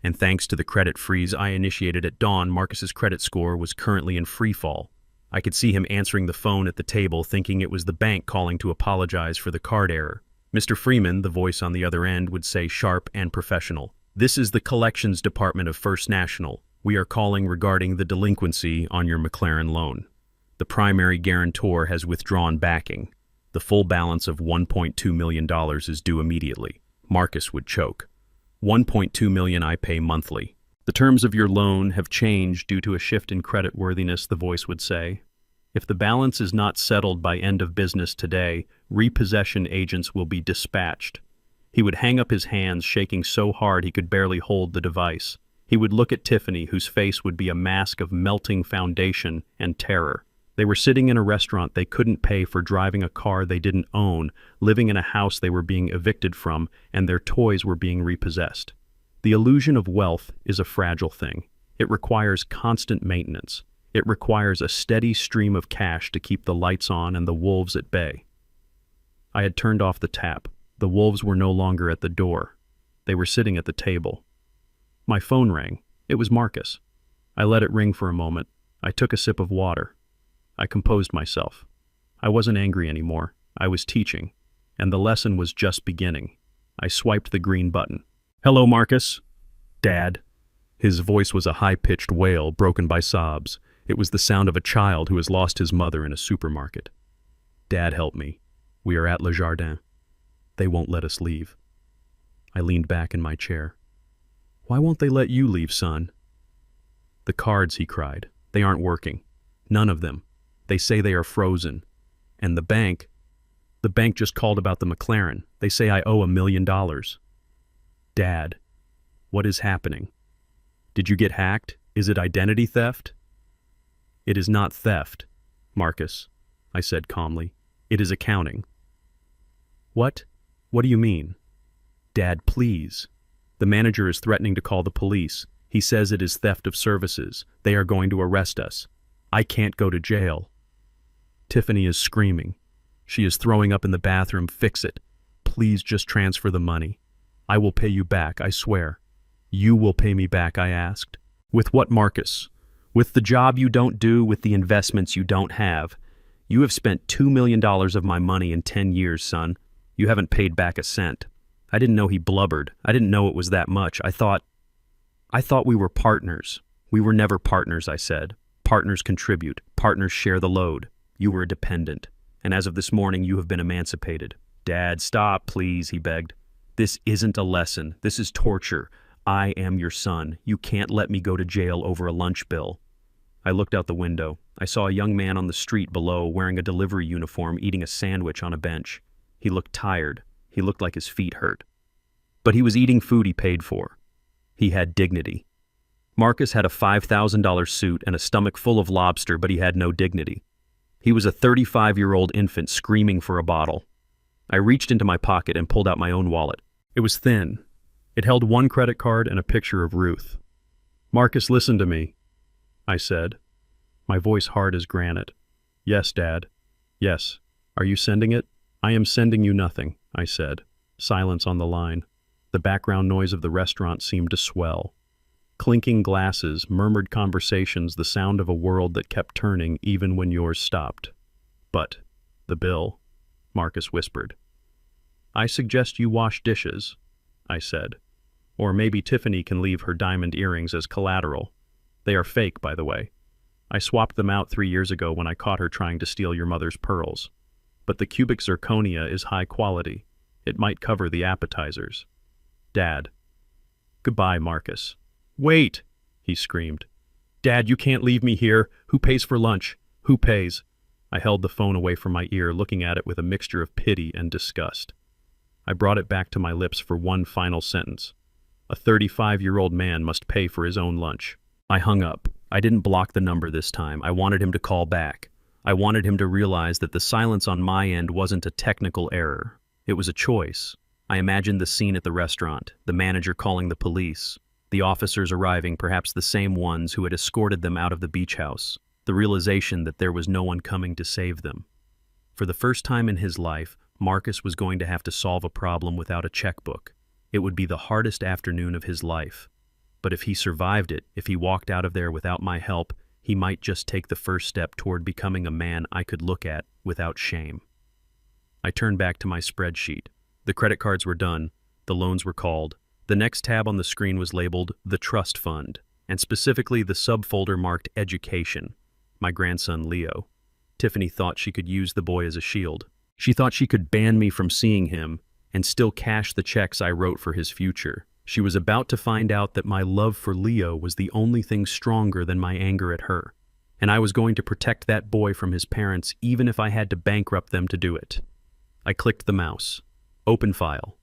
And thanks to the credit freeze I initiated at dawn, Marcus's credit score was currently in free fall. I could see him answering the phone at the table, thinking it was the bank calling to apologize for the card error. Mr. Freeman, the voice on the other end, would say sharp and professional, "This is the collections department of First National. We are calling regarding the delinquency on your McLaren loan. The primary guarantor has withdrawn backing. The full balance of $1.2 million is due immediately." Marcus would choke. $1.2 million I pay monthly. "The terms of your loan have changed due to a shift in creditworthiness," the voice would say. "If the balance is not settled by end of business today, repossession agents will be dispatched." He would hang up his hands, shaking so hard he could barely hold the device. He would look at Tiffany, whose face would be a mask of melting foundation and terror. They were sitting in a restaurant they couldn't pay for, driving a car they didn't own, living in a house they were being evicted from, and their toys were being repossessed. The illusion of wealth is a fragile thing. It requires constant maintenance. It requires a steady stream of cash to keep the lights on and the wolves at bay. I had turned off the tap. The wolves were no longer at the door. They were sitting at the table. My phone rang. It was Marcus. I let it ring for a moment. I took a sip of water. I composed myself. I wasn't angry anymore. I was teaching, and the lesson was just beginning. I swiped the green button. "Hello, Marcus." "Dad." His voice was a high-pitched wail broken by sobs. It was the sound of a child who has lost his mother in a supermarket. "Dad, help me. We are at Le Jardin. They won't let us leave." I leaned back in my chair. "Why won't they let you leave, son?" "The cards," he cried. "They aren't working. None of them. They say they are frozen. And the bank just called about the McLaren. They say I owe $1 million. Dad, what is happening? Did you get hacked? Is it identity theft?" "It is not theft, Marcus," I said calmly. "It is accounting." "What? What do you mean?" "Dad, please. The manager is threatening to call the police. He says it is theft of services. They are going to arrest us. I can't go to jail." Tiffany is screaming. She is throwing up in the bathroom. "Fix it. Please just transfer the money. I will pay you back, I swear." "You will pay me back?" I asked. "With what, Marcus? With the job you don't do, with the investments you don't have. You have spent $2 million of my money in 10 years, son. You haven't paid back a cent." I didn't know he blubbered. I didn't know it was that much. I thought we were partners. "We were never partners," I said. "Partners contribute. Partners share the load. You were a dependent. And as of this morning, you have been emancipated." "Dad, stop, please," he begged. "This isn't a lesson. This is torture. I am your son. You can't let me go to jail over a lunch bill." I looked out the window. I saw a young man on the street below, wearing a delivery uniform, eating a sandwich on a bench. He looked tired. He looked like his feet hurt. But he was eating food he paid for. He had dignity. Marcus had a $5,000 suit and a stomach full of lobster, but he had no dignity. He was a 35-year-old infant screaming for a bottle. I reached into my pocket and pulled out my own wallet. It was thin. It held one credit card and a picture of Ruth. "Marcus, listen to me," I said, my voice hard as granite. "Yes, Dad. Yes. Are you sending it?" "I am sending you nothing," I said. Silence on the line. The background noise of the restaurant seemed to swell. Clinking glasses, murmured conversations, the sound of a world that kept turning even when yours stopped. "But the bill." Marcus whispered. I suggest you wash dishes, I said. Or maybe Tiffany can leave her diamond earrings as collateral. They are fake, by the way. I swapped them out 3 years ago when I caught her trying to steal your mother's pearls. But the cubic zirconia is high quality. It might cover the appetizers. Dad. Goodbye, Marcus. Wait, he screamed. Dad, you can't leave me here. Who pays for lunch? Who pays? I held the phone away from my ear, looking at it with a mixture of pity and disgust. I brought it back to my lips for one final sentence. A 35-year-old man must pay for his own lunch. I hung up. I didn't block the number this time. I wanted him to call back. I wanted him to realize that the silence on my end wasn't a technical error. It was a choice. I imagined the scene at the restaurant, the manager calling the police, the officers arriving, perhaps the same ones who had escorted them out of the beach house, the realization that there was no one coming to save them. For the first time in his life, Marcus was going to have to solve a problem without a checkbook. It would be the hardest afternoon of his life. But if he survived it, if he walked out of there without my help, he might just take the first step toward becoming a man I could look at without shame. I turned back to my spreadsheet. The credit cards were done. The loans were called. The next tab on the screen was labeled the Trust Fund, and specifically the subfolder marked Education. My grandson, Leo. Tiffany thought she could use the boy as a shield. She thought she could ban me from seeing him and still cash the checks I wrote for his future. She was about to find out that my love for Leo was the only thing stronger than my anger at her, and I was going to protect that boy from his parents even if I had to bankrupt them to do it. I clicked the mouse. Open file.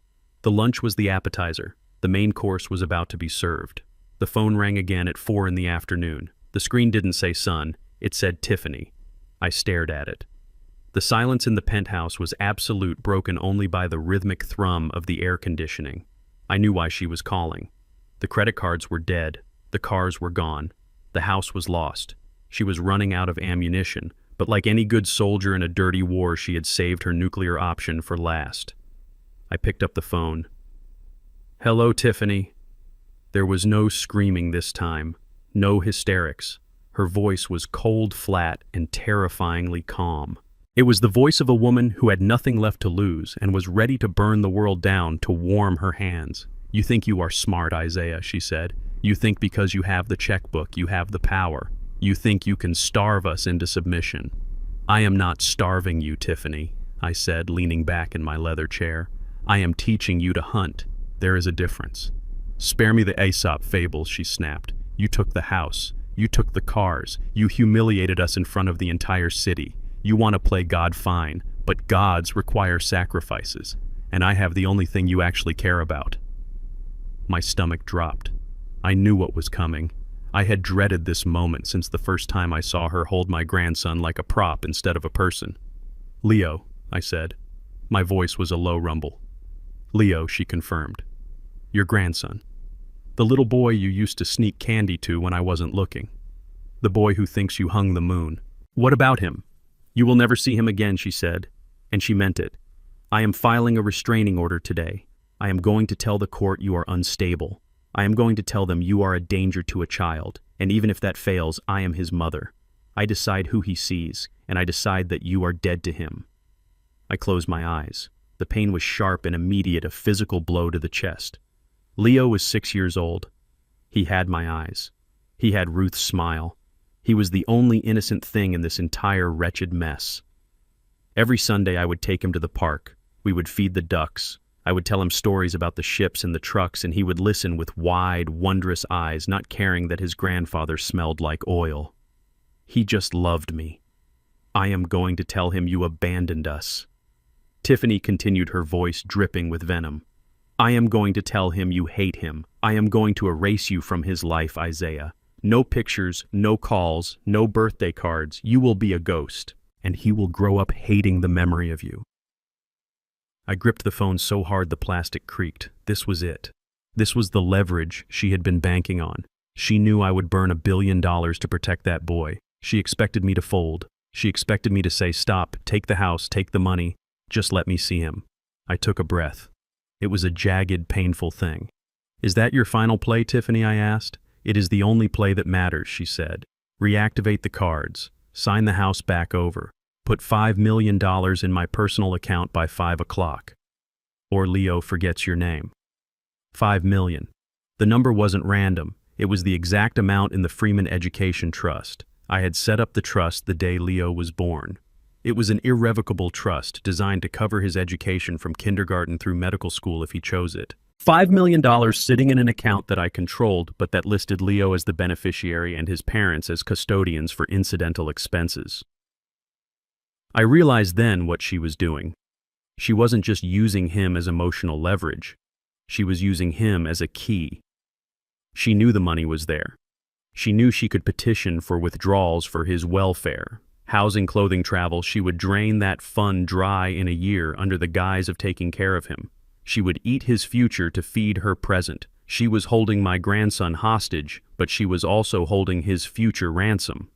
The lunch was the appetizer. The main course was about to be served. The phone rang again at 4 in the afternoon. The screen didn't say son, it said Tiffany. I stared at it. The silence in the penthouse was absolute, broken only by the rhythmic thrum of the air conditioning. I knew why she was calling. The credit cards were dead. The cars were gone. The house was lost. She was running out of ammunition, but like any good soldier in a dirty war, she had saved her nuclear option for last. I picked up the phone. Hello, Tiffany. There was no screaming this time, no hysterics. Her voice was cold, flat, and terrifyingly calm. It was the voice of a woman who had nothing left to lose and was ready to burn the world down to warm her hands. You think you are smart, Isaiah, she said. You think because you have the checkbook, you have the power. You think you can starve us into submission. I am not starving you, Tiffany, I said, leaning back in my leather chair. I am teaching you to hunt. There is a difference. Spare me the Aesop fables, she snapped. You took the house. You took the cars. You humiliated us in front of the entire city. You want to play God, fine, but gods require sacrifices, and I have the only thing you actually care about. My stomach dropped. I knew what was coming. I had dreaded this moment since the first time I saw her hold my grandson like a prop instead of a person. Leo, I said. My voice was a low rumble. Leo, she confirmed. Your grandson. The little boy you used to sneak candy to when I wasn't looking. The boy who thinks you hung the moon. What about him? You will never see him again, she said, and she meant it. I am filing a restraining order today. I am going to tell the court you are unstable. I am going to tell them you are a danger to a child, and even if that fails, I am his mother. I decide who he sees, and I decide that you are dead to him. I closed my eyes. The pain was sharp and immediate, a physical blow to the chest. Leo was 6 years old. He had my eyes. He had Ruth's smile. He was the only innocent thing in this entire wretched mess. Every Sunday I would take him to the park. We would feed the ducks. I would tell him stories about the ships and the trucks, and he would listen with wide, wondrous eyes, not caring that his grandfather smelled like oil. He just loved me. I am going to tell him you abandoned us. Tiffany continued, her voice dripping with venom. I am going to tell him you hate him. I am going to erase you from his life, Isaiah. No pictures, no calls, no birthday cards. You will be a ghost, and he will grow up hating the memory of you. I gripped the phone so hard the plastic creaked. This was it. This was the leverage she had been banking on. She knew I would burn $1 billion to protect that boy. She expected me to fold. She expected me to say, stop, take the house, take the money, just let me see him. I took a breath. It was a jagged, painful thing. Is that your final play, Tiffany? I asked. It is the only play that matters, she said. Reactivate the cards. Sign the house back over. Put $5 million in my personal account by 5 o'clock. Or Leo forgets your name. 5 million. The number wasn't random. It was the exact amount in the Freeman Education Trust. I had set up the trust the day Leo was born. It was an irrevocable trust designed to cover his education from kindergarten through medical school if he chose it. $5 million sitting in an account that I controlled, but that listed Leo as the beneficiary and his parents as custodians for incidental expenses. I realized then what she was doing. She wasn't just using him as emotional leverage. She was using him as a key. She knew the money was there. She knew she could petition for withdrawals for his welfare. Housing, clothing, travel, she would drain that fund dry in a year under the guise of taking care of him. She would eat his future to feed her present. She was holding my grandson hostage, but she was also holding his future ransom.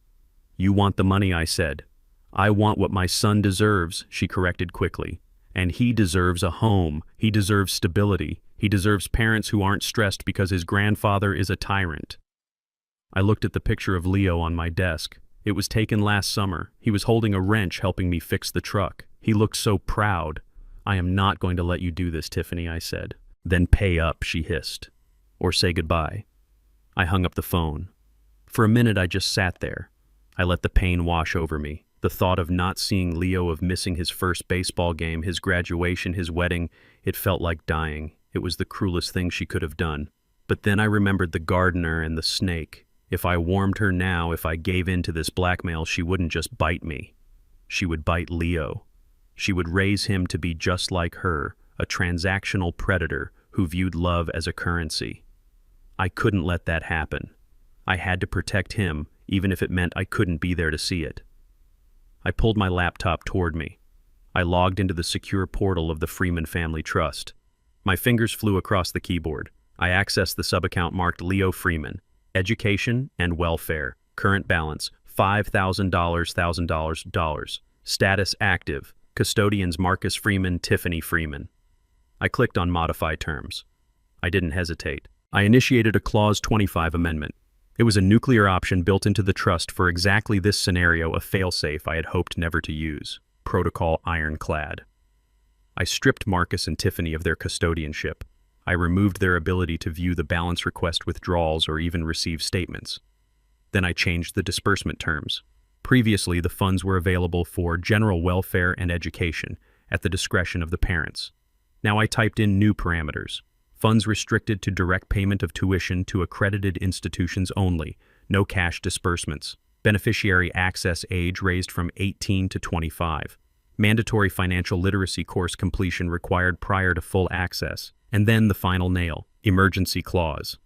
You want the money, I said. I want what my son deserves, she corrected quickly. And he deserves a home. He deserves stability. He deserves parents who aren't stressed because his grandfather is a tyrant. I looked at the picture of Leo on my desk. It was taken last summer. He was holding a wrench helping me fix the truck. He looked so proud. I am not going to let you do this, Tiffany, I said. Then pay up, she hissed. Or say goodbye. I hung up the phone. For a minute, I just sat there. I let the pain wash over me. The thought of not seeing Leo, of missing his first baseball game, his graduation, his wedding, it felt like dying. It was the cruelest thing she could have done. But then I remembered the gardener and the snake. If I warmed her now, if I gave in to this blackmail, she wouldn't just bite me. She would bite Leo. She would raise him to be just like her, a transactional predator who viewed love as a currency. I couldn't let that happen. I had to protect him, even if it meant I couldn't be there to see it. I pulled my laptop toward me. I logged into the secure portal of the Freeman Family Trust. My fingers flew across the keyboard. I accessed the subaccount marked Leo Freeman, Education and Welfare, current balance, $5,000. Status active, custodians Marcus Freeman, Tiffany Freeman. I clicked on Modify Terms. I didn't hesitate. I initiated a Clause 25 amendment. It was a nuclear option built into the trust for exactly this scenario, a failsafe I had hoped never to use. Protocol ironclad. I stripped Marcus and Tiffany of their custodianship. I removed their ability to view the balance request withdrawals or even receive statements. Then I changed the disbursement terms. Previously, the funds were available for general welfare and education, at the discretion of the parents. Now I typed in new parameters. Funds restricted to direct payment of tuition to accredited institutions only, no cash disbursements. Beneficiary access age raised from 18 to 25. Mandatory financial literacy course completion required prior to full access. And then the final nail, emergency clause.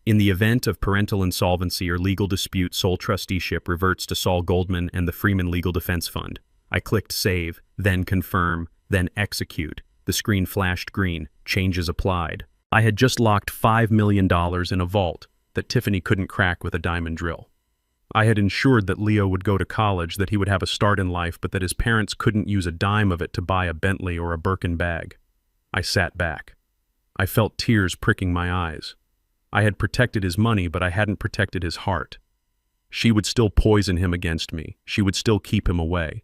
In the event of parental insolvency or legal dispute, sole trusteeship reverts to Saul Goldman and the Freeman Legal Defense Fund. I clicked Save, then Confirm, then Execute. The screen flashed green. Changes applied. I had just locked $5 million in a vault that Tiffany couldn't crack with a diamond drill. I had ensured that Leo would go to college, that he would have a start in life, but that his parents couldn't use a dime of it to buy a Bentley or a Birkin bag. I sat back. I felt tears pricking my eyes. I had protected his money, but I hadn't protected his heart. She would still poison him against me. She would still keep him away.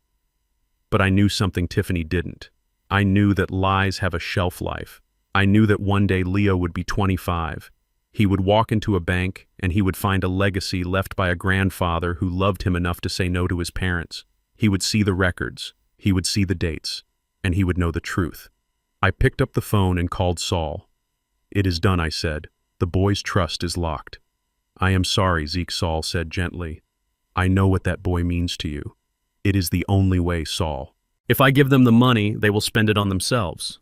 But I knew something Tiffany didn't. I knew that lies have a shelf life. I knew that one day Leo would be 25. He would walk into a bank and he would find a legacy left by a grandfather who loved him enough to say no to his parents. He would see the records, he would see the dates, and he would know the truth. I picked up the phone and called Saul. It is done, I said. The boy's trust is locked. I am sorry, Zeke, Saul said gently. I know what that boy means to you. It is the only way, Saul. If I give them the money, they will spend it on themselves.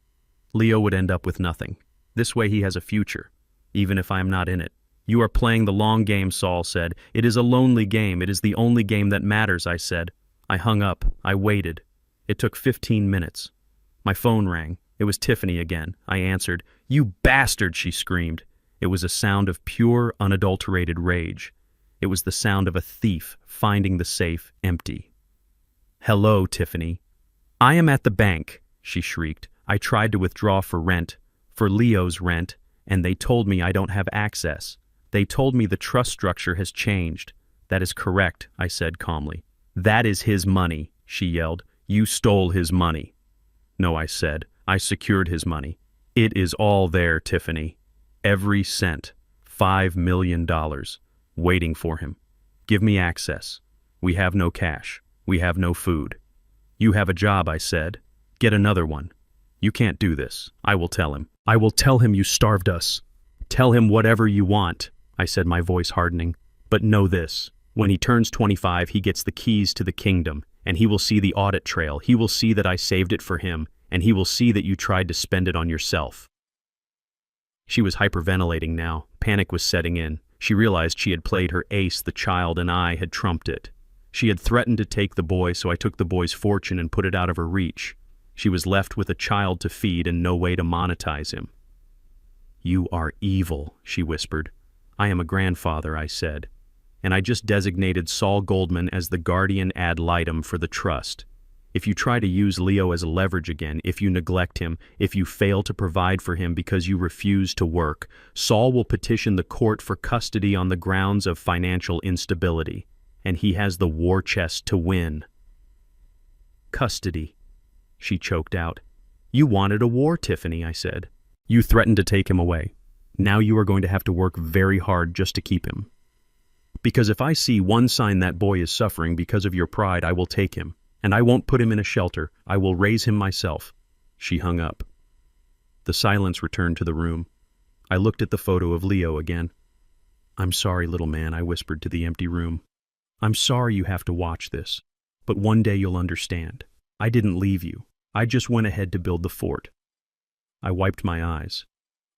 Leo would end up with nothing. This way he has a future, even if I am not in it. You are playing the long game, Saul said. It is a lonely game. It is the only game that matters, I said. I hung up. I waited. It took 15 minutes. My phone rang. It was Tiffany again. I answered. You bastard, she screamed. It was a sound of pure, unadulterated rage. It was the sound of a thief finding the safe empty. Hello, Tiffany. I am at the bank, she shrieked. I tried to withdraw for rent, for Leo's rent, and they told me I don't have access. They told me the trust structure has changed. That is correct, I said calmly. That is his money, she yelled. "You stole his money." "No," I said. "I secured his money. It is all there, Tiffany. Every cent. $5 million. Waiting for him. Give me access. We have no cash. We have no food." "You have a job," I said. "Get another one." "You can't do this." "I will tell him. I will tell him you starved us." "Tell him whatever you want," I said, my voice hardening. "But know this. When he turns 25, he gets the keys to the kingdom, and he will see the audit trail. He will see that I saved it for him, and he will see that you tried to spend it on yourself." She was hyperventilating now. Panic was setting in. She realized she had played her ace, the child, and I had trumped it. She had threatened to take the boy, so I took the boy's fortune and put it out of her reach. She was left with a child to feed and no way to monetize him. "You are evil," she whispered. "I am a grandfather," I said. "And I just designated Saul Goldman as the guardian ad litem for the trust. If you try to use Leo as a leverage again, if you neglect him, if you fail to provide for him because you refuse to work, Saul will petition the court for custody on the grounds of financial instability, and he has the war chest to win." "Custody," she choked out. "You wanted a war, Tiffany," I said. "You threatened to take him away. Now you are going to have to work very hard just to keep him. Because if I see one sign that boy is suffering because of your pride, I will take him. And I won't put him in a shelter. I will raise him myself." She hung up. The silence returned to the room. I looked at the photo of Leo again. "I'm sorry, little man," I whispered to the empty room. "I'm sorry you have to watch this. But one day you'll understand. I didn't leave you. I just went ahead to build the fort." I wiped my eyes.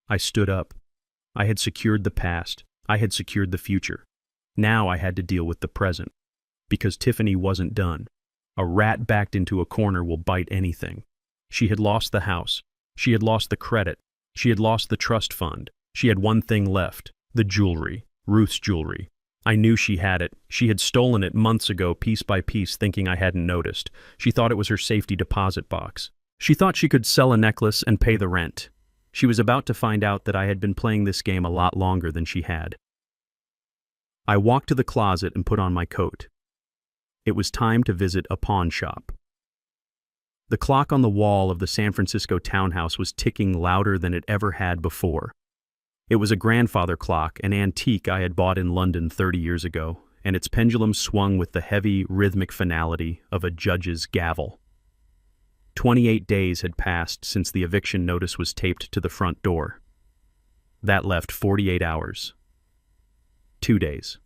I stood up. I had secured the past. I had secured the future. Now I had to deal with the present. Because Tiffany wasn't done. A rat backed into a corner will bite anything. She had lost the house. She had lost the credit. She had lost the trust fund. She had one thing left, the jewelry, Ruth's jewelry. I knew she had it. She had stolen it months ago, piece by piece, thinking I hadn't noticed. She thought it was her safety deposit box. She thought she could sell a necklace and pay the rent. She was about to find out that I had been playing this game a lot longer than she had. I walked to the closet and put on my coat. It was time to visit a pawn shop. The clock on the wall of the San Francisco townhouse was ticking louder than it ever had before. It was a grandfather clock, an antique I had bought in London 30 years ago, and its pendulum swung with the heavy, rhythmic finality of a judge's gavel. 28 days had passed since the eviction notice was taped to the front door. That left 48 hours. 2 days.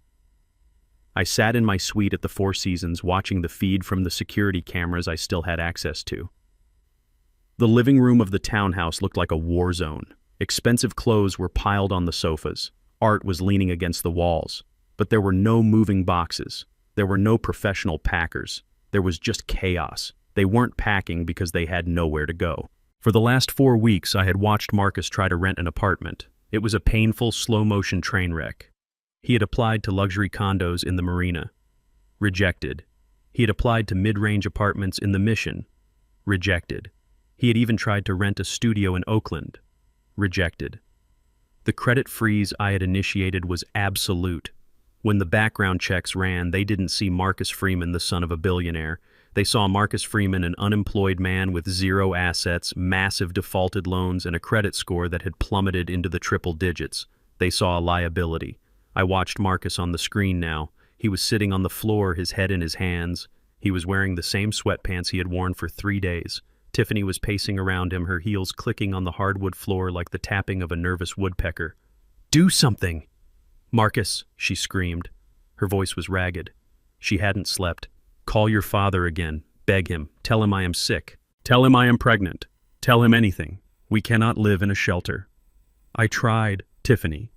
I sat in my suite at the Four Seasons watching the feed from the security cameras I still had access to. The living room of the townhouse looked like a war zone. Expensive clothes were piled on the sofas. Art was leaning against the walls. But there were no moving boxes. There were no professional packers. There was just chaos. They weren't packing because they had nowhere to go. For the last 4 weeks, I had watched Marcus try to rent an apartment. It was a painful, slow-motion train wreck. He had applied to luxury condos in the Marina. Rejected. He had applied to mid-range apartments in the Mission. Rejected. He had even tried to rent a studio in Oakland. Rejected. The credit freeze I had initiated was absolute. When the background checks ran, they didn't see Marcus Freeman, the son of a billionaire. They saw Marcus Freeman, an unemployed man with 0 assets, massive defaulted loans, and a credit score that had plummeted into the triple digits. They saw a liability. I watched Marcus on the screen now. He was sitting on the floor, his head in his hands. He was wearing the same sweatpants he had worn for 3 days. Tiffany was pacing around him, her heels clicking on the hardwood floor like the tapping of a nervous woodpecker. "Do something!" "Marcus," she screamed. Her voice was ragged. She hadn't slept. "Call your father again. Beg him. Tell him I am sick. Tell him I am pregnant. Tell him anything. We cannot live in a shelter." "I tried, Tiffany."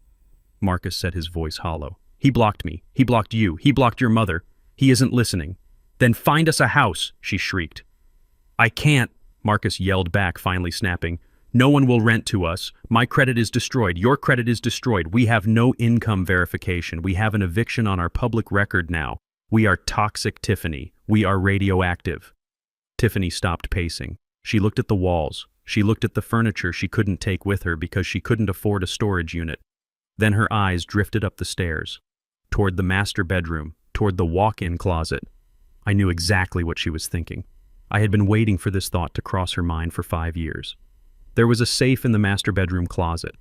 Marcus said, his voice hollow. "He blocked me. He blocked you. He blocked your mother. He isn't listening." "Then find us a house," she shrieked. "I can't," Marcus yelled back, finally snapping. "No one will rent to us. My credit is destroyed. Your credit is destroyed. We have no income verification. We have an eviction on our public record now. We are toxic, Tiffany. We are radioactive." Tiffany stopped pacing. She looked at the walls. She looked at the furniture she couldn't take with her because she couldn't afford a storage unit. Then her eyes drifted up the stairs, toward the master bedroom, toward the walk-in closet. I knew exactly what she was thinking. I had been waiting for this thought to cross her mind for 5 years. There was a safe in the master bedroom closet.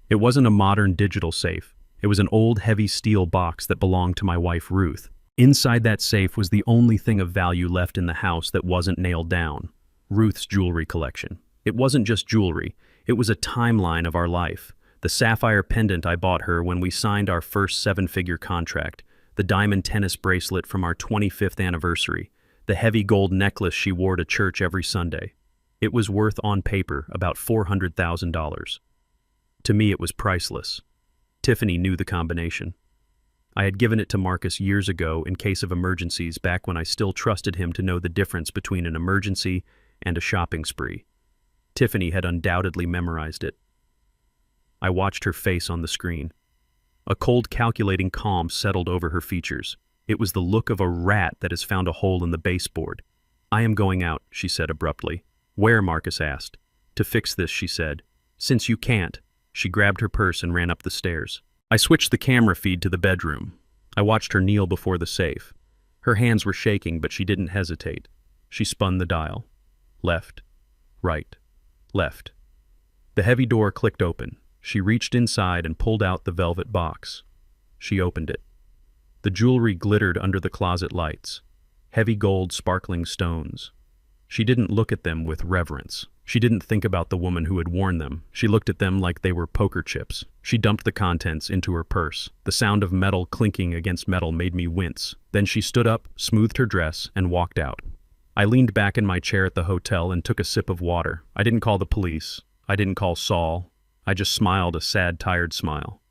It wasn't a modern digital safe. It was an old heavy steel box that belonged to my wife Ruth. Inside that safe was the only thing of value left in the house that wasn't nailed down: Ruth's jewelry collection. It wasn't just jewelry, it was a timeline of our life. The sapphire pendant I bought her when we signed our first 7-figure contract, the diamond tennis bracelet from our 25th anniversary, the heavy gold necklace she wore to church every Sunday. It was worth, on paper, about $400,000. To me, it was priceless. Tiffany knew the combination. I had given it to Marcus years ago in case of emergencies, back when I still trusted him to know the difference between an emergency and a shopping spree. Tiffany had undoubtedly memorized it. I watched her face on the screen. A cold, calculating calm settled over her features. It was the look of a rat that has found a hole in the baseboard. "I am going out," she said abruptly. "Where?" Marcus asked. "To fix this," she said. "Since you can't." She grabbed her purse and ran up the stairs. I switched the camera feed to the bedroom. I watched her kneel before the safe. Her hands were shaking, but she didn't hesitate. She spun the dial. Left, right, left. The heavy door clicked open. She reached inside and pulled out the velvet box. She opened it. The jewelry glittered under the closet lights. Heavy gold, sparkling stones. She didn't look at them with reverence. She didn't think about the woman who had worn them. She looked at them like they were poker chips. She dumped the contents into her purse. The sound of metal clinking against metal made me wince. Then she stood up, smoothed her dress, and walked out. I leaned back in my chair at the hotel and took a sip of water. I didn't call the police. I didn't call Saul. I just smiled a sad, tired smile.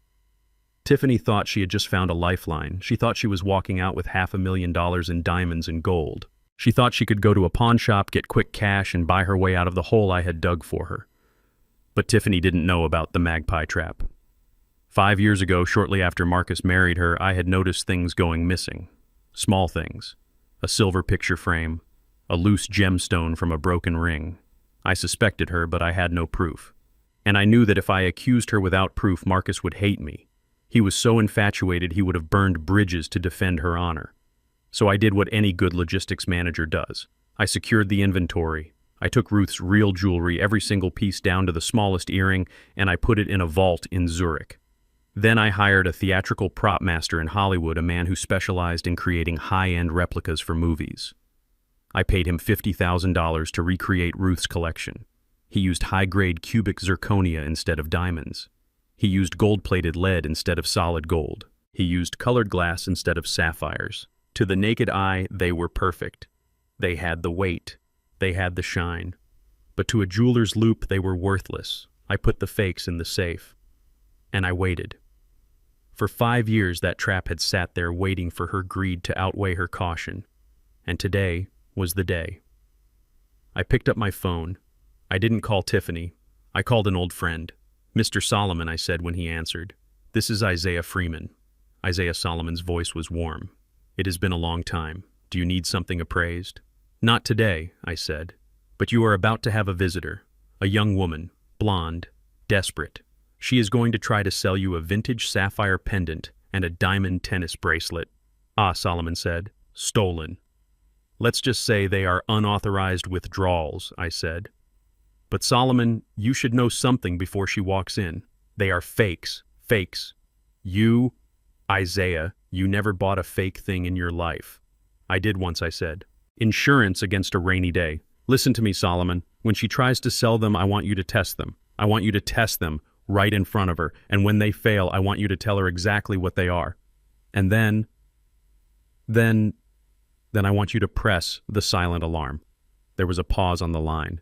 Tiffany thought she had just found a lifeline. She thought she was walking out with $500,000 in diamonds and gold. She thought she could go to a pawn shop, get quick cash, and buy her way out of the hole I had dug for her. But Tiffany didn't know about the magpie trap. 5 years ago, shortly after Marcus married her, I had noticed things going missing. Small things. A silver picture frame. A loose gemstone from a broken ring. I suspected her, but I had no proof. And I knew that if I accused her without proof, Marcus would hate me. He was so infatuated he would have burned bridges to defend her honor. So I did what any good logistics manager does. I secured the inventory. I took Ruth's real jewelry, every single piece down to the smallest earring, and I put it in a vault in Zurich. Then I hired a theatrical prop master in Hollywood, a man who specialized in creating high-end replicas for movies. I paid him $50,000 to recreate Ruth's collection. He used high-grade cubic zirconia instead of diamonds. He used gold-plated lead instead of solid gold. He used colored glass instead of sapphires. To the naked eye, they were perfect. They had the weight. They had the shine. But to a jeweler's loupe, they were worthless. I put the fakes in the safe. And I waited. For 5 years, that trap had sat there waiting for her greed to outweigh her caution. And today was the day. I picked up my phone. I didn't call Tiffany. I called an old friend. "Mr. Solomon," I said when he answered. "This is Isaiah Freeman." Isaiah Solomon's voice was warm. "It has been a long time. Do you need something appraised?" "Not today," I said. "But you are about to have a visitor. A young woman, blonde, desperate. She is going to try to sell you a vintage sapphire pendant and a diamond tennis bracelet." "Ah," Solomon said. "Stolen." "Let's just say they are unauthorized withdrawals," I said. "But Solomon, you should know something before she walks in. They are fakes. Fakes. You, Isaiah, you never bought a fake thing in your life." "I did once," I said. "Insurance against a rainy day. Listen to me, Solomon. When she tries to sell them, I want you to test them. I want you to test them right in front of her. And when they fail, I want you to tell her exactly what they are. And then I want you to press the silent alarm." There was a pause on the line.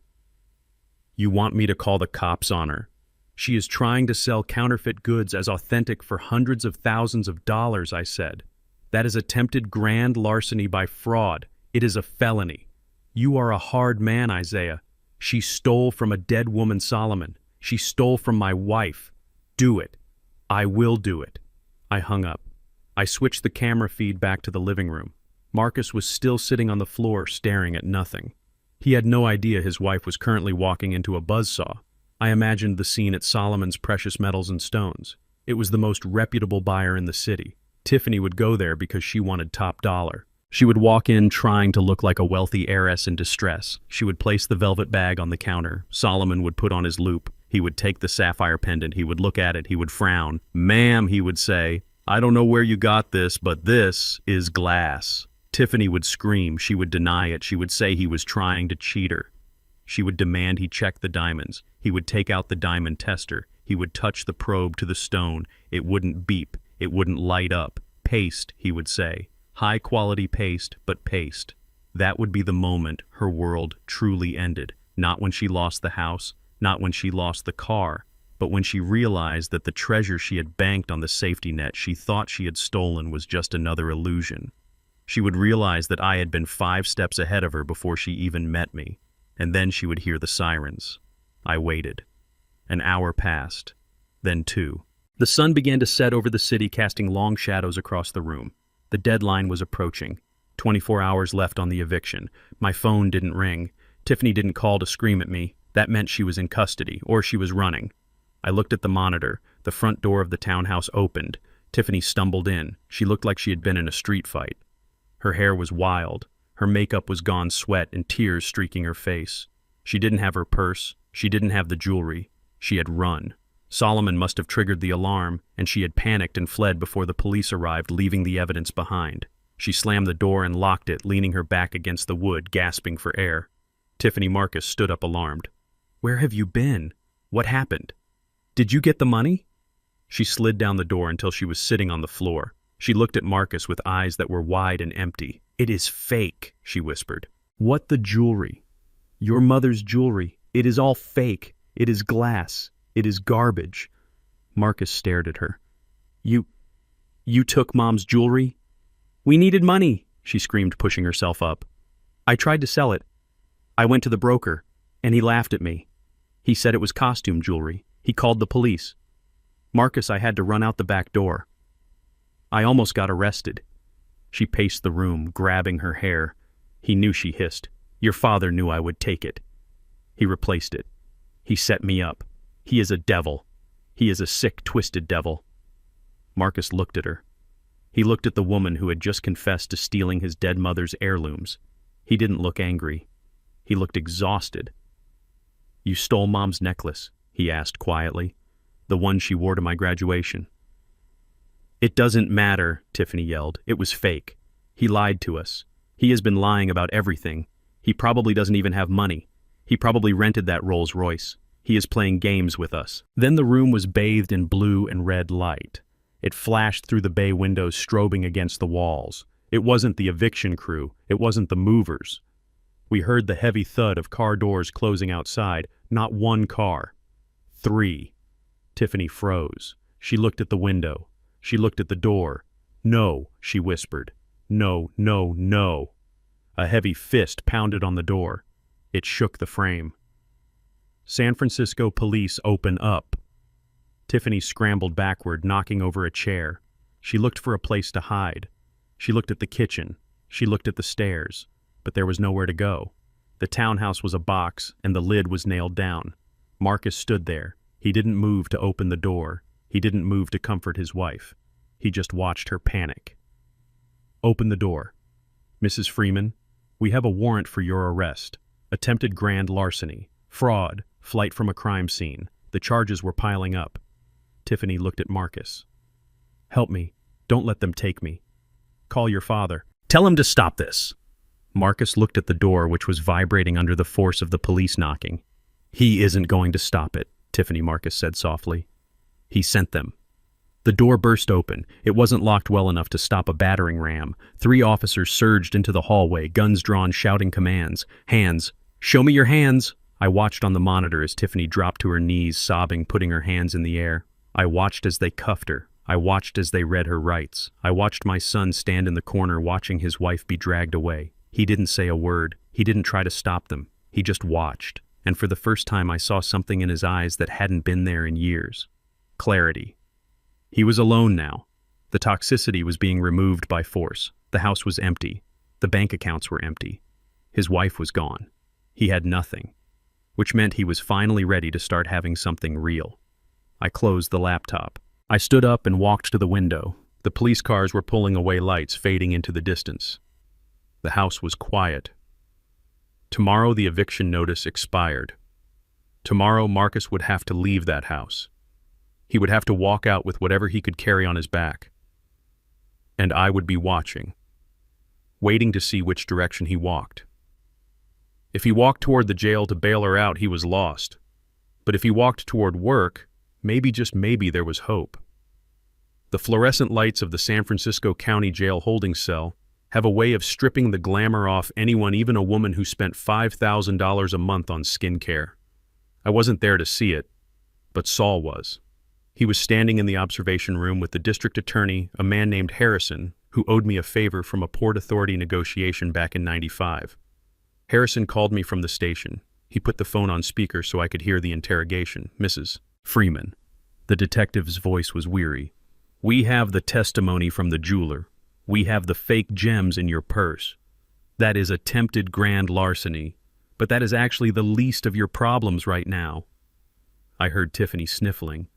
"You want me to call the cops on her? She is trying to sell counterfeit goods as authentic for hundreds of thousands of dollars," I said. "That is attempted grand larceny by fraud. It is a felony. You are a hard man, Isaiah. She stole from a dead woman, Solomon. She stole from my wife. Do it. I will do it." I hung up. I switched the camera feed back to the living room. Marcus was still sitting on the floor, staring at nothing. He had no idea his wife was currently walking into a buzzsaw. I imagined the scene at Solomon's Precious Metals and Stones. It was the most reputable buyer in the city. Tiffany would go there because she wanted top dollar. She would walk in trying to look like a wealthy heiress in distress. She would place the velvet bag on the counter. Solomon would put on his loupe. He would take the sapphire pendant. He would look at it. He would frown. "Ma'am," he would say, "I don't know where you got this, but this is glass." Tiffany would scream. She would deny it. She would say he was trying to cheat her. She would demand he check the diamonds. He would take out the diamond tester. He would touch the probe to the stone. It wouldn't beep. It wouldn't light up. "Paste," he would say. "High-quality paste, but paste." That would be the moment her world truly ended. Not when she lost the house, not when she lost the car, but when she realized that the treasure she had banked on the safety net she thought she had stolen was just another illusion. She would realize that I had been 5 steps ahead of her before she even met me, and then she would hear the sirens. I waited. An hour passed, then 2. The sun began to set over the city, casting long shadows across the room. The deadline was approaching. 24 hours left on the eviction. My phone didn't ring. Tiffany didn't call to scream at me. That meant she was in custody, or she was running. I looked at the monitor. The front door of the townhouse opened. Tiffany stumbled in. She looked like she had been in a street fight. Her hair was wild. Her makeup was gone, sweat and tears streaking her face. She didn't have her purse. She didn't have the jewelry. She had run. Solomon must have triggered the alarm, and she had panicked and fled before the police arrived, leaving the evidence behind. She slammed the door and locked it, leaning her back against the wood, gasping for air. Tiffany Marcus stood up alarmed. "Where have you been? What happened? Did you get the money?" She slid down the door until she was sitting on the floor. She looked at Marcus with eyes that were wide and empty. "It is fake," she whispered. "What the jewelry? Your mother's jewelry. It is all fake. It is glass. It is garbage." Marcus stared at her. You took Mom's jewelry?" "We needed money," she screamed, pushing herself up. "I tried to sell it. I went to the broker, and he laughed at me. He said it was costume jewelry. He called the police. Marcus, I had to run out the back door. I almost got arrested." She paced the room, grabbing her hair. He knew, she hissed. "Your father knew I would take it. He replaced it. He set me up. He is a devil. He is a sick, twisted devil." Marcus looked at her. He looked at the woman who had just confessed to stealing his dead mother's heirlooms. He didn't look angry. He looked exhausted. "You stole Mom's necklace?" he asked quietly. "The one she wore to my graduation." "It doesn't matter," Tiffany yelled. "It was fake. He lied to us. He has been lying about everything. He probably doesn't even have money. He probably rented that Rolls Royce. He is playing games with us." Then the room was bathed in blue and red light. It flashed through the bay windows, strobing against the walls. It wasn't the eviction crew. It wasn't the movers. We heard the heavy thud of car doors closing outside. Not one car. 3. Tiffany froze. She looked at the window. She looked at the door. "No," she whispered. "No, no, no." A heavy fist pounded on the door. It shook the frame. "San Francisco police, open up." Tiffany scrambled backward, knocking over a chair. She looked for a place to hide. She looked at the kitchen. She looked at the stairs. But there was nowhere to go. The townhouse was a box, and the lid was nailed down. Marcus stood there. He didn't move to open the door. He didn't move to comfort his wife. He just watched her panic. "Open the door. Mrs. Freeman, we have a warrant for your arrest. Attempted grand larceny. Fraud. Flight from a crime scene. The charges were piling up." Tiffany looked at Marcus. "Help me. Don't let them take me. Call your father. Tell him to stop this." Marcus looked at the door, which was vibrating under the force of the police knocking. "He isn't going to stop it," Tiffany Marcus said softly. "He sent them." The door burst open. It wasn't locked well enough to stop a battering ram. 3 officers surged into the hallway, guns drawn, shouting commands. "Hands! Show me your hands!" I watched on the monitor as Tiffany dropped to her knees, sobbing, putting her hands in the air. I watched as they cuffed her. I watched as they read her rights. I watched my son stand in the corner watching his wife be dragged away. He didn't say a word. He didn't try to stop them. He just watched. And for the first time I saw something in his eyes that hadn't been there in years. Clarity. He was alone now. The toxicity was being removed by force. The house was empty. The bank accounts were empty. His wife was gone. He had nothing. Which meant he was finally ready to start having something real. I closed the laptop. I stood up and walked to the window. The police cars were pulling away, lights fading into the distance. The house was quiet. Tomorrow the eviction notice expired. Tomorrow Marcus would have to leave that house. He would have to walk out with whatever he could carry on his back. And I would be watching, waiting to see which direction he walked. If he walked toward the jail to bail her out, he was lost. But if he walked toward work, maybe, just maybe, there was hope. The fluorescent lights of the San Francisco County Jail holding cell have a way of stripping the glamour off anyone, even a woman who spent $5,000 a month on skincare. I wasn't there to see it, but Saul was. He was standing in the observation room with the district attorney, a man named Harrison, who owed me a favor from a Port Authority negotiation back in '95. Harrison called me from the station. He put the phone on speaker so I could hear the interrogation. Mrs. Freeman. The detective's voice was weary. We have the testimony from the jeweler. We have the fake gems in your purse. That is attempted grand larceny, but that is actually the least of your problems right now. I heard Tiffany sniffling.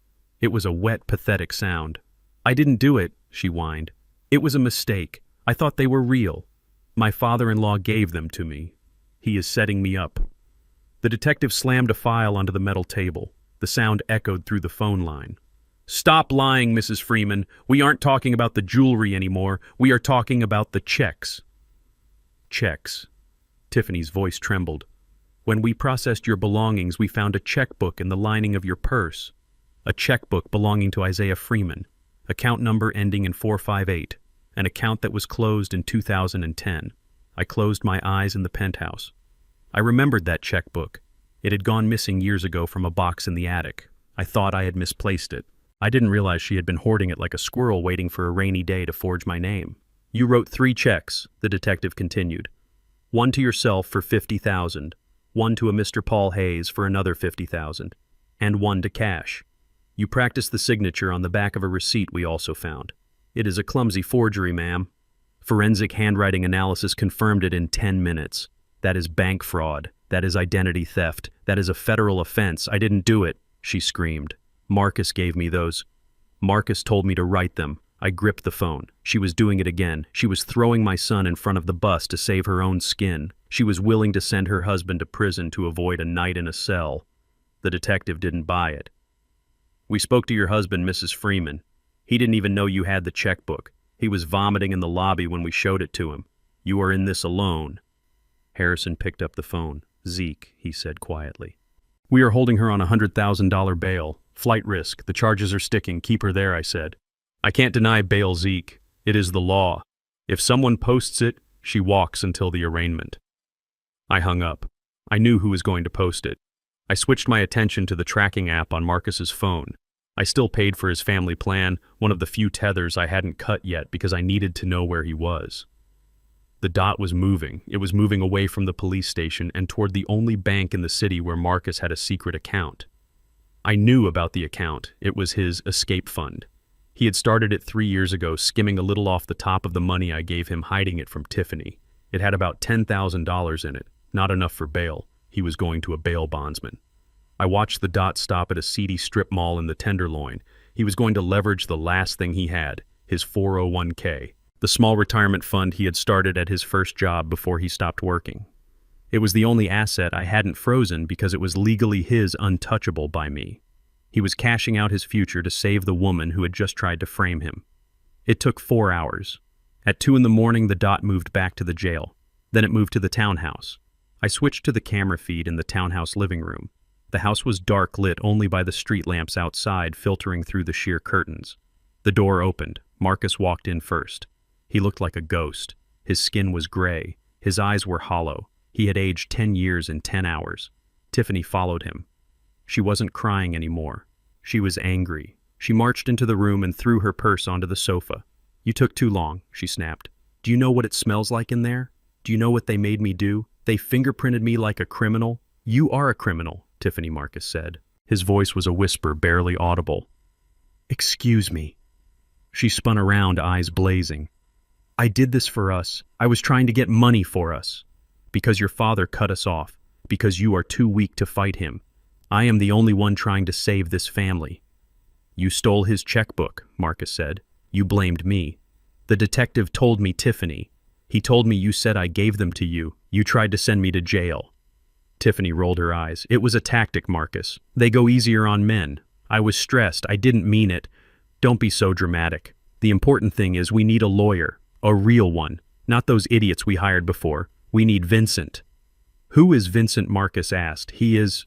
It was a wet, pathetic sound. I didn't do it, she whined. It was a mistake. I thought they were real. My father-in-law gave them to me. He is setting me up. The detective slammed a file onto the metal table. The sound echoed through the phone line. Stop lying, Mrs. Freeman. We aren't talking about the jewelry anymore. We are talking about the checks. Checks. Tiffany's voice trembled. When we processed your belongings, we found a checkbook in the lining of your purse. A checkbook belonging to Isaiah Freeman. Account number ending in 458. An account that was closed in 2010. I closed my eyes in the penthouse. I remembered that checkbook. It had gone missing years ago from a box in the attic. I thought I had misplaced it. I didn't realize she had been hoarding it like a squirrel waiting for a rainy day to forge my name. You wrote 3 checks, the detective continued. One to yourself for $50,000, one to a Mr. Paul Hayes for another $50,000, and one to cash. You practiced the signature on the back of a receipt we also found. It is a clumsy forgery, ma'am. Forensic handwriting analysis confirmed it in 10 minutes. That is bank fraud. That is identity theft. That is a federal offense. I didn't do it, she screamed. Marcus gave me those. Marcus told me to write them. I gripped the phone. She was doing it again. She was throwing my son in front of the bus to save her own skin. She was willing to send her husband to prison to avoid a night in a cell. The detective didn't buy it. We spoke to your husband, Mrs. Freeman. He didn't even know you had the checkbook. He was vomiting in the lobby when we showed it to him. You are in this alone. Harrison picked up the phone. Zeke, he said quietly. We are holding her on a $100,000 bail. Flight risk. The charges are sticking. Keep her there, I said. I can't deny bail, Zeke. It is the law. If someone posts it, she walks until the arraignment. I hung up. I knew who was going to post it. I switched my attention to the tracking app on Marcus's phone. I still paid for his family plan, one of the few tethers I hadn't cut yet because I needed to know where he was. The dot was moving. It was moving away from the police station and toward the only bank in the city where Marcus had a secret account. I knew about the account. It was his escape fund. He had started it 3 years ago, skimming a little off the top of the money I gave him, hiding it from Tiffany. It had about $10,000 in it, not enough for bail. He was going to a bail bondsman. I watched the dot stop at a seedy strip mall in the Tenderloin. He was going to leverage the last thing he had, his 401k, the small retirement fund he had started at his first job before he stopped working. It was the only asset I hadn't frozen because it was legally his, untouchable by me. He was cashing out his future to save the woman who had just tried to frame him. It took 4 hours. At 2 a.m, the dot moved back to the jail. Then it moved to the townhouse. I switched to the camera feed in the townhouse living room. The house was dark, lit only by the street lamps outside filtering through the sheer curtains. The door opened. Marcus walked in first. He looked like a ghost. His skin was gray. His eyes were hollow. He had aged 10 years in 10 hours. Tiffany followed him. She wasn't crying anymore. She was angry. She marched into the room and threw her purse onto the sofa. You took too long, she snapped. Do you know what it smells like in there? Do you know what they made me do? They fingerprinted me like a criminal. You are a criminal, Tiffany Marcus said. His voice was a whisper, barely audible. Excuse me. She spun around, eyes blazing. I did this for us. I was trying to get money for us. Because your father cut us off. Because you are too weak to fight him. I am the only one trying to save this family. You stole his checkbook, Marcus said. You blamed me. The detective told me Tiffany. He told me you said I gave them to you. You tried to send me to jail. Tiffany rolled her eyes. It was a tactic, Marcus. They go easier on men. I was stressed. I didn't mean it. Don't be so dramatic. The important thing is we need a lawyer. A real one. Not those idiots we hired before. We need Vincent. Who is Vincent? Marcus asked. He is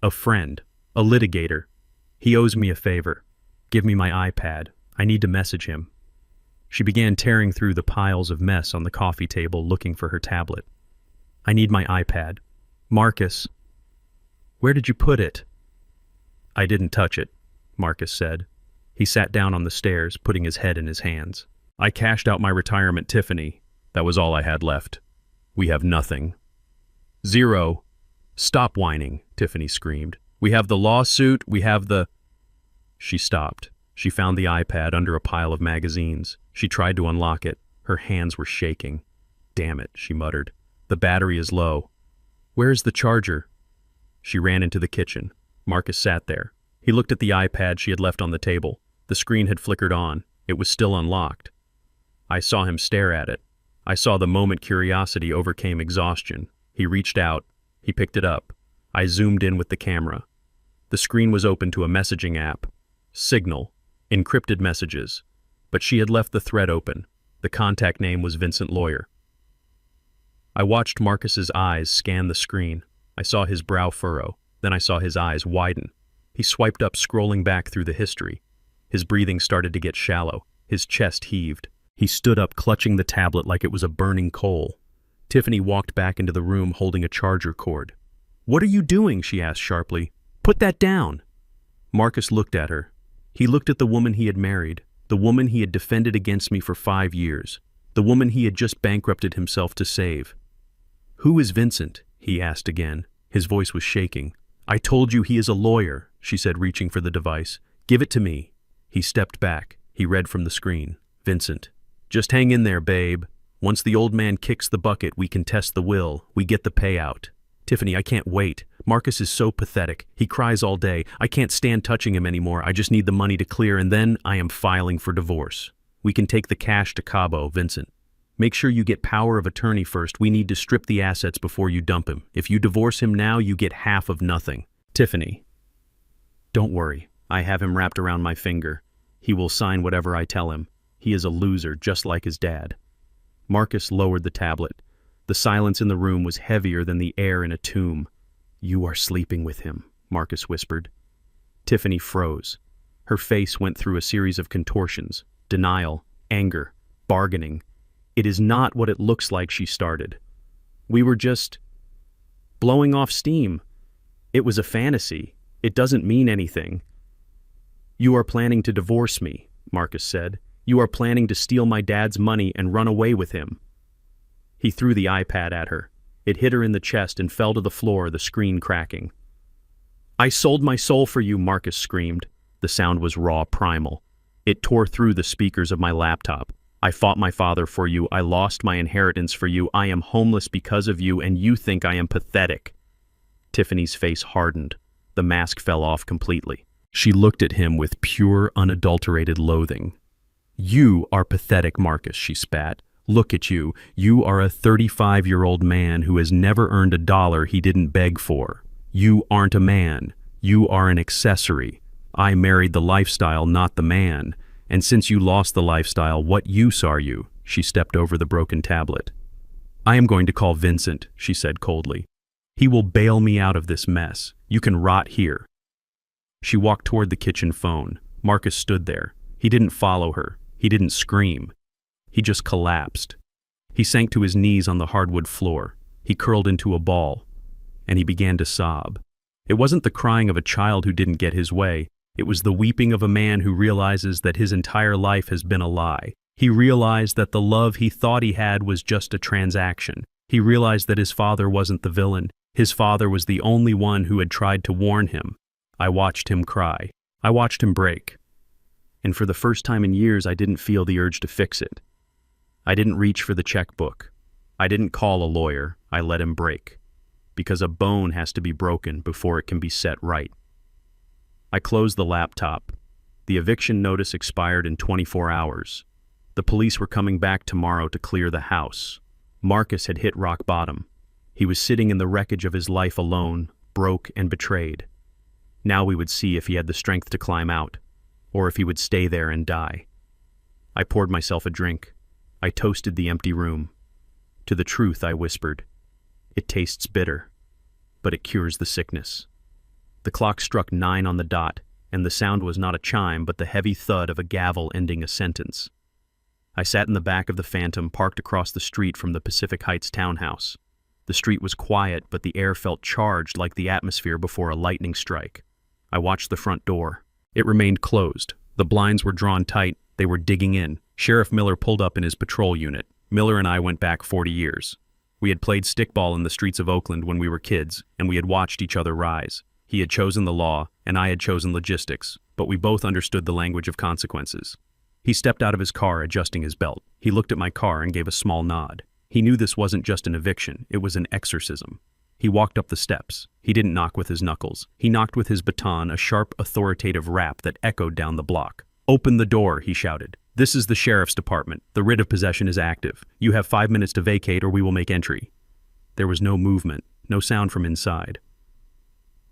a friend. A litigator. He owes me a favor. Give me my iPad. I need to message him. She began tearing through the piles of mess on the coffee table looking for her tablet. I need my iPad. Marcus. Where did you put it? I didn't touch it, Marcus said. He sat down on the stairs, putting his head in his hands. I cashed out my retirement, Tiffany. That was all I had left. We have nothing. Zero. Stop whining, Tiffany screamed. We have the lawsuit, we have the... She stopped. She found the iPad under a pile of magazines. She tried to unlock it. Her hands were shaking. Damn it, she muttered. The battery is low. Where's the charger? She ran into the kitchen. Marcus sat there. He looked at the iPad she had left on the table. The screen had flickered on. It was still unlocked. I saw him stare at it. I saw the moment curiosity overcame exhaustion. He reached out. He picked it up. I zoomed in with the camera. The screen was open to a messaging app. Signal. Encrypted messages. But she had left the thread open. The contact name was Vincent Lawyer. I watched Marcus's eyes scan the screen. I saw his brow furrow. Then I saw his eyes widen. He swiped up, scrolling back through the history. His breathing started to get shallow. His chest heaved. He stood up, clutching the tablet like it was a burning coal. Tiffany walked back into the room holding a charger cord. What are you doing? She asked sharply. Put that down. Marcus looked at her. He looked at the woman he had married, the woman he had defended against me for 5 years, the woman he had just bankrupted himself to save. Who is Vincent? He asked again. His voice was shaking. I told you he is a lawyer, she said, reaching for the device. Give it to me. He stepped back. He read from the screen. Vincent. Just hang in there, babe. Once the old man kicks the bucket, we contest the will. We get the payout. Tiffany, I can't wait. Marcus is so pathetic. He cries all day. I can't stand touching him anymore. I just need the money to clear, and then I am filing for divorce. We can take the cash to Cabo, Vincent. Make sure you get power of attorney first. We need to strip the assets before you dump him. If you divorce him now, you get half of nothing. Tiffany. Don't worry. I have him wrapped around my finger. He will sign whatever I tell him. He is a loser, just like his dad. Marcus lowered the tablet. The silence in the room was heavier than the air in a tomb. You are sleeping with him, Marcus whispered. Tiffany froze. Her face went through a series of contortions, denial, anger, bargaining. It is not what it looks like, she started. We were just blowing off steam. It was a fantasy. It doesn't mean anything. You are planning to divorce me, Marcus said. You are planning to steal my dad's money and run away with him. He threw the iPad at her. It hit her in the chest and fell to the floor, the screen cracking. I sold my soul for you, Marcus screamed. The sound was raw, primal. It tore through the speakers of my laptop. I fought my father for you. I lost my inheritance for you. I am homeless because of you, and you think I am pathetic. Tiffany's face hardened. The mask fell off completely. She looked at him with pure, unadulterated loathing. You are pathetic, Marcus, she spat. Look at you. You are a 35-year-old man who has never earned $1 he didn't beg for. You aren't a man. You are an accessory. I married the lifestyle, not the man. And since you lost the lifestyle, what use are you? She stepped over the broken tablet. I am going to call Vincent, she said coldly. He will bail me out of this mess. You can rot here. She walked toward the kitchen phone. Marcus stood there. He didn't follow her. He didn't scream. He just collapsed. He sank to his knees on the hardwood floor. He curled into a ball, and he began to sob. It wasn't the crying of a child who didn't get his way. It was the weeping of a man who realizes that his entire life has been a lie. He realized that the love he thought he had was just a transaction. He realized that his father wasn't the villain. His father was the only one who had tried to warn him. I watched him cry. I watched him break. And for the first time in years, I didn't feel the urge to fix it. I didn't reach for the checkbook. I didn't call a lawyer. I let him break. Because a bone has to be broken before it can be set right. I closed the laptop. The eviction notice expired in 24 hours. The police were coming back tomorrow to clear the house. Marcus had hit rock bottom. He was sitting in the wreckage of his life alone, broke and betrayed. Now we would see if he had the strength to climb out, or if he would stay there and die. I poured myself a drink. I toasted the empty room. To the truth, I whispered. It tastes bitter, but it cures the sickness. The clock struck 9 on the dot, and the sound was not a chime but the heavy thud of a gavel ending a sentence. I sat in the back of the Phantom parked across the street from the Pacific Heights townhouse. The street was quiet, but the air felt charged like the atmosphere before a lightning strike. I watched the front door. It remained closed. The blinds were drawn tight. They were digging in. Sheriff Miller pulled up in his patrol unit. Miller and I went back 40 years. We had played stickball in the streets of Oakland when we were kids, and we had watched each other rise. He had chosen the law, and I had chosen logistics, but we both understood the language of consequences. He stepped out of his car, adjusting his belt. He looked at my car and gave a small nod. He knew this wasn't just an eviction, it was an exorcism. He walked up the steps. He didn't knock with his knuckles. He knocked with his baton, a sharp, authoritative rap that echoed down the block. "Open the door," he shouted. "This is the sheriff's department. The writ of possession is active. You have 5 minutes to vacate or we will make entry." There was no movement, no sound from inside.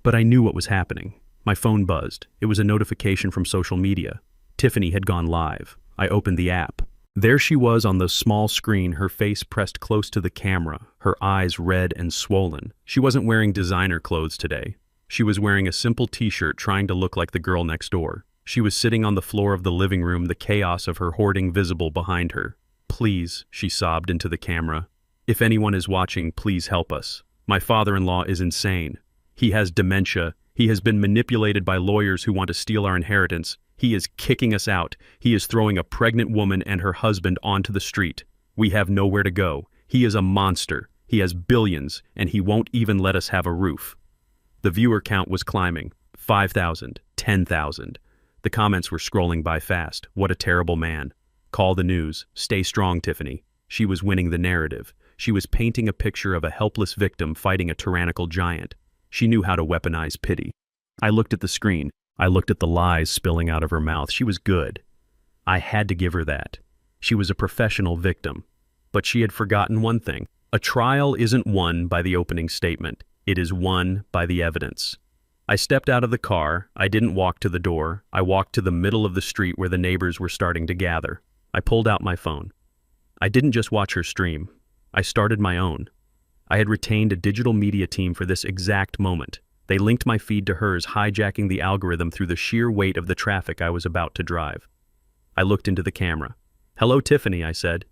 But I knew what was happening. My phone buzzed. It was a notification from social media. Tiffany had gone live. I opened the app. There she was on the small screen, her face pressed close to the camera, her eyes red and swollen. She wasn't wearing designer clothes today. She was wearing a simple t-shirt trying to look like the girl next door. She was sitting on the floor of the living room, the chaos of her hoarding visible behind her. "Please," she sobbed into the camera. "If anyone is watching, please help us. My father-in-law is insane. He has dementia. He has been manipulated by lawyers who want to steal our inheritance. He is kicking us out. He is throwing a pregnant woman and her husband onto the street. We have nowhere to go. He is a monster. He has billions, and he won't even let us have a roof." The viewer count was climbing. 5,000, 10,000. The comments were scrolling by fast. "What a terrible man. Call the news. Stay strong, Tiffany." She was winning the narrative. She was painting a picture of a helpless victim fighting a tyrannical giant. She knew how to weaponize pity. I looked at the screen. I looked at the lies spilling out of her mouth. She was good. I had to give her that. She was a professional victim. But she had forgotten one thing. A trial isn't won by the opening statement. It is won by the evidence. I stepped out of the car. I didn't walk to the door. I walked to the middle of the street where the neighbors were starting to gather. I pulled out my phone. I didn't just watch her stream. I started my own. I had retained a digital media team for this exact moment. They linked my feed to hers, hijacking the algorithm through the sheer weight of the traffic I was about to drive. I looked into the camera. "Hello, Tiffany," I said.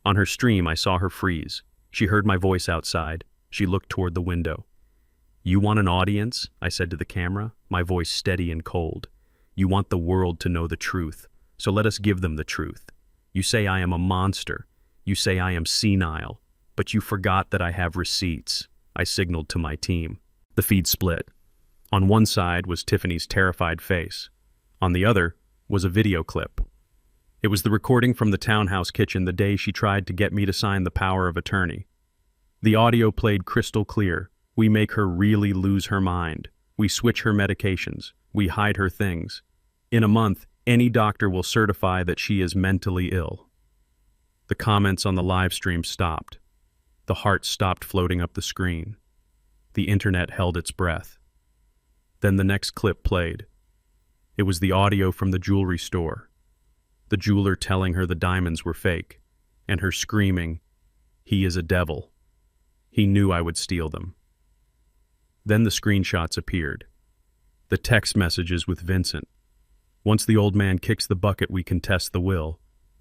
On her stream, I saw her freeze. She heard my voice outside. She looked toward the window. "You want an audience?" I said to the camera, my voice steady and cold. "You want the world to know the truth, so let us give them the truth. You say I am a monster. You say I am senile, but you forgot that I have receipts." I signaled to my team. The feed split. On one side was Tiffany's terrified face. On the other was a video clip. It was the recording from the townhouse kitchen the day she tried to get me to sign the power of attorney. The audio played crystal clear. We make her really lose her mind. We switch her medications. We hide her things. In a month, any doctor will certify that she is mentally ill. The comments on the live stream stopped. The heart stopped floating up the screen. The internet held its breath. Then the next clip played. It was the audio from the jewelry store. The jeweler telling her the diamonds were fake, and her screaming, "He is a devil." He knew I would steal them. Then the screenshots appeared. The text messages with Vincent. "Once the old man kicks the bucket, we contest the will.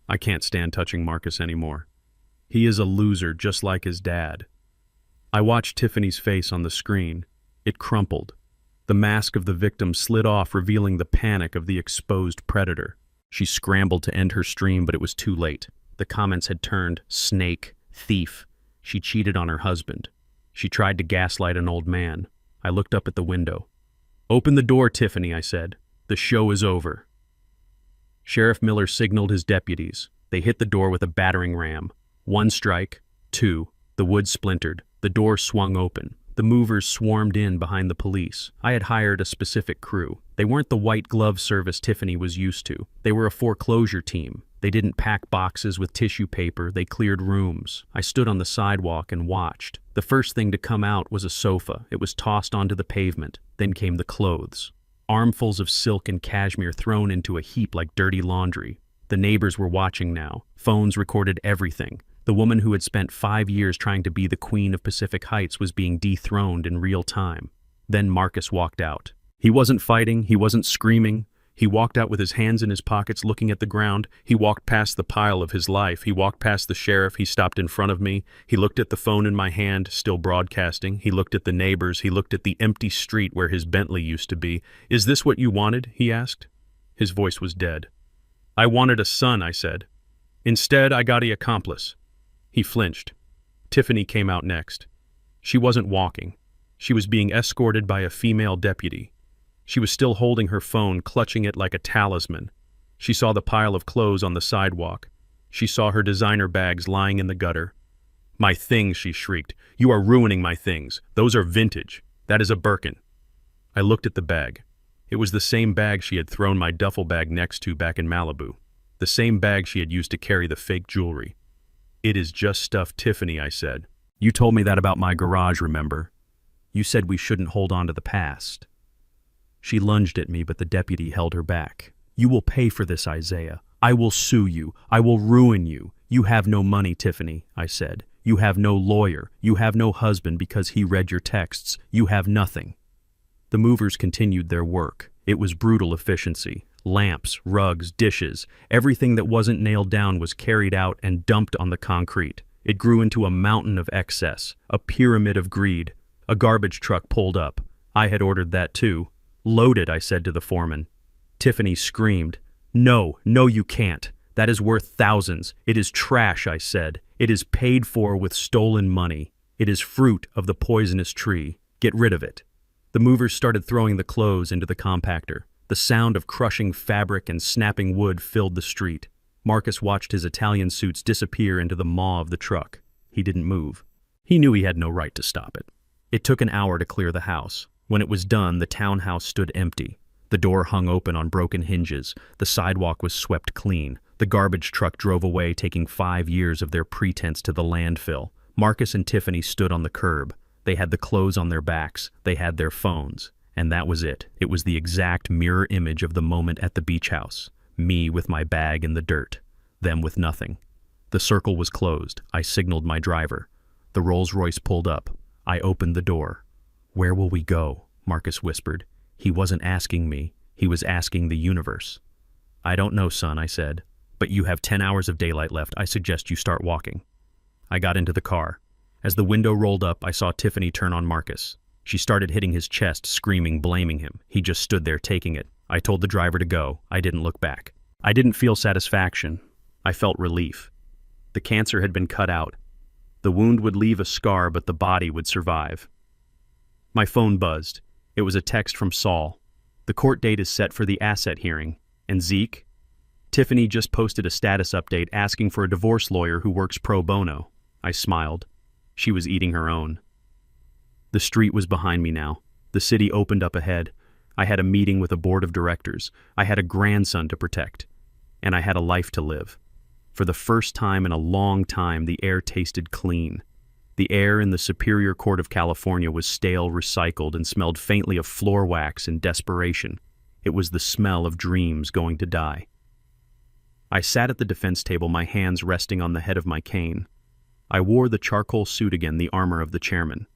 I can't stand touching Marcus anymore. He is a loser just like his dad." I watched Tiffany's face on the screen. It crumpled. The mask of the victim slid off, revealing the panic of the exposed predator. She scrambled to end her stream, but it was too late. The comments had turned snake, thief. She cheated on her husband. She tried to gaslight an old man. I looked up at the window. "Open the door, Tiffany," I said. "The show is over." Sheriff Miller signaled his deputies. They hit the door with a battering ram. 1 strike, 2. The wood splintered. The door swung open. The movers swarmed in behind the police. I had hired a specific crew. They weren't the white glove service Tiffany was used to. They were a foreclosure team. They didn't pack boxes with tissue paper, they cleared rooms. I stood on the sidewalk and watched. The first thing to come out was a sofa. It was tossed onto the pavement. Then came the clothes. Armfuls of silk and cashmere thrown into a heap like dirty laundry. The neighbors were watching now. Phones recorded everything. The woman who had spent 5 years trying to be the queen of Pacific Heights was being dethroned in real time. Then Marcus walked out. He wasn't fighting, he wasn't screaming. He walked out with his hands in his pockets looking at the ground. He walked past the pile of his life. He walked past the sheriff. He stopped in front of me. He looked at the phone in my hand, still broadcasting. He looked at the neighbors. He looked at the empty street where his Bentley used to be. "Is this what you wanted?" he asked. His voice was dead. "I wanted a son," I said. "Instead, I got an accomplice." He flinched. Tiffany came out next. She wasn't walking. She was being escorted by a female deputy. She was still holding her phone, clutching it like a talisman. She saw the pile of clothes on the sidewalk. She saw her designer bags lying in the gutter. "My things," she shrieked. "You are ruining my things. Those are vintage. That is a Birkin." I looked at the bag. It was the same bag she had thrown my duffel bag next to back in Malibu. The same bag she had used to carry the fake jewelry. "It is just stuff, Tiffany," I said. "You told me that about my garage, remember? You said we shouldn't hold on to the past." She lunged at me, but the deputy held her back. "You will pay for this, Isaiah. I will sue you. I will ruin you. You have no money, Tiffany," I said. "You have no lawyer. You have no husband because he read your texts. You have nothing." The movers continued their work. It was brutal efficiency. Lamps, rugs, dishes, everything that wasn't nailed down was carried out and dumped on the concrete. It grew into a mountain of excess, a pyramid of greed. A garbage truck pulled up. I had ordered that too. "Load it," I said to the foreman. Tiffany screamed. "No, no you can't. That is worth thousands. It is trash," I said. "It is paid for with stolen money. It is fruit of the poisonous tree. Get rid of it." The movers started throwing the clothes into the compactor. The sound of crushing fabric and snapping wood filled the street. Marcus watched his Italian suits disappear into the maw of the truck. He didn't move. He knew he had no right to stop it. It took an hour to clear the house. When it was done, the townhouse stood empty. The door hung open on broken hinges. The sidewalk was swept clean. The garbage truck drove away, taking 5 years of their pretense to the landfill. Marcus and Tiffany stood on the curb. They had the clothes on their backs. They had their phones. And that was it. It was the exact mirror image of the moment at the beach house. Me with my bag in the dirt. Them with nothing. The circle was closed. I signaled my driver. The Rolls-Royce pulled up. I opened the door. "Where will we go?" Marcus whispered. He wasn't asking me. He was asking the universe. "I don't know, son," I said. "But you have 10 hours of daylight left. I suggest you start walking." I got into the car. As the window rolled up, I saw Tiffany turn on Marcus. She started hitting his chest, screaming, blaming him. He just stood there taking it. I told the driver to go. I didn't look back. I didn't feel satisfaction. I felt relief. The cancer had been cut out. The wound would leave a scar, but the body would survive. My phone buzzed. It was a text from Saul. "The court date is set for the asset hearing. And Zeke?" "Tiffany just posted a status update asking for a divorce lawyer who works pro bono." I smiled. She was eating her own. The street was behind me now. The city opened up ahead. I had a meeting with a board of directors. I had a grandson to protect. And I had a life to live. For the first time in a long time, the air tasted clean. The air in the Superior Court of California was stale, recycled, and smelled faintly of floor wax and desperation. It was the smell of dreams going to die. I sat at the defense table, my hands resting on the head of my cane. I wore the charcoal suit again, the armor of the chairman.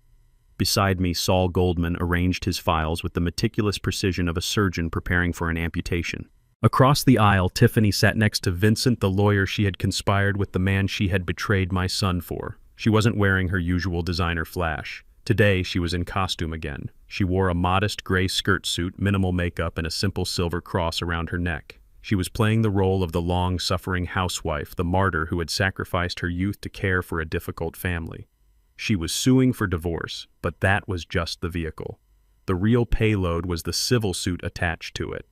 Beside me, Saul Goldman arranged his files with the meticulous precision of a surgeon preparing for an amputation. Across the aisle, Tiffany sat next to Vincent, the lawyer she had conspired with the man she had betrayed my son for. She wasn't wearing her usual designer flash. Today, she was in costume again. She wore a modest gray skirt suit, minimal makeup, and a simple silver cross around her neck. She was playing the role of the long-suffering housewife, the martyr who had sacrificed her youth to care for a difficult family. She was suing for divorce, but that was just the vehicle. The real payload was the civil suit attached to it.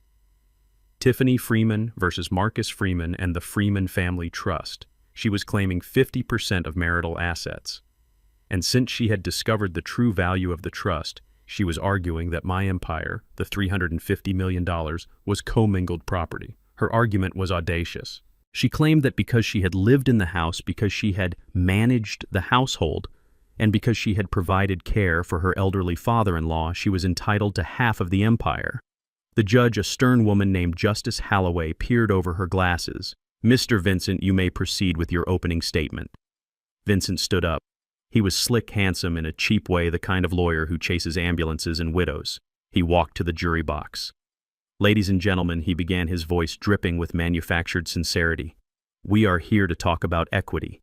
Tiffany Freeman versus Marcus Freeman and the Freeman Family Trust. She was claiming 50% of marital assets. And since she had discovered the true value of the trust, she was arguing that my empire, the $350 million, was commingled property. Her argument was audacious. She claimed that because she had lived in the house, because she had managed the household, and because she had provided care for her elderly father-in-law, she was entitled to half of the empire. The judge, a stern woman named Justice Halloway, peered over her glasses. "Mr. Vincent, you may proceed with your opening statement." Vincent stood up. He was slick, handsome, in a cheap way, the kind of lawyer who chases ambulances and widows. He walked to the jury box. "Ladies and gentlemen," he began, his voice dripping with manufactured sincerity, "we are here to talk about equity.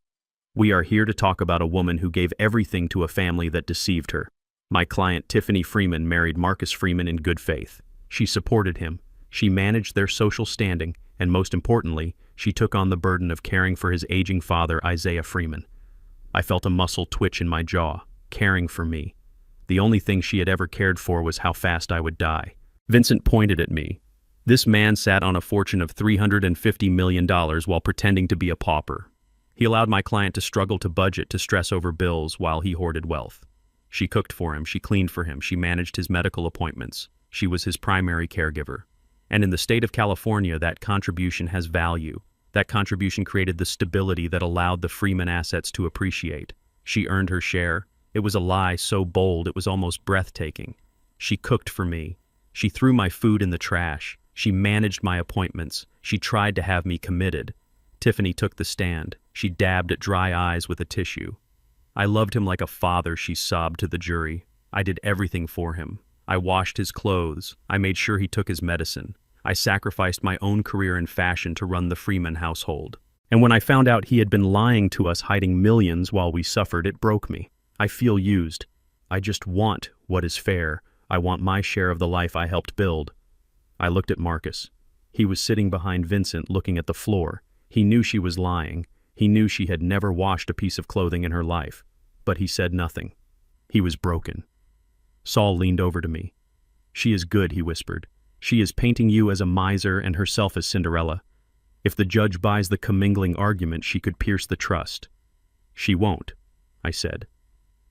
We are here to talk about a woman who gave everything to a family that deceived her. My client, Tiffany Freeman, married Marcus Freeman in good faith. She supported him. She managed their social standing, and most importantly, she took on the burden of caring for his aging father, Isaiah Freeman. I felt a muscle twitch in my jaw. Caring for me. The only thing she had ever cared for was how fast I would die." Vincent pointed at me. "This man sat on a fortune of $350 million while pretending to be a pauper. He allowed my client to struggle to budget, to stress over bills while he hoarded wealth. She cooked for him, she cleaned for him, she managed his medical appointments. She was his primary caregiver. And in the state of California, that contribution has value. That contribution created the stability that allowed the Freeman assets to appreciate. She earned her share. It was a lie so bold it was almost breathtaking. She cooked for me. She threw my food in the trash. She managed my appointments. She tried to have me committed. Tiffany took the stand. She dabbed at dry eyes with a tissue. I loved him like a father," she sobbed to the jury. "I did everything for him. I washed his clothes. I made sure he took his medicine. I sacrificed my own career in fashion to run the Freeman household. And when I found out he had been lying to us, hiding millions while we suffered, it broke me. I feel used. I just want what is fair. I want my share of the life I helped build." I looked at Marcus. He was sitting behind Vincent, looking at the floor. He knew she was lying. He knew she had never washed a piece of clothing in her life. But he said nothing. He was broken. Saul leaned over to me. "She is good," he whispered. "She is painting you as a miser and herself as Cinderella. If the judge buys the commingling argument, she could pierce the trust." "She won't," I said.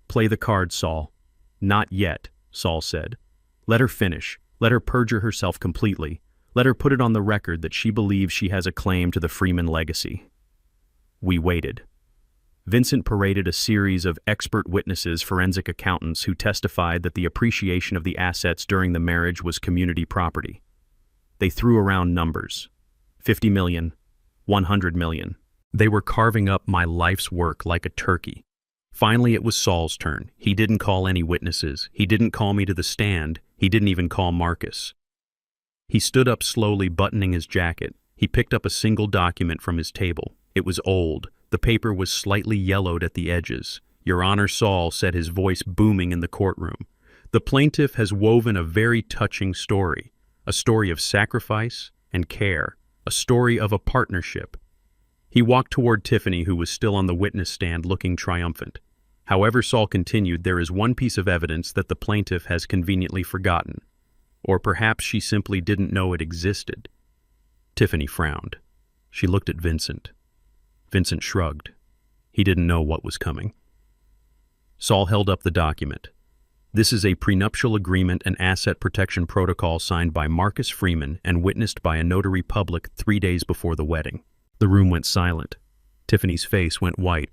"Play the card, Saul." "Not yet," Saul said. "Let her finish. Let her perjure herself completely. Let her put it on the record that she believes she has a claim to the Freeman legacy." We waited. Vincent paraded a series of expert witnesses, forensic accountants, who testified that the appreciation of the assets during the marriage was community property. They threw around numbers. 50 million, 100 million. They were carving up my life's work like a turkey. Finally, it was Saul's turn. He didn't call any witnesses. He didn't call me to the stand. He didn't even call Marcus. He stood up slowly, buttoning his jacket. He picked up a single document from his table. It was old. The paper was slightly yellowed at the edges. "Your Honor, Saul," said, his voice booming in the courtroom, "the plaintiff has woven a very touching story. A story of sacrifice and care. A story of a partnership." He walked toward Tiffany, who was still on the witness stand, looking triumphant. "However," Saul continued, "there is one piece of evidence that the plaintiff has conveniently forgotten. Or perhaps she simply didn't know it existed." Tiffany frowned. She looked at Vincent. Vincent shrugged. He didn't know what was coming. Saul held up the document. "This is a prenuptial agreement and asset protection protocol signed by Marcus Freeman and witnessed by a notary public 3 days before the wedding." The room went silent. Tiffany's face went white.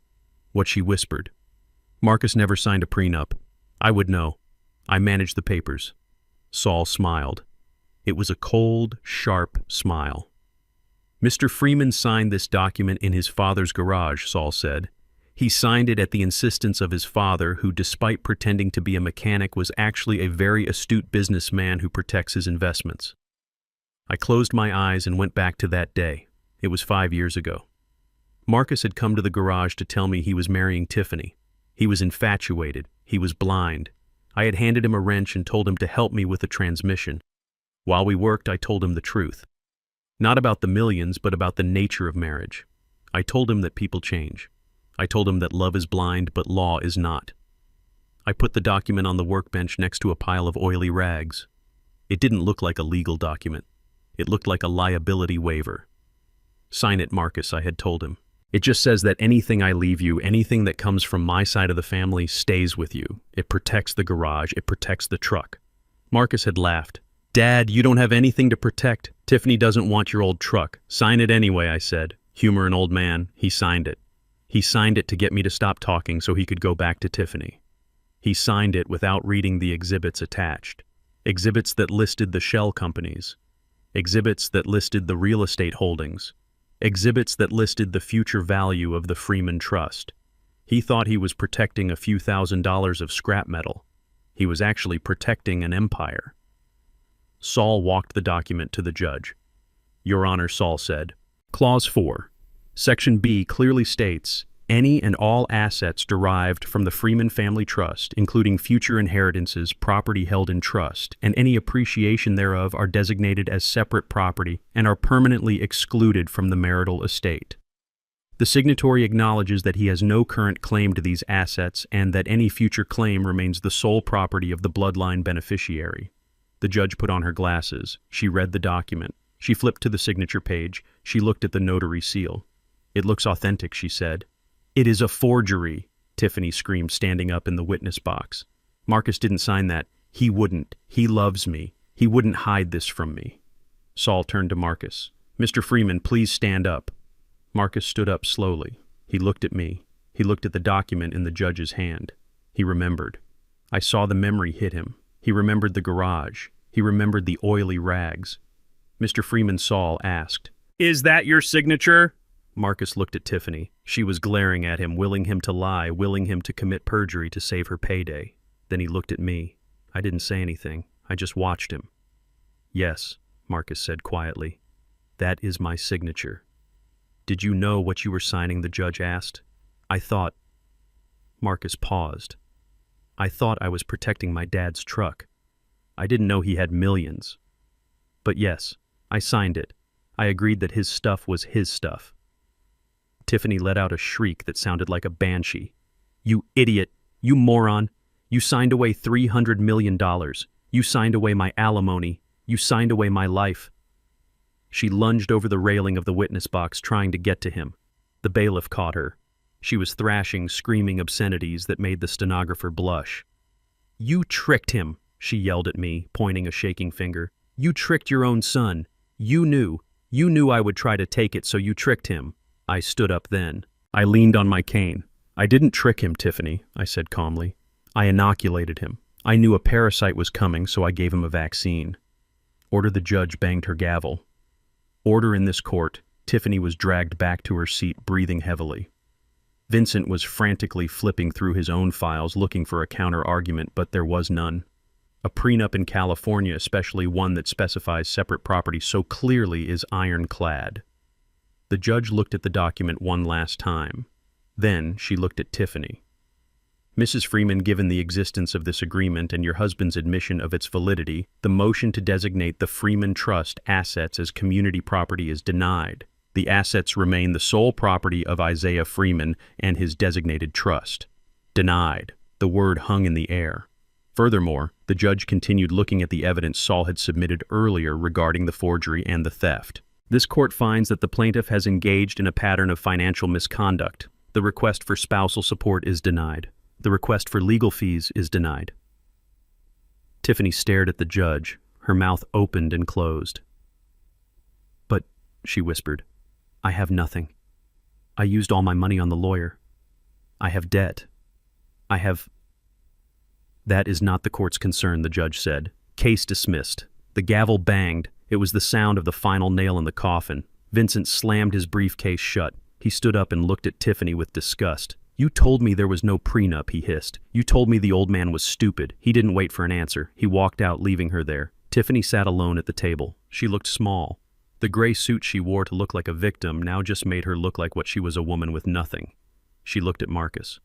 What she whispered. "Marcus never signed a prenup. I would know. I managed the papers." Saul smiled. It was a cold, sharp smile. "Mr. Freeman signed this document in his father's garage," Saul said. "He signed it at the insistence of his father, who, despite pretending to be a mechanic, was actually a very astute businessman who protects his investments." I closed my eyes and went back to that day. It was 5 years ago. Marcus had come to the garage to tell me he was marrying Tiffany. He was infatuated. He was blind. I had handed him a wrench and told him to help me with the transmission. While we worked, I told him the truth. Not about the millions, but about the nature of marriage. I told him that people change. I told him that love is blind, but law is not. I put the document on the workbench next to a pile of oily rags. It didn't look like a legal document. It looked like a liability waiver. "Sign it, Marcus," I had told him. "It just says that anything I leave you, anything that comes from my side of the family, stays with you. It protects the garage. It protects the truck." Marcus had laughed. "Dad, you don't have anything to protect. Tiffany doesn't want your old truck. Sign it anyway," I said. Humor an old man, he signed it. He signed it to get me to stop talking so he could go back to Tiffany. He signed it without reading the exhibits attached. Exhibits that listed the shell companies. Exhibits that listed the real estate holdings. Exhibits that listed the future value of the Freeman Trust. He thought he was protecting a few $1,000s of scrap metal. He was actually protecting an empire. Saul walked the document to the judge. Your Honor, Saul said. Clause 4. Section B clearly states, any and all assets derived from the Freeman Family Trust, including future inheritances, property held in trust, and any appreciation thereof are designated as separate property and are permanently excluded from the marital estate. The signatory acknowledges that he has no current claim to these assets and that any future claim remains the sole property of the bloodline beneficiary. The judge put on her glasses. She read the document. She flipped to the signature page. She looked at the notary seal. It looks authentic, she said. It is a forgery, Tiffany screamed, standing up in the witness box. Marcus didn't sign that. He wouldn't. He loves me. He wouldn't hide this from me. Saul turned to Marcus. Mr. Freeman, please stand up. Marcus stood up slowly. He looked at me. He looked at the document in the judge's hand. He remembered. I saw the memory hit him. He remembered the garage. He remembered the oily rags. Mr. Freeman, Saul asked, Is that your signature? Marcus looked at Tiffany. She was glaring at him, willing him to lie, willing him to commit perjury to save her payday. Then he looked at me. I didn't say anything. I just watched him. Yes, Marcus said quietly. That is my signature. Did you know what you were signing? The judge asked. I thought. Marcus paused. I thought I was protecting my dad's truck. I didn't know he had millions. But yes, I signed it. I agreed that his stuff was his stuff. Tiffany let out a shriek that sounded like a banshee. You idiot! You moron! You signed away $300 million. You signed away my alimony. You signed away my life. She lunged over the railing of the witness box, trying to get to him. The bailiff caught her. She was thrashing, screaming obscenities that made the stenographer blush. You tricked him, she yelled at me, pointing a shaking finger. You tricked your own son. You knew I would try to take it, so you tricked him. I stood up then. I leaned on my cane. I didn't trick him, Tiffany, I said calmly. I inoculated him. I knew a parasite was coming, so I gave him a vaccine. Order. The judge banged her gavel. Order in this court. Tiffany was dragged back to her seat, breathing heavily. Vincent was frantically flipping through his own files, looking for a counter-argument, but there was none. A prenup in California, especially one that specifies separate property so clearly, is ironclad. The judge looked at the document one last time. Then she looked at Tiffany. Mrs. Freeman, given the existence of this agreement and your husband's admission of its validity, the motion to designate the Freeman Trust assets as community property is denied. The assets remain the sole property of Isaiah Freeman and his designated trust. Denied. The word hung in the air. Furthermore, the judge continued looking at the evidence Saul had submitted earlier regarding the forgery and the theft. This court finds that the plaintiff has engaged in a pattern of financial misconduct. The request for spousal support is denied. The request for legal fees is denied. Tiffany stared at the judge, her mouth opened and closed. But, she whispered, I have nothing. I used all my money on the lawyer. I have debt. I have... That is not the court's concern, the judge said. Case dismissed. The gavel banged. It was the sound of the final nail in the coffin. Vincent slammed his briefcase shut. He stood up and looked at Tiffany with disgust. You told me there was no prenup, he hissed. You told me the old man was stupid. He didn't wait for an answer. He walked out, leaving her there. Tiffany sat alone at the table. She looked small. The gray suit she wore to look like a victim now just made her look like what she was, a woman with nothing. She looked at Marcus.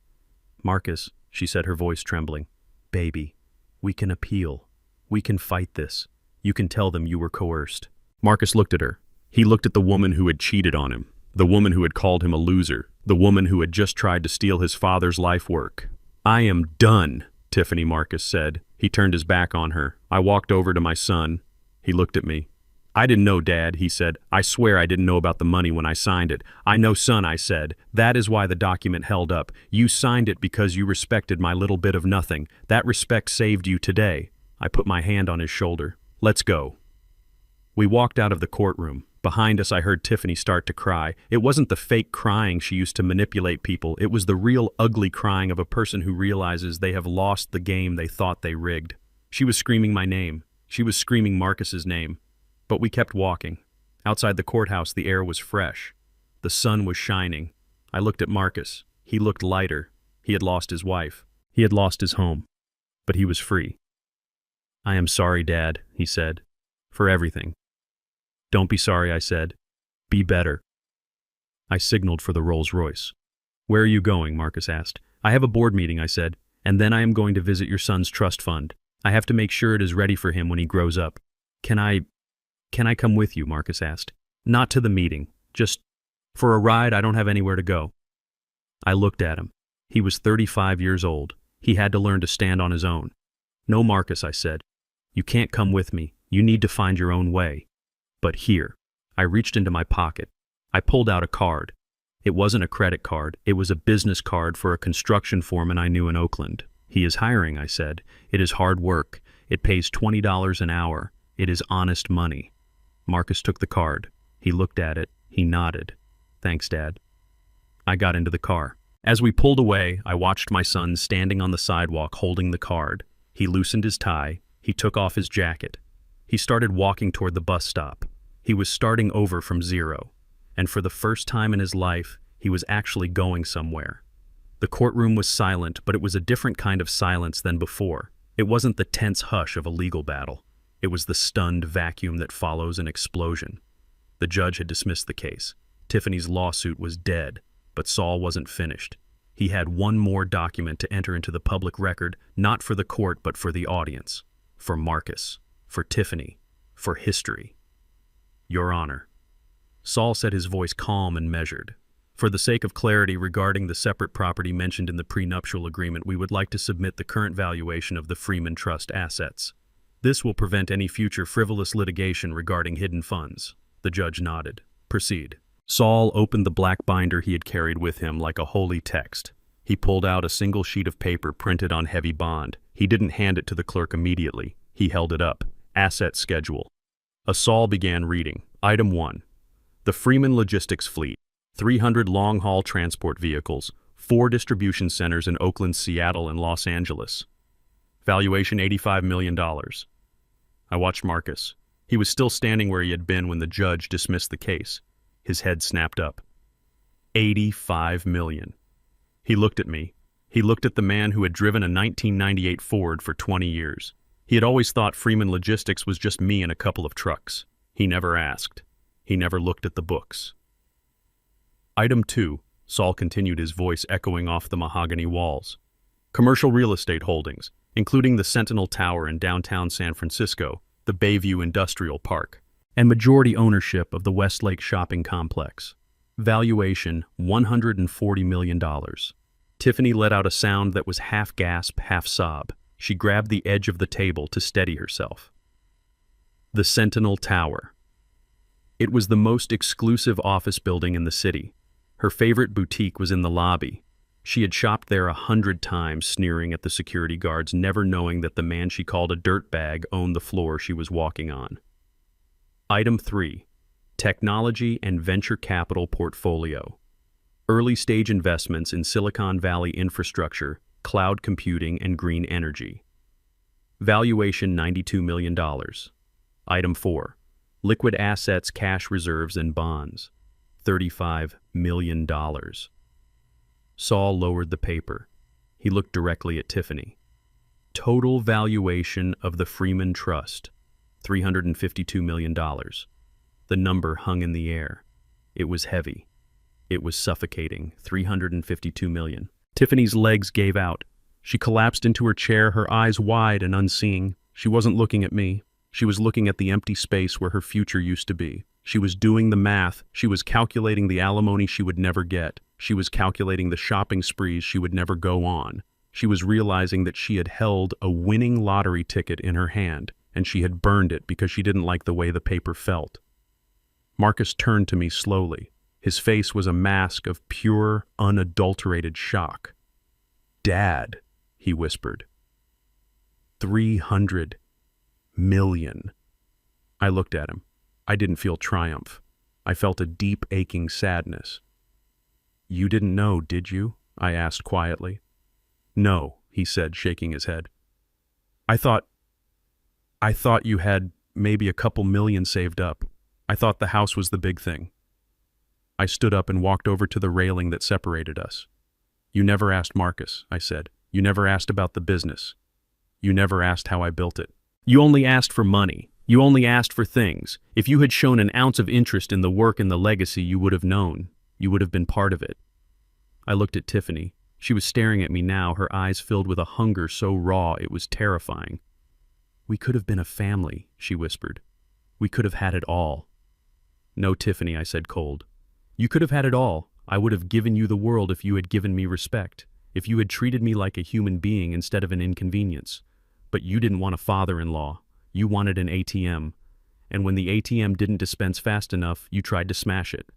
Marcus, she said, her voice trembling. Baby, we can appeal. We can fight this. You can tell them you were coerced. Marcus looked at her. He looked at the woman who had cheated on him. The woman who had called him a loser. The woman who had just tried to steal his father's life work. I am done, Tiffany, Marcus said. He turned his back on her. I walked over to my son. He looked at me. I didn't know, Dad, he said. I swear I didn't know about the money when I signed it. I know, son, I said. That is why the document held up. You signed it because you respected my little bit of nothing. That respect saved you today. I put my hand on his shoulder. Let's go. We walked out of the courtroom. Behind us, I heard Tiffany start to cry. It wasn't the fake crying she used to manipulate people. It was the real ugly crying of a person who realizes they have lost the game they thought they rigged. She was screaming my name. She was screaming Marcus's name. But we kept walking. Outside the courthouse, the air was fresh. The sun was shining. I looked at Marcus. He looked lighter. He had lost his wife. He had lost his home. But he was free. "I am sorry, Dad," he said, "for everything." "Don't be sorry," I said. "Be better." I signaled for the Rolls-Royce. "Where are you going?" Marcus asked. "I have a board meeting," I said, "and then I am going to visit your son's trust fund. I have to make sure it is ready for him when he grows up." Can I come with you?" Marcus asked. "Not to the meeting. Just for a ride. I don't have anywhere to go." I looked at him. He was 35 years old. He had to learn to stand on his own. "No, Marcus," I said. "You can't come with me. You need to find your own way." But here, I reached into my pocket. I pulled out a card. It wasn't a credit card. It was a business card for a construction foreman I knew in Oakland. "He is hiring," I said. "It is hard work. It pays $20 an hour. It is honest money." Marcus took the card. He looked at it. He nodded. "Thanks, Dad." I got into the car. As we pulled away, I watched my son standing on the sidewalk holding the card. He loosened his tie. He took off his jacket. He started walking toward the bus stop. He was starting over from zero. And for the first time in his life, he was actually going somewhere. The courtroom was silent, but it was a different kind of silence than before. It wasn't the tense hush of a legal battle. It was the stunned vacuum that follows an explosion. The judge had dismissed the case. Tiffany's lawsuit was dead, but Saul wasn't finished. He had one more document to enter into the public record, not for the court, but for the audience. For Marcus. For Tiffany. For history. "Your Honor." Saul said, his voice calm and measured. "For the sake of clarity regarding the separate property mentioned in the prenuptial agreement, we would like to submit the current valuation of the Freeman Trust assets. This will prevent any future frivolous litigation regarding hidden funds." The judge nodded. "Proceed." Saul opened the black binder he had carried with him like a holy text. He pulled out a single sheet of paper printed on heavy bond. He didn't hand it to the clerk immediately. He held it up. "Asset schedule." Saul began reading. Item 1. The Freeman Logistics Fleet. 300 long-haul transport vehicles. 4 distribution centers in Oakland, Seattle, and Los Angeles. Valuation $85 million. I watched Marcus. He was still standing where he had been when the judge dismissed the case. His head snapped up. $85 million. He looked at me. He looked at the man who had driven a 1998 Ford for 20 years. He had always thought Freeman Logistics was just me and a couple of trucks. He never asked. He never looked at the books. Item 2. Saul continued, his voice echoing off the mahogany walls. Commercial real estate holdings, including the Sentinel Tower in downtown San Francisco, the Bayview Industrial Park, and majority ownership of the Westlake Shopping Complex. Valuation $140 million. Tiffany let out a sound that was half gasp, half sob. She grabbed the edge of the table to steady herself. The Sentinel Tower. It was the most exclusive office building in the city. Her favorite boutique was in the lobby. She had shopped there 100 times, sneering at the security guards, never knowing that the man she called a dirtbag owned the floor she was walking on. Item 3. Technology and Venture Capital Portfolio. Early-stage investments in Silicon Valley infrastructure, cloud computing, and green energy. Valuation $92 million. Item 4. Liquid assets, cash reserves, and bonds. $35 million. Saul lowered the paper. He looked directly at Tiffany. Total valuation of the Freeman Trust. $352 million. The number hung in the air. It was heavy. It was suffocating. $352 million. Tiffany's legs gave out. She collapsed into her chair, her eyes wide and unseeing. She wasn't looking at me. She was looking at the empty space where her future used to be. She was doing the math. She was calculating the alimony she would never get. She was calculating the shopping sprees she would never go on. She was realizing that she had held a winning lottery ticket in her hand, and she had burned it because she didn't like the way the paper felt. Marcus turned to me slowly. His face was a mask of pure, unadulterated shock. "Dad," he whispered. 300 million. I looked at him. I didn't feel triumph. I felt a deep, aching sadness. "You didn't know, did you?" I asked quietly. "No," he said, shaking his head. I thought you had maybe a couple million saved up. I thought the house was the big thing." I stood up and walked over to the railing that separated us. "You never asked Marcus," I said. "You never asked about the business. You never asked how I built it. You only asked for money. You only asked for things. If you had shown an ounce of interest in the work and the legacy, you would have known. You would have been part of it." I looked at Tiffany. She was staring at me now, her eyes filled with a hunger so raw it was terrifying. "We could have been a family," she whispered. "We could have had it all." "No, Tiffany," I said cold. "You could have had it all. I would have given you the world if you had given me respect, if you had treated me like a human being instead of an inconvenience. But you didn't want a father-in-law. You wanted an ATM. And when the ATM didn't dispense fast enough, you tried to smash it."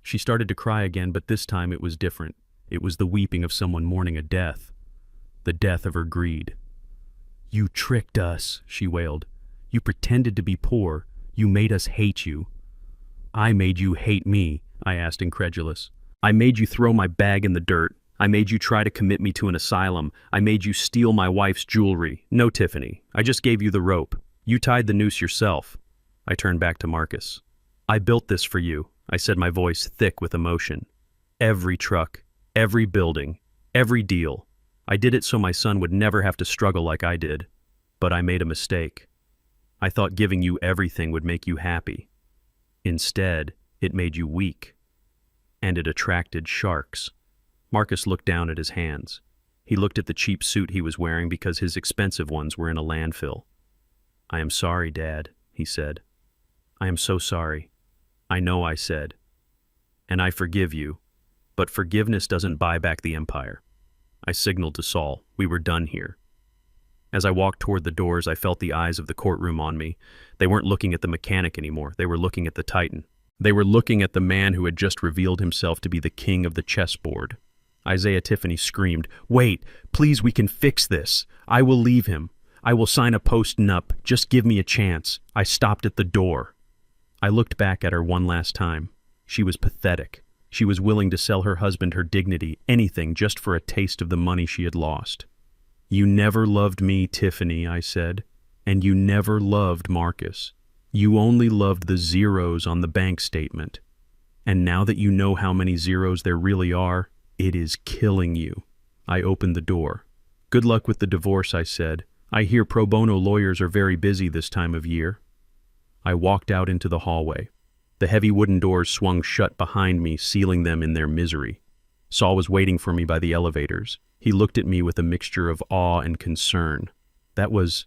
She started to cry again, but this time it was different. It was the weeping of someone mourning a death. The death of her greed. "You tricked us," she wailed. "You pretended to be poor. You made us hate you." "I made you hate me," I asked, incredulous. "I made you throw my bag in the dirt. I made you try to commit me to an asylum. I made you steal my wife's jewelry. No, Tiffany, I just gave you the rope. You tied the noose yourself." I turned back to Marcus. "I built this for you," I said, my voice thick with emotion. "Every truck, every building, every deal. I did it so my son would never have to struggle like I did. But I made a mistake. I thought giving you everything would make you happy. Instead, it made you weak. And it attracted sharks." Marcus looked down at his hands. He looked at the cheap suit he was wearing because his expensive ones were in a landfill. "I am sorry, Dad," he said. "I am so sorry." "I know," I said. "And I forgive you. But forgiveness doesn't buy back the empire." I signaled to Saul. We were done here. As I walked toward the doors, I felt the eyes of the courtroom on me. They weren't looking at the mechanic anymore. They were looking at the Titan. They were looking at the man who had just revealed himself to be the king of the chessboard. Isaiah Tiffany screamed, "Wait, please, we can fix this. I will leave him. I will sign a post-nup. Just give me a chance." I stopped at the door. I looked back at her one last time. She was pathetic. She was willing to sell her husband her dignity, anything, just for a taste of the money she had lost. "You never loved me, Tiffany," I said, "and you never loved Marcus. You only loved the zeros on the bank statement. And now that you know how many zeros there really are, it is killing you." I opened the door. "Good luck with the divorce," I said. "I hear pro bono lawyers are very busy this time of year." I walked out into the hallway. The heavy wooden doors swung shut behind me, sealing them in their misery. Saul was waiting for me by the elevators. He looked at me with a mixture of awe and concern. That was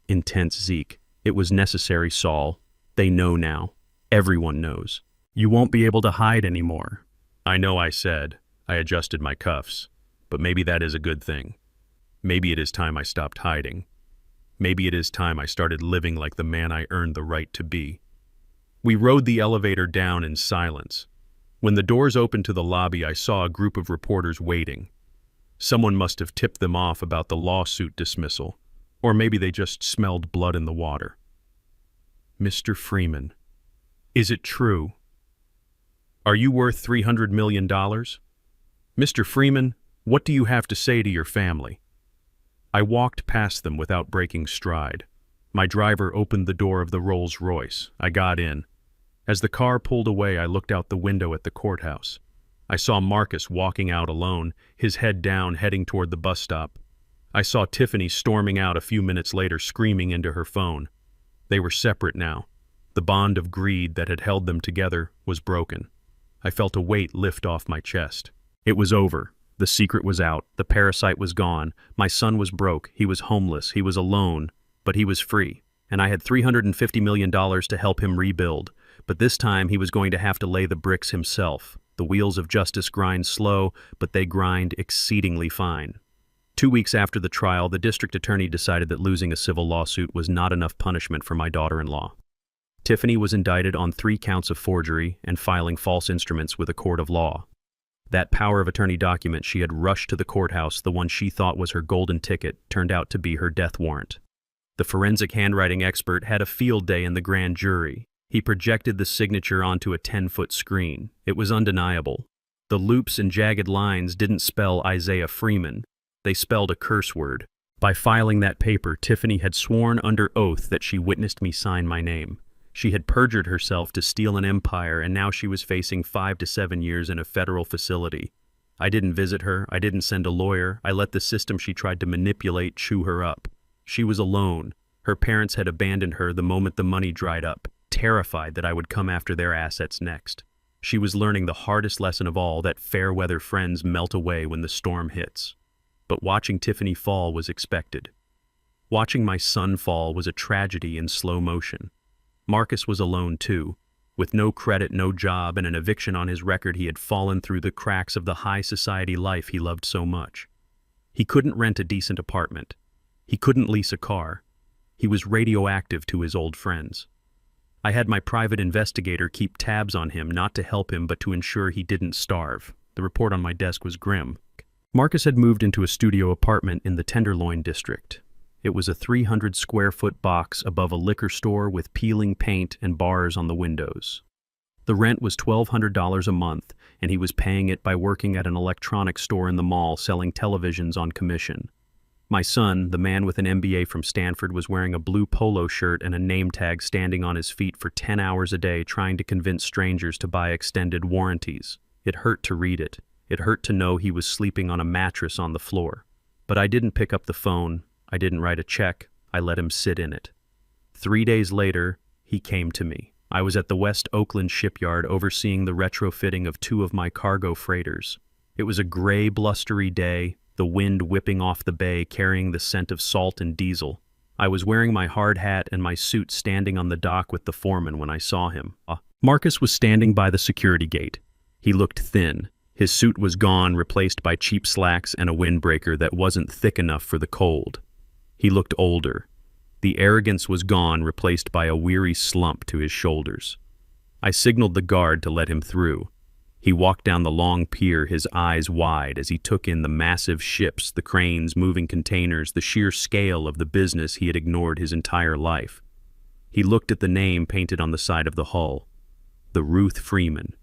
intense, Zeke. It was necessary, Saul. They know now. Everyone knows. You won't be able to hide anymore. I know, I said. I adjusted my cuffs. But maybe that is a good thing. Maybe it is time I stopped hiding. Maybe it is time I started living like the man I earned the right to be. We rode the elevator down in silence. When the doors opened to the lobby, I saw a group of reporters waiting. Someone must have tipped them off about the lawsuit dismissal, or maybe they just smelled blood in the water. "Mr. Freeman, is it true? Are you worth $300 million? Mr. Freeman, what do you have to say to your family?" I walked past them without breaking stride. My driver opened the door of the Rolls-Royce. I got in. As the car pulled away, I looked out the window at the courthouse. I saw Marcus walking out alone, his head down, heading toward the bus stop. I saw Tiffany storming out a few minutes later, screaming into her phone. They were separate now. The bond of greed that had held them together was broken. I felt a weight lift off my chest. It was over. The secret was out. The parasite was gone. My son was broke. He was homeless. He was alone. But he was free. And I had $350 million to help him rebuild. But this time he was going to have to lay the bricks himself. The wheels of justice grind slow, but they grind exceedingly fine. 2 weeks after the trial, the district attorney decided that losing a civil lawsuit was not enough punishment for my daughter-in-law. Tiffany was indicted on 3 counts of forgery and filing false instruments with a court of law. That power of attorney document she had rushed to the courthouse, the one she thought was her golden ticket, turned out to be her death warrant. The forensic handwriting expert had a field day in the grand jury. He projected the signature onto a 10-foot screen. It was undeniable. The loops and jagged lines didn't spell Isaiah Freeman. They spelled a curse word. By filing that paper, Tiffany had sworn under oath that she witnessed me sign my name. She had perjured herself to steal an empire, and now she was facing 5 to 7 years in a federal facility. I didn't visit her. I didn't send a lawyer. I let the system she tried to manipulate chew her up. She was alone. Her parents had abandoned her the moment the money dried up, terrified that I would come after their assets next. She was learning the hardest lesson of all, that fair-weather friends melt away when the storm hits. But watching Tiffany fall was expected. Watching my son fall was a tragedy in slow motion. Marcus was alone too. With no credit, no job, and an eviction on his record, he had fallen through the cracks of the high society life he loved so much. He couldn't rent a decent apartment. He couldn't lease a car. He was radioactive to his old friends. I had my private investigator keep tabs on him, not to help him, but to ensure he didn't starve. The report on my desk was grim. Marcus had moved into a studio apartment in the Tenderloin district. It was a 300-square-foot box above a liquor store with peeling paint and bars on the windows. The rent was $1,200 a month, and he was paying it by working at an electronics store in the mall selling televisions on commission. My son, the man with an MBA from Stanford, was wearing a blue polo shirt and a name tag, standing on his feet for 10 hours a day trying to convince strangers to buy extended warranties. It hurt to read it. It hurt to know he was sleeping on a mattress on the floor. But I didn't pick up the phone. I didn't write a check. I let him sit in it. 3 days later, he came to me. I was at the West Oakland shipyard overseeing the retrofitting of 2 of my cargo freighters. It was a gray, blustery day, the wind whipping off the bay, carrying the scent of salt and diesel. I was wearing my hard hat and my suit, standing on the dock with the foreman when I saw him. Marcus was standing by the security gate. He looked thin. His suit was gone, replaced by cheap slacks and a windbreaker that wasn't thick enough for the cold. He looked older. The arrogance was gone, replaced by a weary slump to his shoulders. I signaled the guard to let him through. He walked down the long pier, his eyes wide as he took in the massive ships, the cranes, moving containers, the sheer scale of the business he had ignored his entire life. He looked at the name painted on the side of the hull, the Ruth Freeman.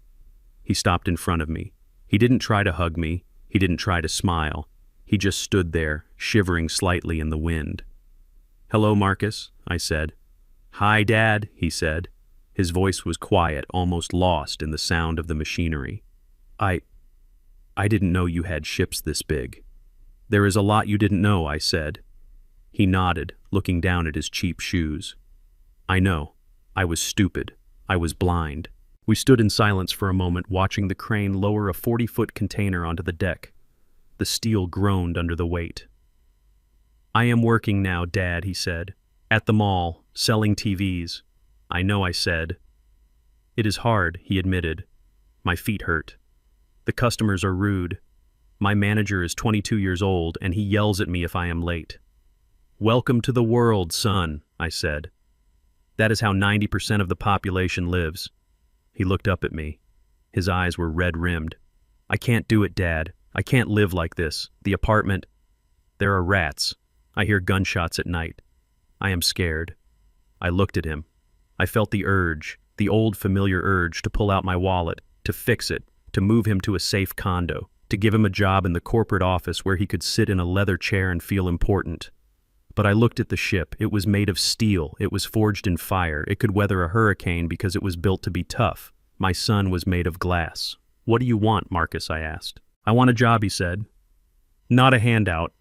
He stopped in front of me. He didn't try to hug me. He didn't try to smile. He just stood there, shivering slightly in the wind. "Hello, Marcus," I said. "Hi, Dad," he said. His voice was quiet, almost lost in the sound of the machinery. I didn't know you had ships this big." "There is a lot you didn't know," I said. He nodded, looking down at his cheap shoes. "I know. I was stupid. I was blind." We stood in silence for a moment, watching the crane lower a 40-foot container onto the deck. The steel groaned under the weight. "I am working now, Dad," he said. "At the mall, selling TVs." "I know," I said. "It is hard," he admitted. "My feet hurt. The customers are rude. My manager is 22 years old, and he yells at me if I am late." "Welcome to the world, son," I said. "That is how 90% of the population lives." He looked up at me. His eyes were red-rimmed. "I can't do it, Dad. I can't live like this. The apartment. There are rats. I hear gunshots at night. I am scared." I looked at him. I felt the urge, the old familiar urge, to pull out my wallet, to fix it, to move him to a safe condo, to give him a job in the corporate office where he could sit in a leather chair and feel important. But I looked at the ship. It was made of steel. It was forged in fire. It could weather a hurricane because it was built to be tough. My son was made of glass. "What do you want, Marcus?" I asked. "I want a job," he said. "Not a handout.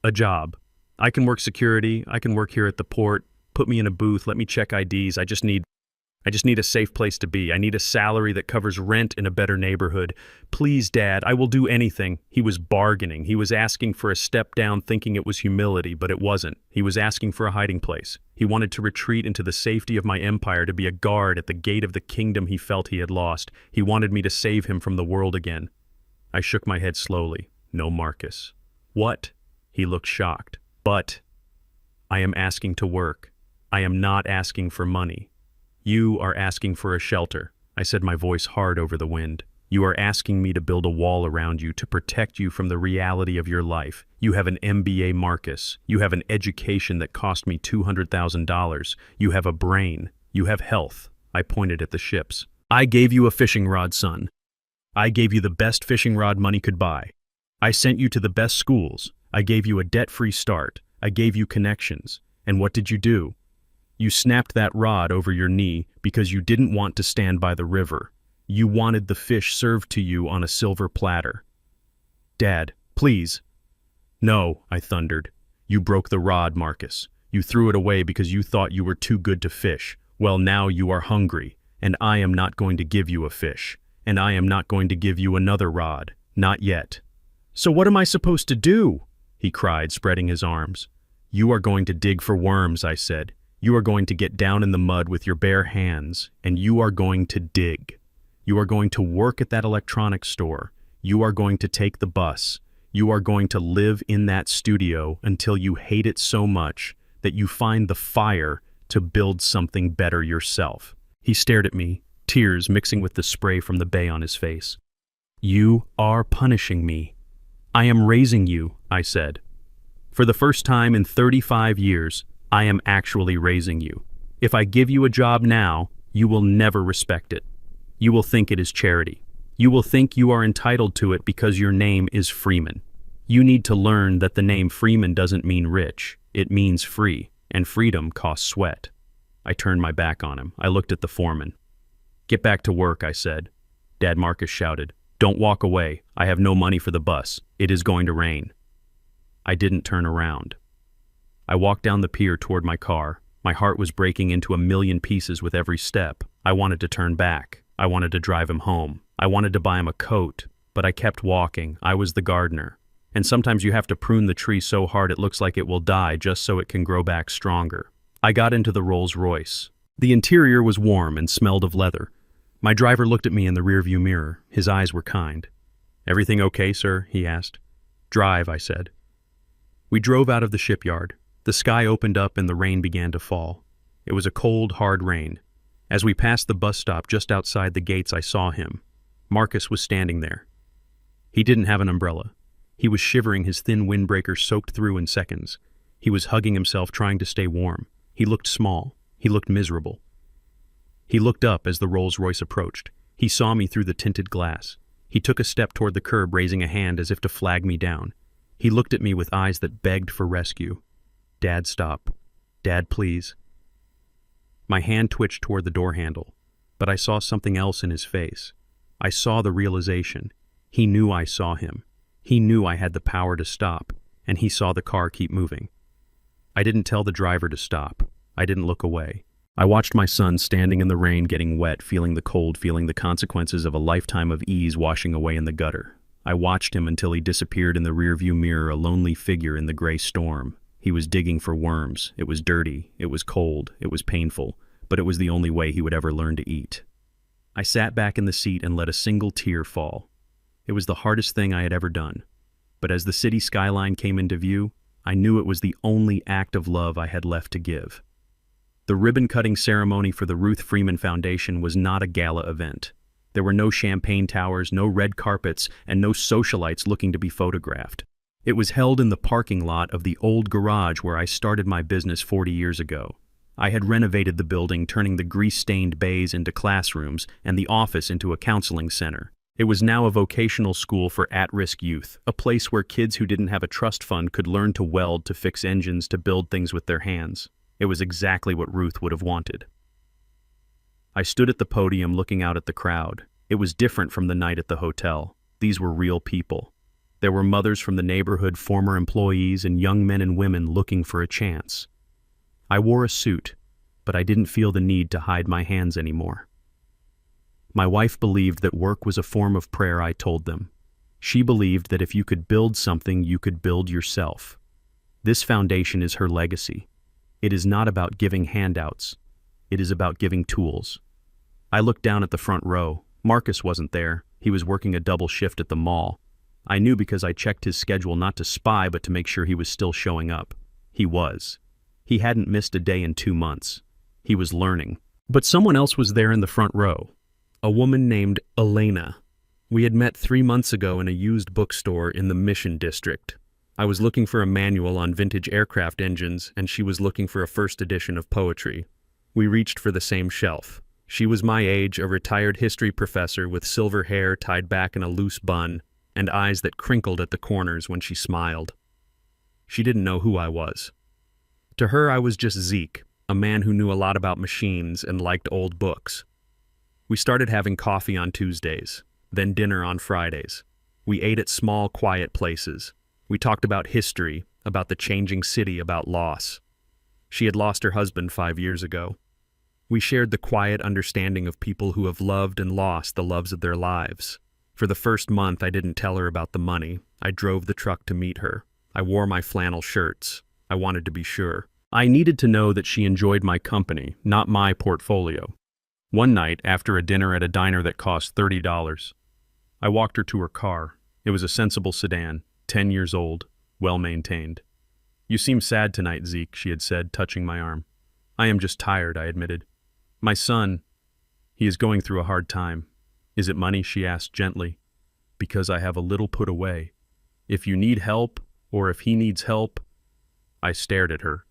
A job. I can work security. I can work here at the port. Put me in a booth. Let me check IDs. I just need a safe place to be. I need a salary that covers rent in a better neighborhood. Please, Dad, I will do anything." He was bargaining. He was asking for a step down, thinking it was humility, but it wasn't. He was asking for a hiding place. He wanted to retreat into the safety of my empire, to be a guard at the gate of the kingdom he felt he had lost. He wanted me to save him from the world again. I shook my head slowly. "No, Marcus." "What?" He looked shocked. "But I am asking to work. I am not asking for money. You are asking for a shelter," I said, my voice hard over the wind. "You are asking me to build a wall around you to protect you from the reality of your life. You have an MBA, Marcus. You have an education that cost me $200,000. You have a brain. You have health. I pointed at the ships. I gave you a fishing rod, son. I gave you the best fishing rod money could buy. I sent you to the best schools. I gave you a debt-free start. I gave you connections. And what did you do? You snapped that rod over your knee because you didn't want to stand by the river. You wanted the fish served to you on a silver platter. Dad, please. No, I thundered. You broke the rod, Marcus. You threw it away because you thought you were too good to fish. Well, now you are hungry, and I am not going to give you a fish, and I am not going to give you another rod. Not yet. So what am I supposed to do? He cried, spreading his arms. You are going to dig for worms, I said. You are going to get down in the mud with your bare hands, and you are going to dig. You are going to work at that electronics store. You are going to take the bus. You are going to live in that studio until you hate it so much that you find the fire to build something better yourself. He stared at me, tears mixing with the spray from the bay on his face. You are punishing me. I am raising you, I said. For the first time in 35 years, I am actually raising you. If I give you a job now, you will never respect it. You will think it is charity. You will think you are entitled to it because your name is Freeman. You need to learn that the name Freeman doesn't mean rich. It means free, and freedom costs sweat. I turned my back on him. I looked at the foreman. Get back to work, I said. Dad Marcus shouted. Don't walk away. I have no money for the bus. It is going to rain. I didn't turn around. I walked down the pier toward my car. My heart was breaking into a million pieces with every step. I wanted to turn back. I wanted to drive him home. I wanted to buy him a coat, but I kept walking. I was the gardener. And sometimes you have to prune the tree so hard it looks like it will die just so it can grow back stronger. I got into the Rolls-Royce. The interior was warm and smelled of leather. My driver looked at me in the rearview mirror. His eyes were kind. Everything okay, sir? He asked. Drive, I said. We drove out of the shipyard. The sky opened up and the rain began to fall. It was a cold, hard rain. As we passed the bus stop just outside the gates, I saw him. Marcus was standing there. He didn't have an umbrella. He was shivering, his thin windbreaker soaked through in seconds. He was hugging himself, trying to stay warm. He looked small. He looked miserable. He looked up as the Rolls-Royce approached. He saw me through the tinted glass. He took a step toward the curb, raising a hand as if to flag me down. He looked at me with eyes that begged for rescue. Dad, stop. Dad, please. My hand twitched toward the door handle, but I saw something else in his face. I saw the realization. He knew I saw him. He knew I had the power to stop, and he saw the car keep moving. I didn't tell the driver to stop. I didn't look away. I watched my son standing in the rain, getting wet, feeling the cold, feeling the consequences of a lifetime of ease washing away in the gutter. I watched him until he disappeared in the rearview mirror, a lonely figure in the gray storm. He was digging for worms. It was dirty. It was cold. It was painful. But it was the only way he would ever learn to eat. I sat back in the seat and let a single tear fall. It was the hardest thing I had ever done. But as the city skyline came into view, I knew it was the only act of love I had left to give. The ribbon-cutting ceremony for the Ruth Freeman Foundation was not a gala event. There were no champagne towers, no red carpets, and no socialites looking to be photographed. It was held in the parking lot of the old garage where I started my business 40 years ago. I had renovated the building, turning the grease-stained bays into classrooms and the office into a counseling center. It was now a vocational school for at-risk youth, a place where kids who didn't have a trust fund could learn to weld, to fix engines, to build things with their hands. It was exactly what Ruth would have wanted. I stood at the podium looking out at the crowd. It was different from the night at the hotel. These were real people. There were mothers from the neighborhood, former employees, and young men and women looking for a chance. I wore a suit, but I didn't feel the need to hide my hands anymore. My wife believed that work was a form of prayer, I told them. She believed that if you could build something, you could build yourself. This foundation is her legacy. It is not about giving handouts. It is about giving tools. I looked down at the front row. Marcus wasn't there. He was working a double shift at the mall. I knew because I checked his schedule, not to spy, but to make sure he was still showing up. He was. He hadn't missed a day in 2 months. He was learning. But someone else was there in the front row. A woman named Elena. We had met 3 months ago in a used bookstore in the Mission District. I was looking for a manual on vintage aircraft engines, and she was looking for a first edition of poetry. We reached for the same shelf. She was my age, a retired history professor with silver hair tied back in a loose bun and eyes that crinkled at the corners when she smiled. She didn't know who I was. To her, I was just Zeke, a man who knew a lot about machines and liked old books. We started having coffee on Tuesdays, then dinner on Fridays. We ate at small, quiet places. We talked about history, about the changing city, about loss. She had lost her husband 5 years ago. We shared the quiet understanding of people who have loved and lost the loves of their lives. For the first month, I didn't tell her about the money. I drove the truck to meet her. I wore my flannel shirts. I wanted to be sure. I needed to know that she enjoyed my company, not my portfolio. One night, after a dinner at a diner that cost $30, I walked her to her car. It was a sensible sedan, 10 years old, well-maintained. "You seem sad tonight, Zeke," she had said, touching my arm. "I am just tired," I admitted. "My son, he is going through a hard time." "Is it money?" she asked gently. "Because I have a little put away. If you need help, or if he needs help." I stared at her.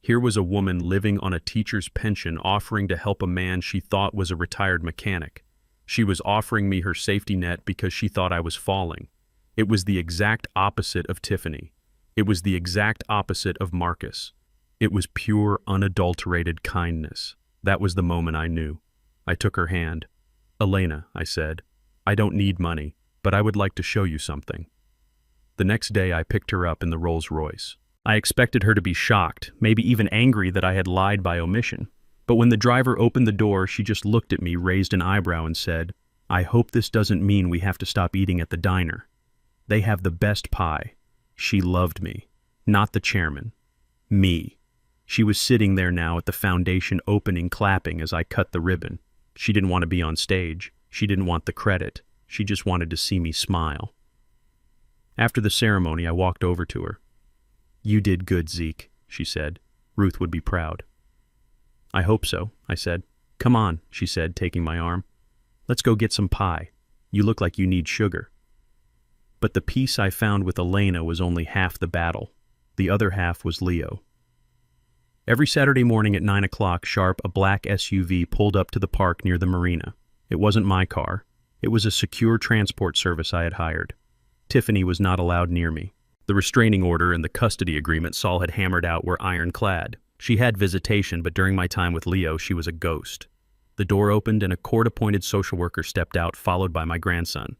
Here was a woman living on a teacher's pension offering to help a man she thought was a retired mechanic. She was offering me her safety net because she thought I was falling. It was the exact opposite of Tiffany. It was the exact opposite of Marcus. It was pure, unadulterated kindness. That was the moment I knew. I took her hand. "Elena," I said, "I don't need money, but I would like to show you something." The next day I picked her up in the Rolls-Royce. I expected her to be shocked, maybe even angry that I had lied by omission. But when the driver opened the door, she just looked at me, raised an eyebrow, and said, "I hope this doesn't mean we have to stop eating at the diner. They have the best pie." She loved me, not the chairman. Me. She was sitting there now at the foundation opening, clapping as I cut the ribbon. She didn't want to be on stage. She didn't want the credit. She just wanted to see me smile. After the ceremony, I walked over to her. "You did good, Zeke," she said. "Ruth would be proud." "I hope so," I said. "Come on," she said, taking my arm. "Let's go get some pie. You look like you need sugar." But the peace I found with Elena was only half the battle. The other half was Leo. Every Saturday morning at 9 o'clock sharp, a black SUV pulled up to the park near the marina. It wasn't my car. It was a secure transport service I had hired. Tiffany was not allowed near me. The restraining order and the custody agreement Saul had hammered out were ironclad. She had visitation, but during my time with Leo, she was a ghost. The door opened and a court-appointed social worker stepped out, followed by my grandson.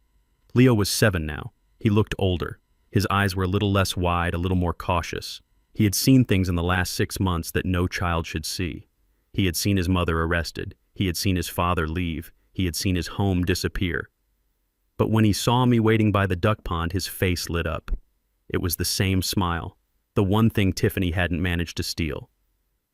Leo was 7 now. He looked older. His eyes were a little less wide, a little more cautious. He had seen things in the last 6 months that no child should see. He had seen his mother arrested. He had seen his father leave. He had seen his home disappear. But when he saw me waiting by the duck pond, his face lit up. It was the same smile, the one thing Tiffany hadn't managed to steal.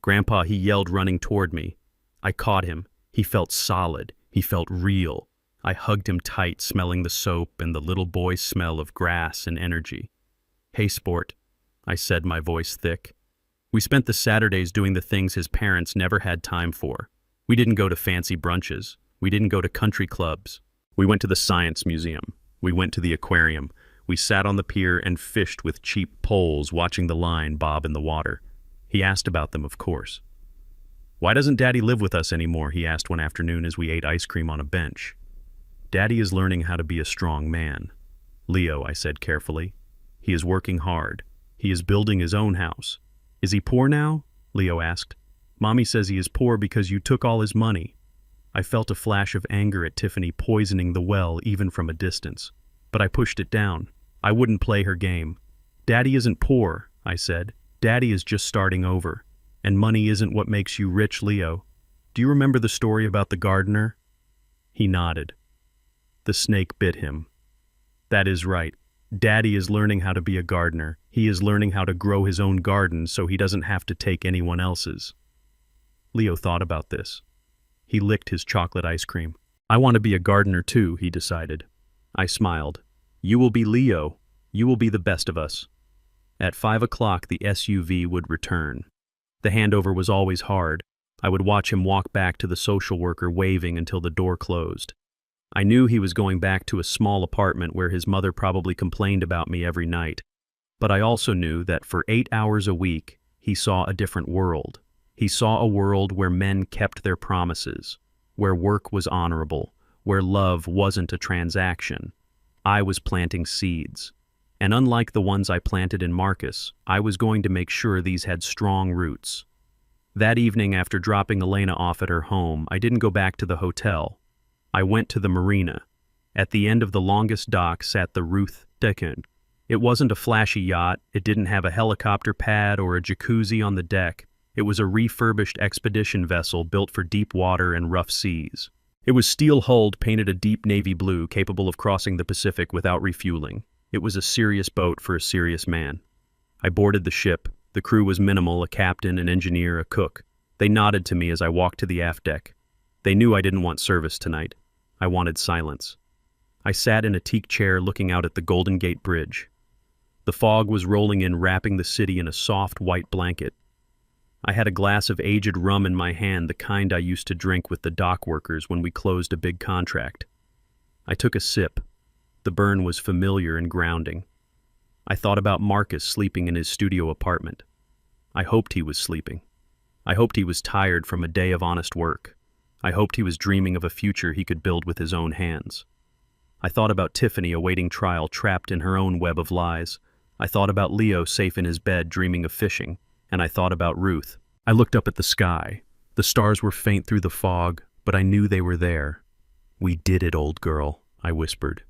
"Grandpa," he yelled, running toward me. I caught him. He felt solid. He felt real. I hugged him tight, smelling the soap and the little boy smell of grass and energy. "Hey, sport," I said, my voice thick. We spent the Saturdays doing the things his parents never had time for. We didn't go to fancy brunches. We didn't go to country clubs. We went to the science museum. We went to the aquarium. We sat on the pier and fished with cheap poles, watching the line bob in the water. He asked about them, of course. "Why doesn't Daddy live with us anymore?" he asked one afternoon as we ate ice cream on a bench. "Daddy is learning how to be a strong man." "Leo," I said carefully. "He is working hard. He is building his own house." "Is he poor now?" Leo asked. "Mommy says he is poor because you took all his money." I felt a flash of anger at Tiffany poisoning the well even from a distance. But I pushed it down. I wouldn't play her game. "Daddy isn't poor," I said. "Daddy is just starting over. And money isn't what makes you rich, Leo. Do you remember the story about the gardener?" He nodded. "The snake bit him." "That is right. Daddy is learning how to be a gardener. He is learning how to grow his own garden so he doesn't have to take anyone else's." Leo thought about this. He licked his chocolate ice cream. "I want to be a gardener too," he decided. I smiled. "You will be Leo. You will be the best of us." At 5 o'clock, the SUV would return. The handover was always hard. I would watch him walk back to the social worker, waving until the door closed. I knew he was going back to a small apartment where his mother probably complained about me every night. But I also knew that for 8 hours a week, he saw a different world. He saw a world where men kept their promises, where work was honorable, where love wasn't a transaction. I was planting seeds. And unlike the ones I planted in Marcus, I was going to make sure these had strong roots. That evening, after dropping Elena off at her home, I didn't go back to the hotel. I went to the marina. At the end of the longest dock sat the Ruth Decken. It wasn't a flashy yacht, it didn't have a helicopter pad or a jacuzzi on the deck. It was a refurbished expedition vessel built for deep water and rough seas. It was steel-hulled, painted a deep navy blue, capable of crossing the Pacific without refueling. It was a serious boat for a serious man. I boarded the ship. The crew was minimal, a captain, an engineer, a cook. They nodded to me as I walked to the aft deck. They knew I didn't want service tonight. I wanted silence. I sat in a teak chair looking out at the Golden Gate Bridge. The fog was rolling in, wrapping the city in a soft white blanket. I had a glass of aged rum in my hand, the kind I used to drink with the dock workers when we closed a big contract. I took a sip. The burn was familiar and grounding. I thought about Marcus sleeping in his studio apartment. I hoped he was sleeping. I hoped he was tired from a day of honest work. I hoped he was dreaming of a future he could build with his own hands. I thought about Tiffany awaiting trial, trapped in her own web of lies. I thought about Leo safe in his bed dreaming of fishing. And I thought about Ruth. I looked up at the sky. The stars were faint through the fog, but I knew they were there. "We did it, old girl," I whispered.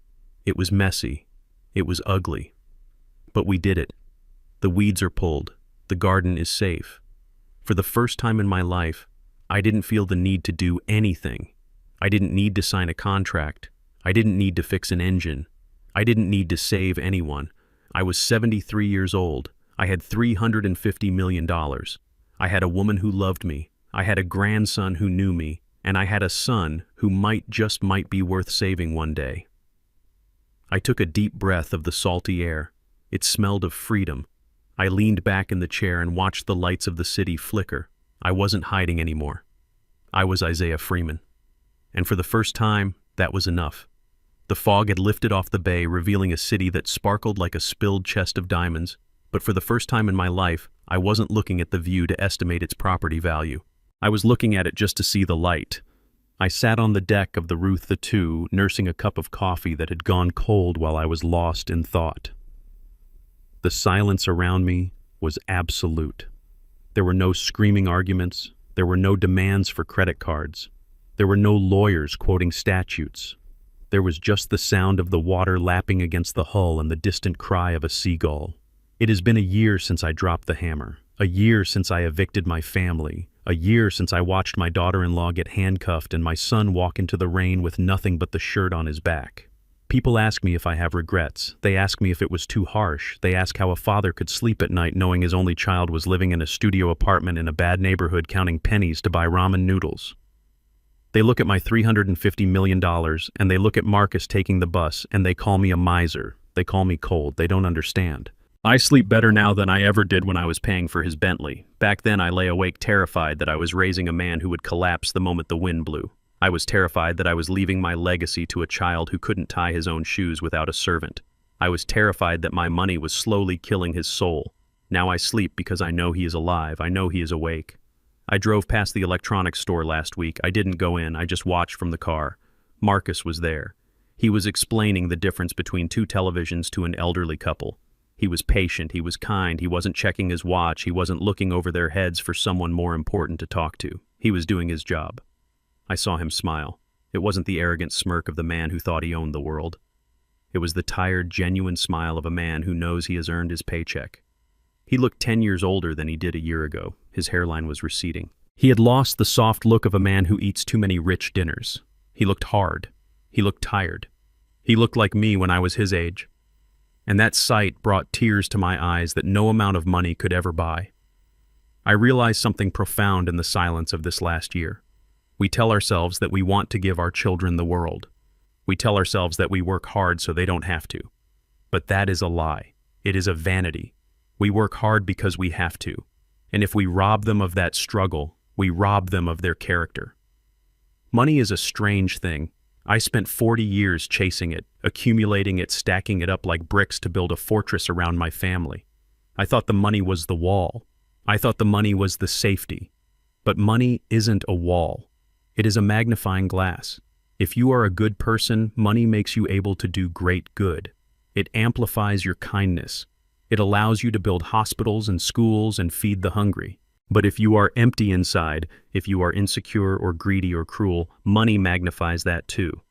It was messy. It was ugly. But we did it. The weeds are pulled. The garden is safe. For the first time in my life, I didn't feel the need to do anything. I didn't need to sign a contract. I didn't need to fix an engine. I didn't need to save anyone. I was 73 years old. I had $350 million. I had a woman who loved me. I had a grandson who knew me. And I had a son who might be worth saving one day. I took a deep breath of the salty air. It smelled of freedom. I leaned back in the chair and watched the lights of the city flicker. I wasn't hiding anymore. I was Isaiah Freeman. And for the first time, that was enough. The fog had lifted off the bay, revealing a city that sparkled like a spilled chest of diamonds. But for the first time in my life, I wasn't looking at the view to estimate its property value. I was looking at it just to see the light. I sat on the deck of the Ruth II, nursing a cup of coffee that had gone cold while I was lost in thought. The silence around me was absolute. There were no screaming arguments. There were no demands for credit cards. There were no lawyers quoting statutes. There was just the sound of the water lapping against the hull and the distant cry of a seagull. It has been a year since I dropped the hammer, a year since I evicted my family, a year since I watched my daughter-in-law get handcuffed and my son walk into the rain with nothing but the shirt on his back. People ask me if I have regrets. They ask me if it was too harsh. They ask how a father could sleep at night knowing his only child was living in a studio apartment in a bad neighborhood counting pennies to buy ramen noodles. They look at my $350 million and they look at Marcus taking the bus and they call me a miser. They call me cold. They don't understand. I sleep better now than I ever did when I was paying for his Bentley. Back then I lay awake terrified that I was raising a man who would collapse the moment the wind blew. I was terrified that I was leaving my legacy to a child who couldn't tie his own shoes without a servant. I was terrified that my money was slowly killing his soul. Now I sleep because I know he is alive. I know he is awake. I drove past the electronics store last week. I didn't go in. I just watched from the car. Marcus was there. He was explaining the difference between two televisions to an elderly couple. He was patient, he was kind, he wasn't checking his watch, he wasn't looking over their heads for someone more important to talk to. He was doing his job. I saw him smile. It wasn't the arrogant smirk of the man who thought he owned the world. It was the tired, genuine smile of a man who knows he has earned his paycheck. He looked 10 years older than he did a year ago. His hairline was receding. He had lost the soft look of a man who eats too many rich dinners. He looked hard. He looked tired. He looked like me when I was his age. And that sight brought tears to my eyes that no amount of money could ever buy. I realized something profound in the silence of this last year. We tell ourselves that we want to give our children the world. We tell ourselves that we work hard so they don't have to. But that is a lie. It is a vanity. We work hard because we have to. And if we rob them of that struggle, we rob them of their character. Money is a strange thing. I spent 40 years chasing it, accumulating it, stacking it up like bricks to build a fortress around my family. I thought the money was the wall. I thought the money was the safety. But money isn't a wall. It is a magnifying glass. If you are a good person, money makes you able to do great good. It amplifies your kindness. It allows you to build hospitals and schools and feed the hungry. But if you are empty inside, if you are insecure or greedy or cruel, money magnifies that too.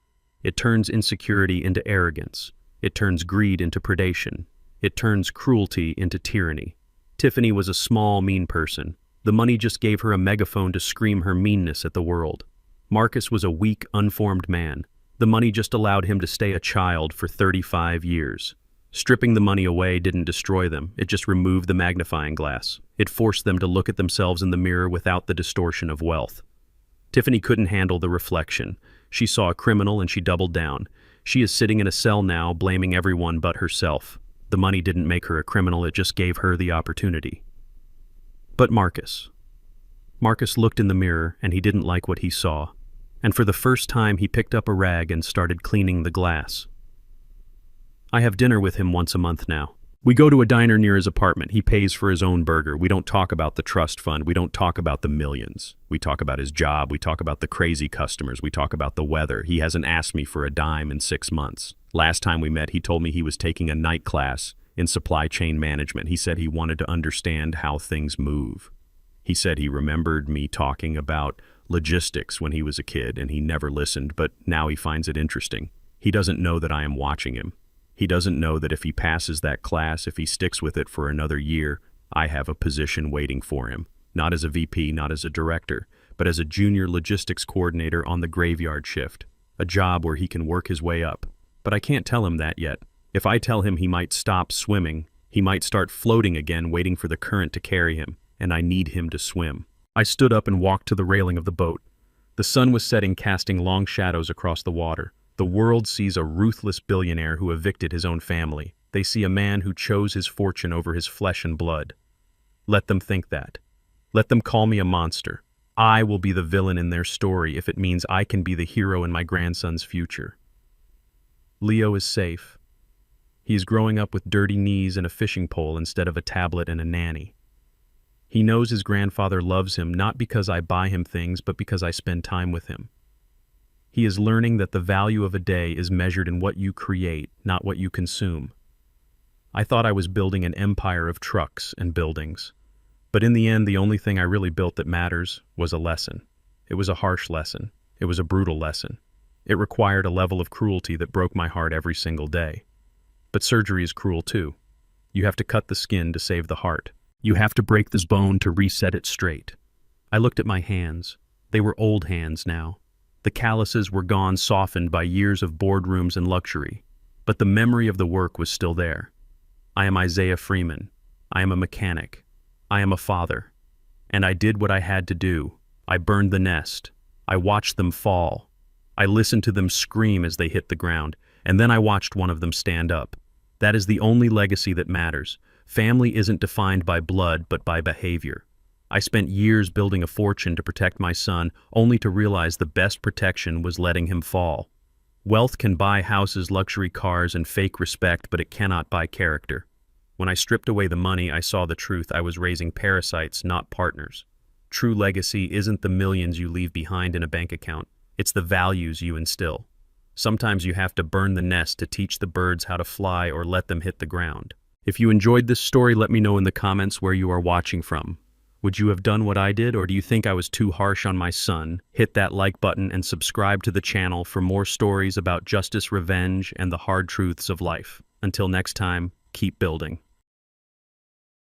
It turns insecurity into arrogance. It turns greed into predation. It turns cruelty into tyranny. Tiffany was a small, mean person. The money just gave her a megaphone to scream her meanness at the world. Marcus was a weak, unformed man. The money just allowed him to stay a child for 35 years. Stripping the money away didn't destroy them, it just removed the magnifying glass. It forced them to look at themselves in the mirror without the distortion of wealth. Tiffany couldn't handle the reflection. She saw a criminal and she doubled down. She is sitting in a cell now, blaming everyone but herself. The money didn't make her a criminal, it just gave her the opportunity. But Marcus looked in the mirror and he didn't like what he saw. And for the first time he picked up a rag and started cleaning the glass. I have dinner with him once a month now. We go to a diner near his apartment. He pays for his own burger. We don't talk about the trust fund. We don't talk about the millions. We talk about his job. We talk about the crazy customers. We talk about the weather. He hasn't asked me for a dime in 6 months. Last time we met, he told me he was taking a night class in supply chain management. He said he wanted to understand how things move. He said he remembered me talking about logistics when he was a kid and he never listened, but now he finds it interesting. He doesn't know that I am watching him. He doesn't know that if he passes that class, if he sticks with it for another year, I have a position waiting for him. Not as a VP, not as a director, but as a junior logistics coordinator on the graveyard shift. A job where he can work his way up. But I can't tell him that yet. If I tell him, he might stop swimming. He might start floating again, waiting for the current to carry him, and I need him to swim. I stood up and walked to the railing of the boat. The sun was setting, casting long shadows across the water. The world sees a ruthless billionaire who evicted his own family. They see a man who chose his fortune over his flesh and blood. Let them think that. Let them call me a monster. I will be the villain in their story if it means I can be the hero in my grandson's future. Leo is safe. He is growing up with dirty knees and a fishing pole instead of a tablet and a nanny. He knows his grandfather loves him not because I buy him things, but because I spend time with him. He is learning that the value of a day is measured in what you create, not what you consume. I thought I was building an empire of trucks and buildings. But in the end, the only thing I really built that matters was a lesson. It was a harsh lesson. It was a brutal lesson. It required a level of cruelty that broke my heart every single day. But surgery is cruel too. You have to cut the skin to save the heart. You have to break this bone to reset it straight. I looked at my hands. They were old hands now. The calluses were gone, softened by years of boardrooms and luxury. But the memory of the work was still there. I am Isaiah Freeman. I am a mechanic. I am a father. And I did what I had to do. I burned the nest. I watched them fall. I listened to them scream as they hit the ground. And then I watched one of them stand up. That is the only legacy that matters. Family isn't defined by blood, but by behavior. I spent years building a fortune to protect my son, only to realize the best protection was letting him fall. Wealth can buy houses, luxury cars, and fake respect, but it cannot buy character. When I stripped away the money, I saw the truth. I was raising parasites, not partners. True legacy isn't the millions you leave behind in a bank account. It's the values you instill. Sometimes you have to burn the nest to teach the birds how to fly or let them hit the ground. If you enjoyed this story, let me know in the comments where you are watching from. Would you have done what I did, or do you think I was too harsh on my son? Hit that like button and subscribe to the channel for more stories about justice, revenge, and the hard truths of life. Until next time, keep building.